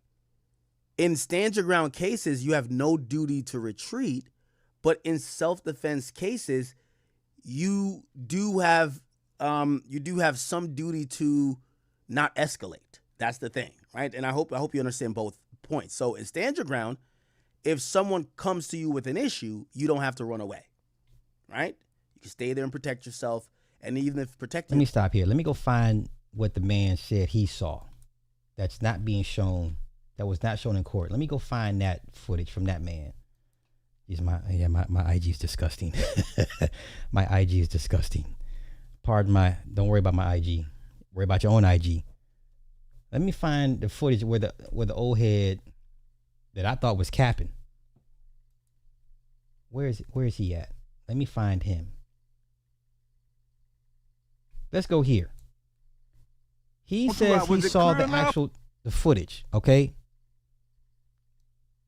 Speaker 5: In stand your ground cases, you have no duty to retreat. But in self-defense cases, you do have some duty to not escalate. That's the thing, right? And I hope you understand both points. So in stand your ground, if someone comes to you with an issue, you don't have to run away, right? You can stay there and protect yourself. And even if protecting...
Speaker 2: Let me stop here. Let me go find what the man said he saw that's not being shown, that was not shown in court. Let me go find that footage from that man. My IG is disgusting. My IG is disgusting. Don't worry about my IG. Worry about your own IG. Let me find the footage where the old head that I thought was capping. Where is he at? Let me find him. Let's go here. He says he saw the footage, okay?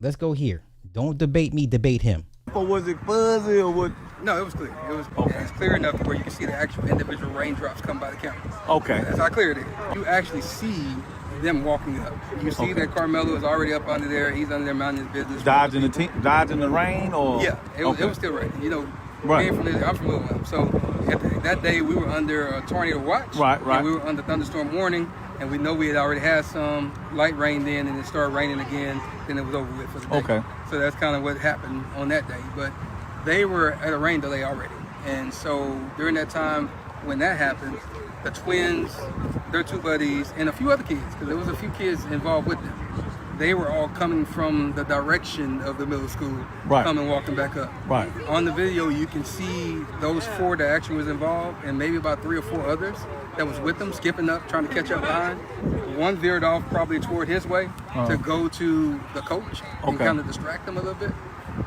Speaker 2: Let's go here. Don't debate me, debate him.
Speaker 6: Or was it fuzzy or what?
Speaker 8: No, it was clear. It was It's clear enough where you can see the actual individual raindrops come by the cameras.
Speaker 6: Okay.
Speaker 8: That's how clear it is. You actually see them walking up. You see that Karmelo is already up under there. He's under there minding his business.
Speaker 6: Dodging the rain or?
Speaker 8: Yeah, it was still raining. You know,
Speaker 6: right.
Speaker 8: I'm familiar with them. So that day we were under a tornado watch.
Speaker 6: Right.
Speaker 8: And we were under thunderstorm warning. And we know we had already had some light rain then, and it started raining again. Then it was over with for the day.
Speaker 6: Okay.
Speaker 8: So that's kind of what happened on that day. But they were at a rain delay already. And so during that time when that happened, the twins, their two buddies, and a few other kids, because there was a few kids involved with them, they were all coming from the direction of the middle school, coming walking back up.
Speaker 6: Right.
Speaker 8: On the video, you can see those four that actually was involved, and maybe about 3 or 4 others that was with them, skipping up, trying to catch up behind. One veered off probably toward his way to go to the coach and kind of distract him a little bit.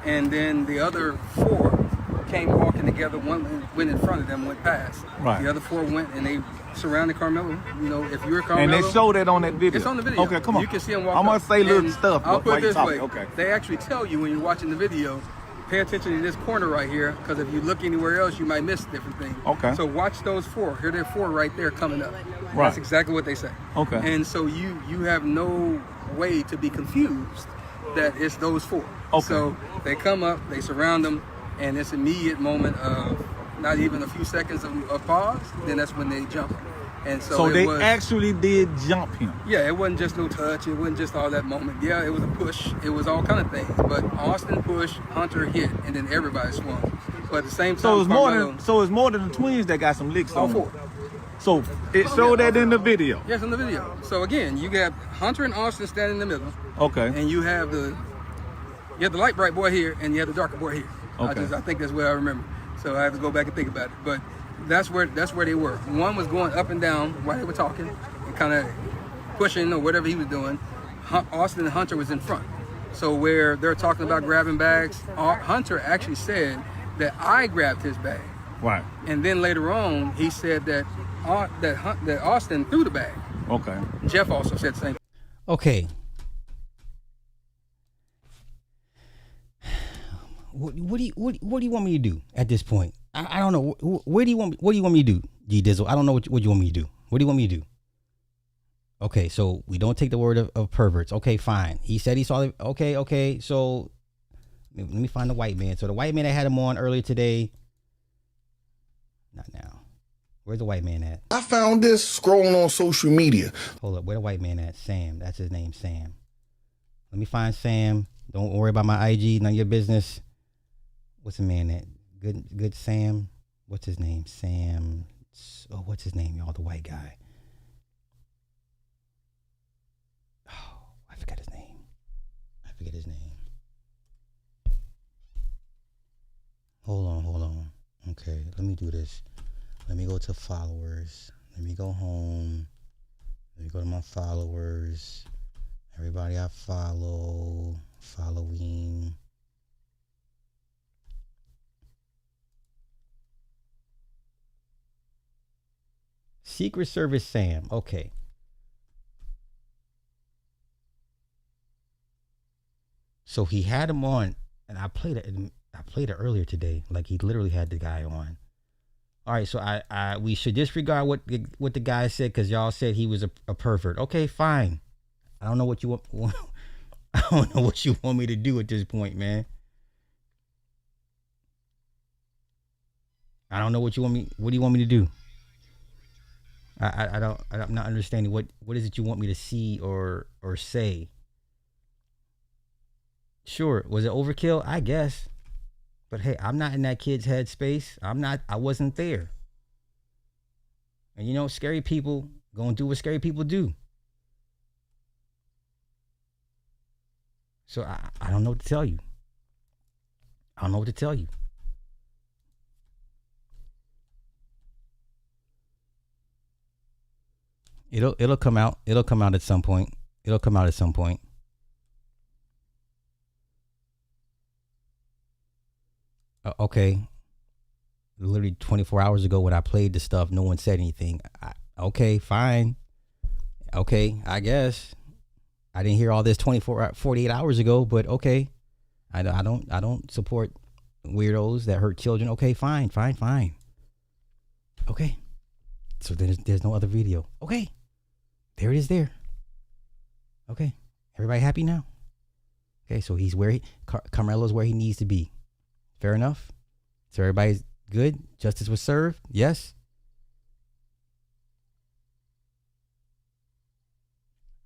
Speaker 8: And then the other 4 came walking together. One went in front of them, went past.
Speaker 6: Right.
Speaker 8: The other 4 went and they surrounded Karmelo. You know, if you're Karmelo.
Speaker 6: And they showed that on that video.
Speaker 8: It's on the video.
Speaker 6: Okay, come on.
Speaker 8: You can see them walk
Speaker 6: I'm going
Speaker 8: up.
Speaker 6: to say little
Speaker 8: And
Speaker 6: stuff.
Speaker 8: I'll put it this way.
Speaker 6: Okay.
Speaker 8: They actually tell you when you're watching the video, pay attention to this corner right here, because if you look anywhere else, you might miss different things.
Speaker 6: Okay.
Speaker 8: So watch those 4. Here they're 4 right there coming up.
Speaker 6: Right.
Speaker 8: That's exactly what they say.
Speaker 6: Okay.
Speaker 8: And so you have no way to be confused that it's those 4.
Speaker 6: Okay.
Speaker 8: So they come up, they surround them, and this immediate moment of not even a few seconds of pause, then that's when they jump. And so
Speaker 6: they actually did jump him.
Speaker 8: Yeah, it wasn't just no touch. It wasn't just all that moment. Yeah, it was a push. It was all kind of things. But Austin pushed, Hunter hit, and then everybody swung. But at the same time,
Speaker 6: So it's more than the twins that got some licks
Speaker 8: all
Speaker 6: on
Speaker 8: 4.
Speaker 6: them. So it showed that in the video.
Speaker 8: Yes, in the video. So again, you got Hunter and Austin standing in the middle.
Speaker 6: Okay.
Speaker 8: And you have the light bright boy here, and you have the darker boy here.
Speaker 6: Okay.
Speaker 8: I think that's what I remember. So I have to go back and think about it. But that's where they were. One was going up and down while they were talking and kind of pushing or whatever he was doing. Austin and Hunter was in front. So where they're talking about grabbing bags, Hunter actually said that I grabbed his bag.
Speaker 6: Right.
Speaker 8: And then later on, he said that Austin threw the bag.
Speaker 6: Okay.
Speaker 8: Jeff also said the same.
Speaker 2: Okay. What do you want me to do at this point? I don't know. What do you want me to do, G Dizzle? I don't know what you want me to do. What do you want me to do? Okay, so we don't take the word of perverts. Okay, fine. He said he saw it. Okay. So let me find the white man. So the white man that had him on earlier today. Not now. Where's the white man at?
Speaker 9: I found this scrolling on social media.
Speaker 2: Hold up. Where the white man at? Sam. That's his name, Sam. Let me find Sam. Don't worry about my IG. None of your business. What's the man at? Good Sam. What's his name? Sam. Oh, what's his name, y'all? The white guy. Oh, I forgot his name. Hold on. Okay, let me do this. Let me go to followers. Let me go home. Let me go to my followers. Everybody I follow. Following. Secret Service Sam. Okay. So he had him on, and I played it earlier today. Like he literally had the guy on. All right, so we should disregard what the guy said because y'all said he was a pervert. Okay, fine. I don't know what you want. I don't know what you want me to do at this point, man. I don't know what you want me. What do you want me to do? I'm not understanding what is it you want me to see or say. Sure, was it overkill? I guess. But hey, I'm not in that kid's headspace. I wasn't there. And you know, scary people gonna do what scary people do. So I don't know what to tell you. It'll come out. It'll come out at some point. Okay. Literally 24 hours ago when I played the stuff, no one said anything. Okay, fine. Okay, I guess. I didn't hear all this 48 hours ago, but okay. I don't support weirdos that hurt children. Okay, fine. Okay. So there's no other video. Okay. There it is there. Okay. Everybody happy now? Okay, so he's Karmelo's where he needs to be. Fair enough? So everybody's good? Justice was served? Yes?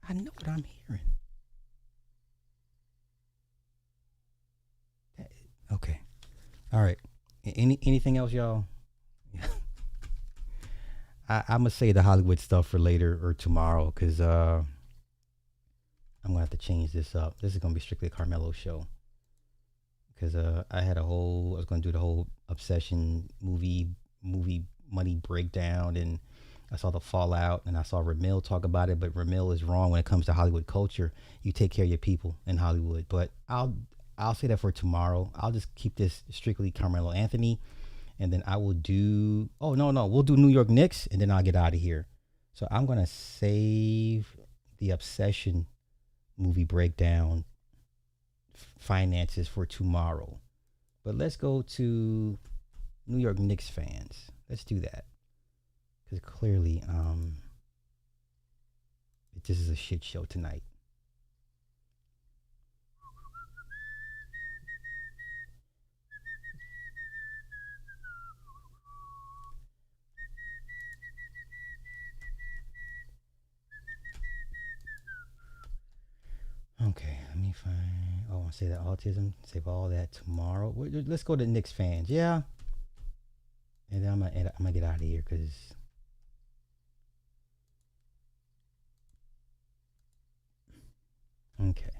Speaker 2: I know what I'm hearing. Okay. All right. Anything else, y'all? I'm going to say the Hollywood stuff for later or tomorrow because I'm going to have to change this up. This is going to be strictly a Karmelo show. Because I was going to do the whole Obsession movie money breakdown, and I saw the fallout, and I saw Ramil talk about it, but Ramil is wrong when it comes to Hollywood culture. You take care of your people in Hollywood. But I'll say that for tomorrow. I'll just keep this strictly Karmelo Anthony, and then I will do, we'll do New York Knicks, and then I'll get out of here. So I'm going to save the Obsession movie breakdown finances for tomorrow. But let's go to New York Knicks fans. Let's do that. Because clearly, this is a shit show tonight. Okay, let me find. Oh, I'll say that autism. Save all that tomorrow. Let's go to Knicks fans. Yeah. And then I'm gonna get out of here because okay.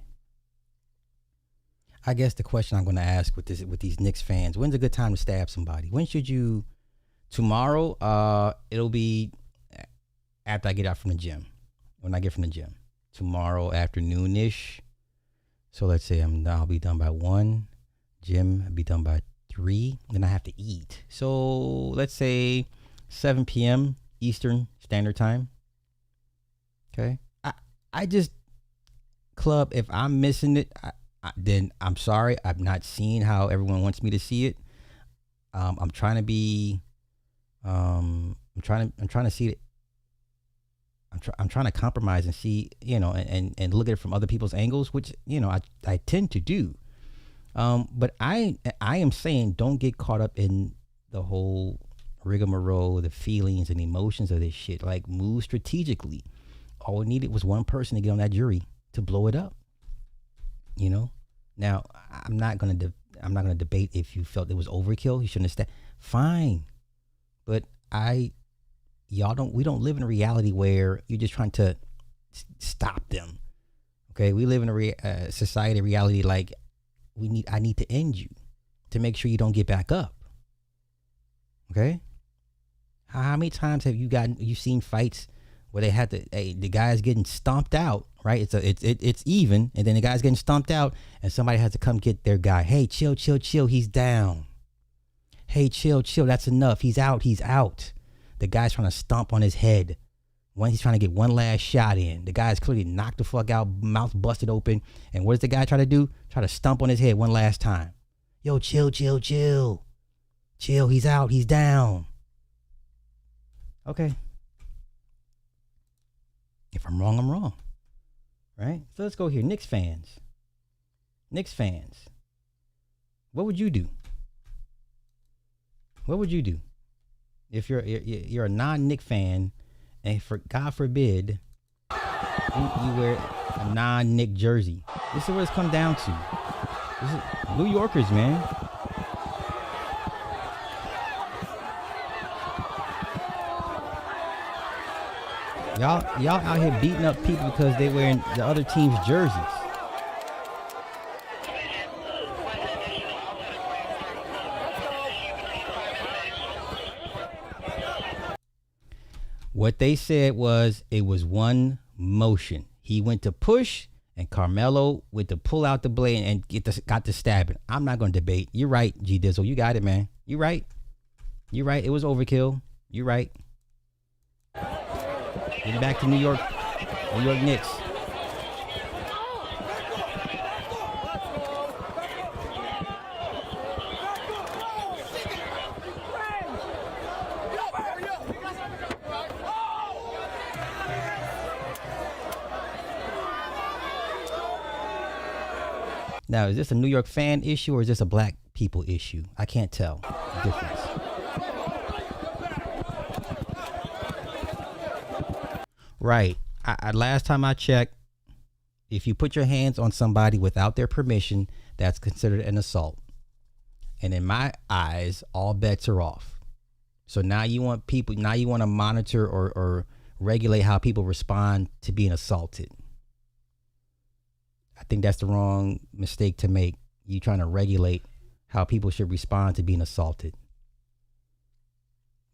Speaker 2: I guess the question I'm going to ask with these Knicks fans: when's a good time to stab somebody? When should you? Tomorrow. It'll be after I get out from the gym. When I get from the gym. Tomorrow afternoon-ish. So let's say I'll be done by 1. Gym, I'll be done by 3. Then I have to eat. So let's say 7 p.m. Eastern Standard Time. Okay. I just, club, if I'm missing it, then I'm sorry. I'm not seeing how everyone wants me to see it. I'm trying to be, I'm trying to see it. I'm trying to compromise and see, and look at it from other people's angles, which, I tend to do. But I am saying don't get caught up in the whole rigmarole, the feelings and emotions of this shit. Like, move strategically. All we needed was one person to get on that jury to blow it up. You know. Now, I'm not gonna debate if you felt it was overkill. You shouldn't have. Fine, but we don't live in a reality where you're just trying to stop them. Okay, we live in a society reality like I need to end you to make sure you don't get back up. Okay, how many times have you seen fights where they had the guy's getting stomped out, right? It's even, and then the guy's getting stomped out, and somebody has to come get their guy. Hey, chill, he's down. Hey, chill, that's enough. He's out. The guy's trying to stomp on his head. He's trying to get one last shot in. The guy's clearly knocked the fuck out, mouth busted open. And what does the guy try to do? Try to stomp on his head one last time. Yo, chill. Chill, he's out, he's down. Okay. If I'm wrong, I'm wrong. Right? So let's go here. Knicks fans. What would you do? What would you do if you're a non-Knicks fan, and for God forbid you wear a non-Knicks jersey? This is what it's come down to. This is New Yorkers, man. Y'all out here beating up people because they wearing the other team's jerseys. What they said was it was one motion. He went to push, and Karmelo went to pull out the blade and got the stabbing. I'm not going to debate. You're right, G Dizzle. You got it, man. You're right. It was overkill. You're right. Getting back to New York Knicks. Now, is this a New York fan issue or is this a black people issue? I can't tell the difference. Right. Last time I checked, if you put your hands on somebody without their permission, that's considered an assault. And in my eyes, all bets are off. So now you want to monitor or regulate how people respond to being assaulted. I think that's the wrong mistake to make. You trying to regulate how people should respond to being assaulted.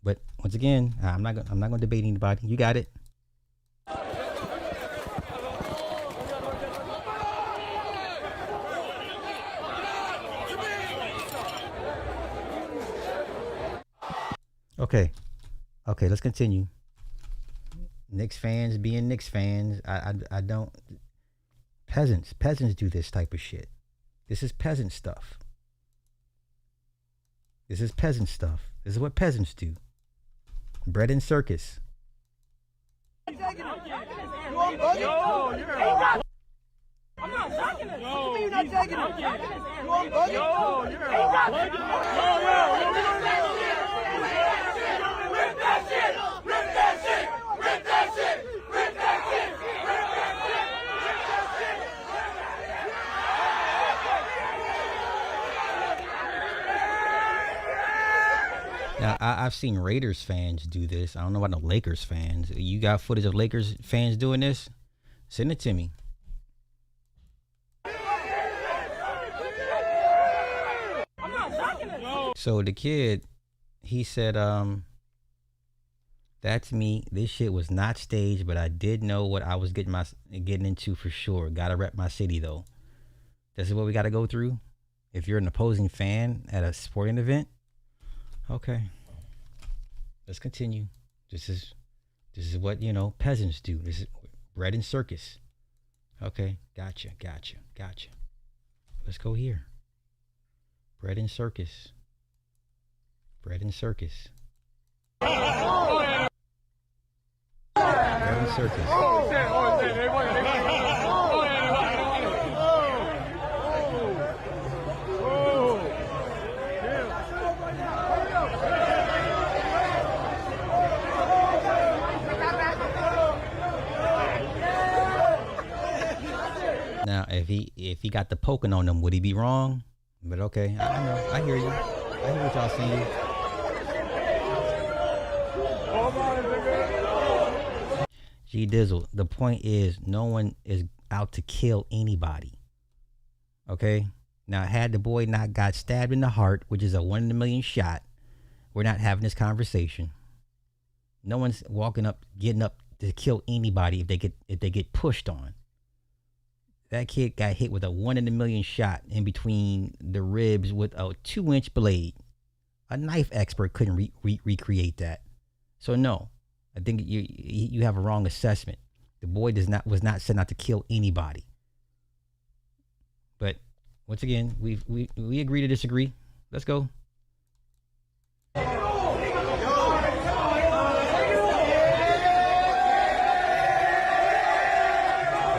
Speaker 2: But once again, I'm not going to debate anybody. You got it. Okay, let's continue. Knicks fans being Knicks fans. I don't. Peasants do this type of shit. This is peasant stuff. This is what peasants do. Bread and circus.
Speaker 10: I'm not taking it. You're not taking it. Rip that shit! Rip that shit! Rip that shit! Rip that shit! Rip that shit!
Speaker 2: Now, I've seen Raiders fans do this. I don't know about the Lakers fans. You got footage of Lakers fans doing this? Send it to me. So the kid, he said, that's me. This shit was not staged, but I did know what I was getting into for sure. Gotta rep my city though. This is what we gotta go through. If you're an opposing fan at a sporting event, okay. Let's continue. This is what, peasants do. This is bread and circus. Okay, gotcha. Let's go here. Bread and circus. Bread and circus. Bread and circus. Now, if he got the poking on them, would he be wrong? But okay, I know. I hear you. I hear what y'all saying. G Dizzle, the point is no one is out to kill anybody. Okay? Now, had the boy not got stabbed in the heart, which is a 1 in a million shot, we're not having this conversation. No one's getting up to kill anybody if they get pushed on. That kid got hit with a 1 in a million shot in between the ribs with a 2-inch blade. A knife expert couldn't recreate that. So no, I think you have a wrong assessment. The boy was not set out to kill anybody. But once again, we agree to disagree. Let's go.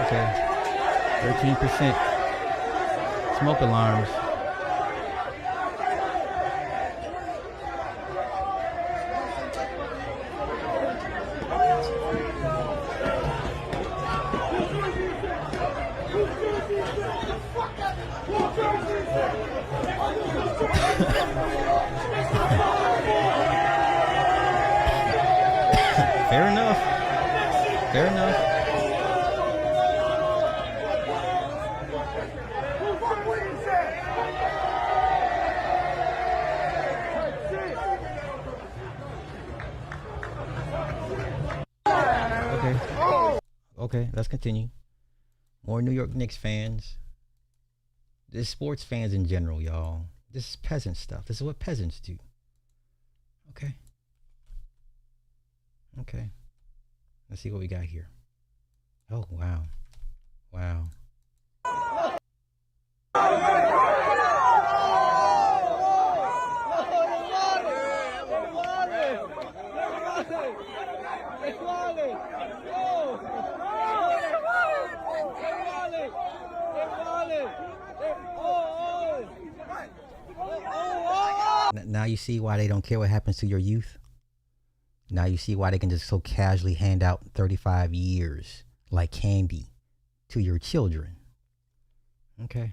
Speaker 2: Okay. 13% smoke alarms. Fair enough. Fair enough. Okay, let's continue. More New York Knicks fans. This sports fans in general, y'all. This is peasant stuff. This is what peasants do. Okay. Okay. Let's see what we got here. Oh, wow. Wow. Now you see why they don't care what happens to your youth. Now you see why they can just so casually hand out 35 years like candy to your children. Okay.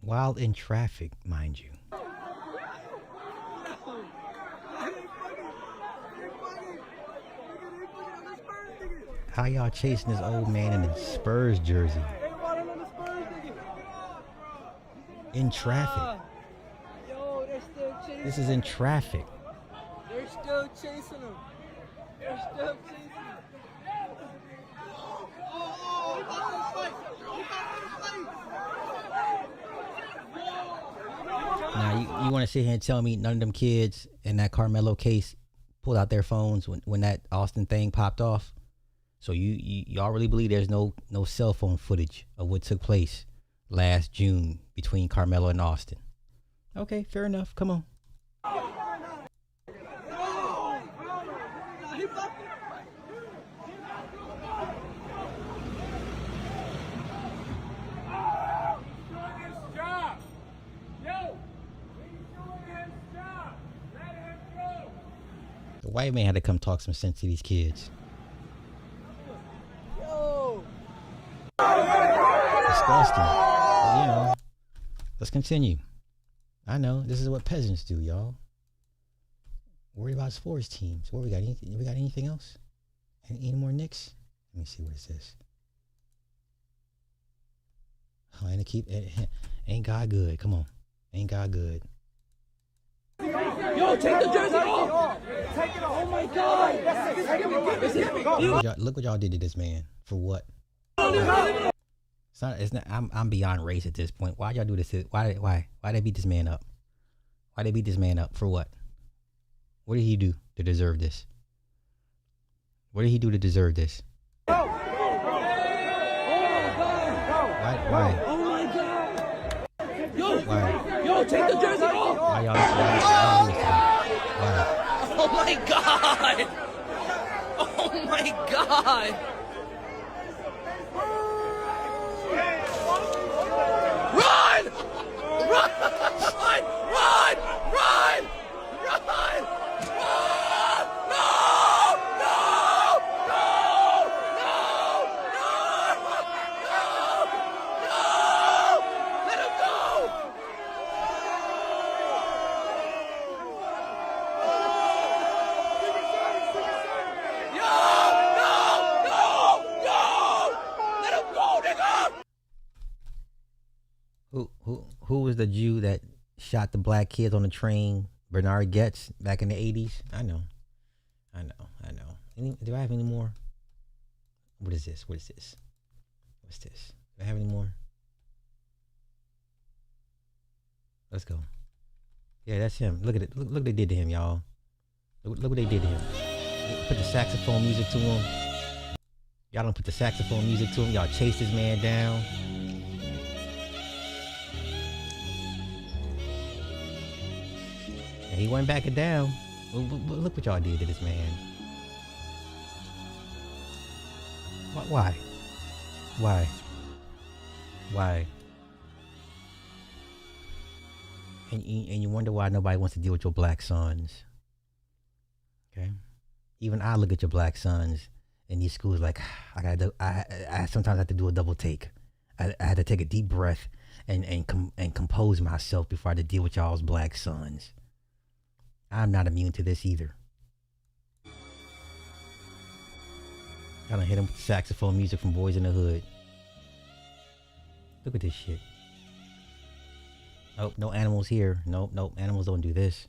Speaker 2: While in traffic, mind you. How y'all chasing this old man in a Spurs jersey? In traffic. This is in traffic.
Speaker 10: They're still chasing him. They're still chasing him.
Speaker 2: Now, you want to sit here and tell me none of them kids in that Karmelo case pulled out their phones when that Austin thing popped off? So y'all really believe there's no cell phone footage of what took place last June between Karmelo and Austin? Okay, fair enough. Come on. The white man had to come talk some sense to these kids. Disgusting. But, you know, let's continue. I know this is what peasants do, y'all. Worry about sports teams. What we got? We got anything else? Any more Knicks? Let me see what it says. Oh, ain't God good? Come on, ain't God good?
Speaker 10: Yo, take the jersey off! Take it off! Oh my God!
Speaker 2: Look what y'all did to this man. For what? It's not. I'm beyond race at this point. Why y'all do this? Why they beat this man up? Why they beat this man up? For what? What did he do to deserve this? What did he do to deserve this?
Speaker 10: Why? Oh my God!
Speaker 2: Why?
Speaker 10: Yo, take the jersey off.
Speaker 2: Why y'all do this to me? Why?
Speaker 10: Oh my God! Oh my God! Run! Run! Run! Run! Run! Run! No! No! No! No! No! Let him go!
Speaker 2: Who was the Jew that shot the black kids on the train? Bernard Goetz back in the 80s? I know. Do I have any more? What is this? What's this? Do I have any more? Let's go. Yeah, that's him. Look at it. Look what they did to him, y'all. Look what they did to him. They put the saxophone music to him. Y'all don't put the saxophone music to him. Y'all chased this man down. And he wasn't backing down. Look what y'all did to this man. Why? And you wonder why nobody wants to deal with your black sons. Okay? Even I look at your black sons in these schools like, I sometimes have to do a double take. I had to take a deep breath and compose myself before I had to deal with y'all's black sons. I'm not immune to this either. I done hit him with the saxophone music from Boys in the Hood. Look at this shit. Nope, no animals here. Nope, animals don't do this.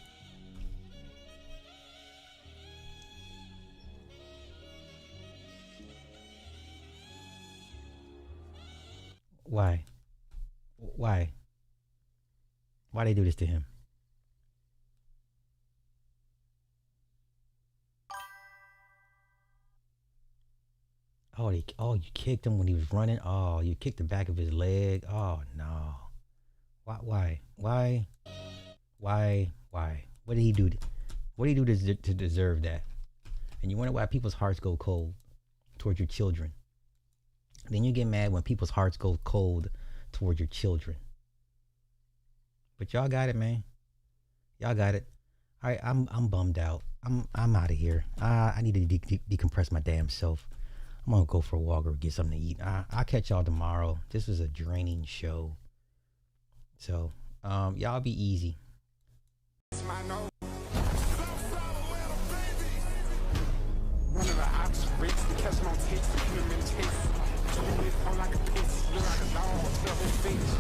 Speaker 2: Why? Why they do this to him? Oh, you kicked him when he was running. Oh, you kicked the back of his leg. Oh no. Why? What did he do? What did he do to deserve that? And you wonder why people's hearts go cold towards your children. Then you get mad when people's hearts go cold toward your children. But y'all got it, man. Y'all got it. All right, I'm bummed out. I'm out of here. I need to decompress my damn self. I'm gonna go for a walk or get something to eat. I'll catch y'all tomorrow. This was a draining show. So, y'all be easy.
Speaker 10: One of the ops rates to catch my taste, put him in chase. 2 minutes on like a pitch, look like a dog, stuff his face.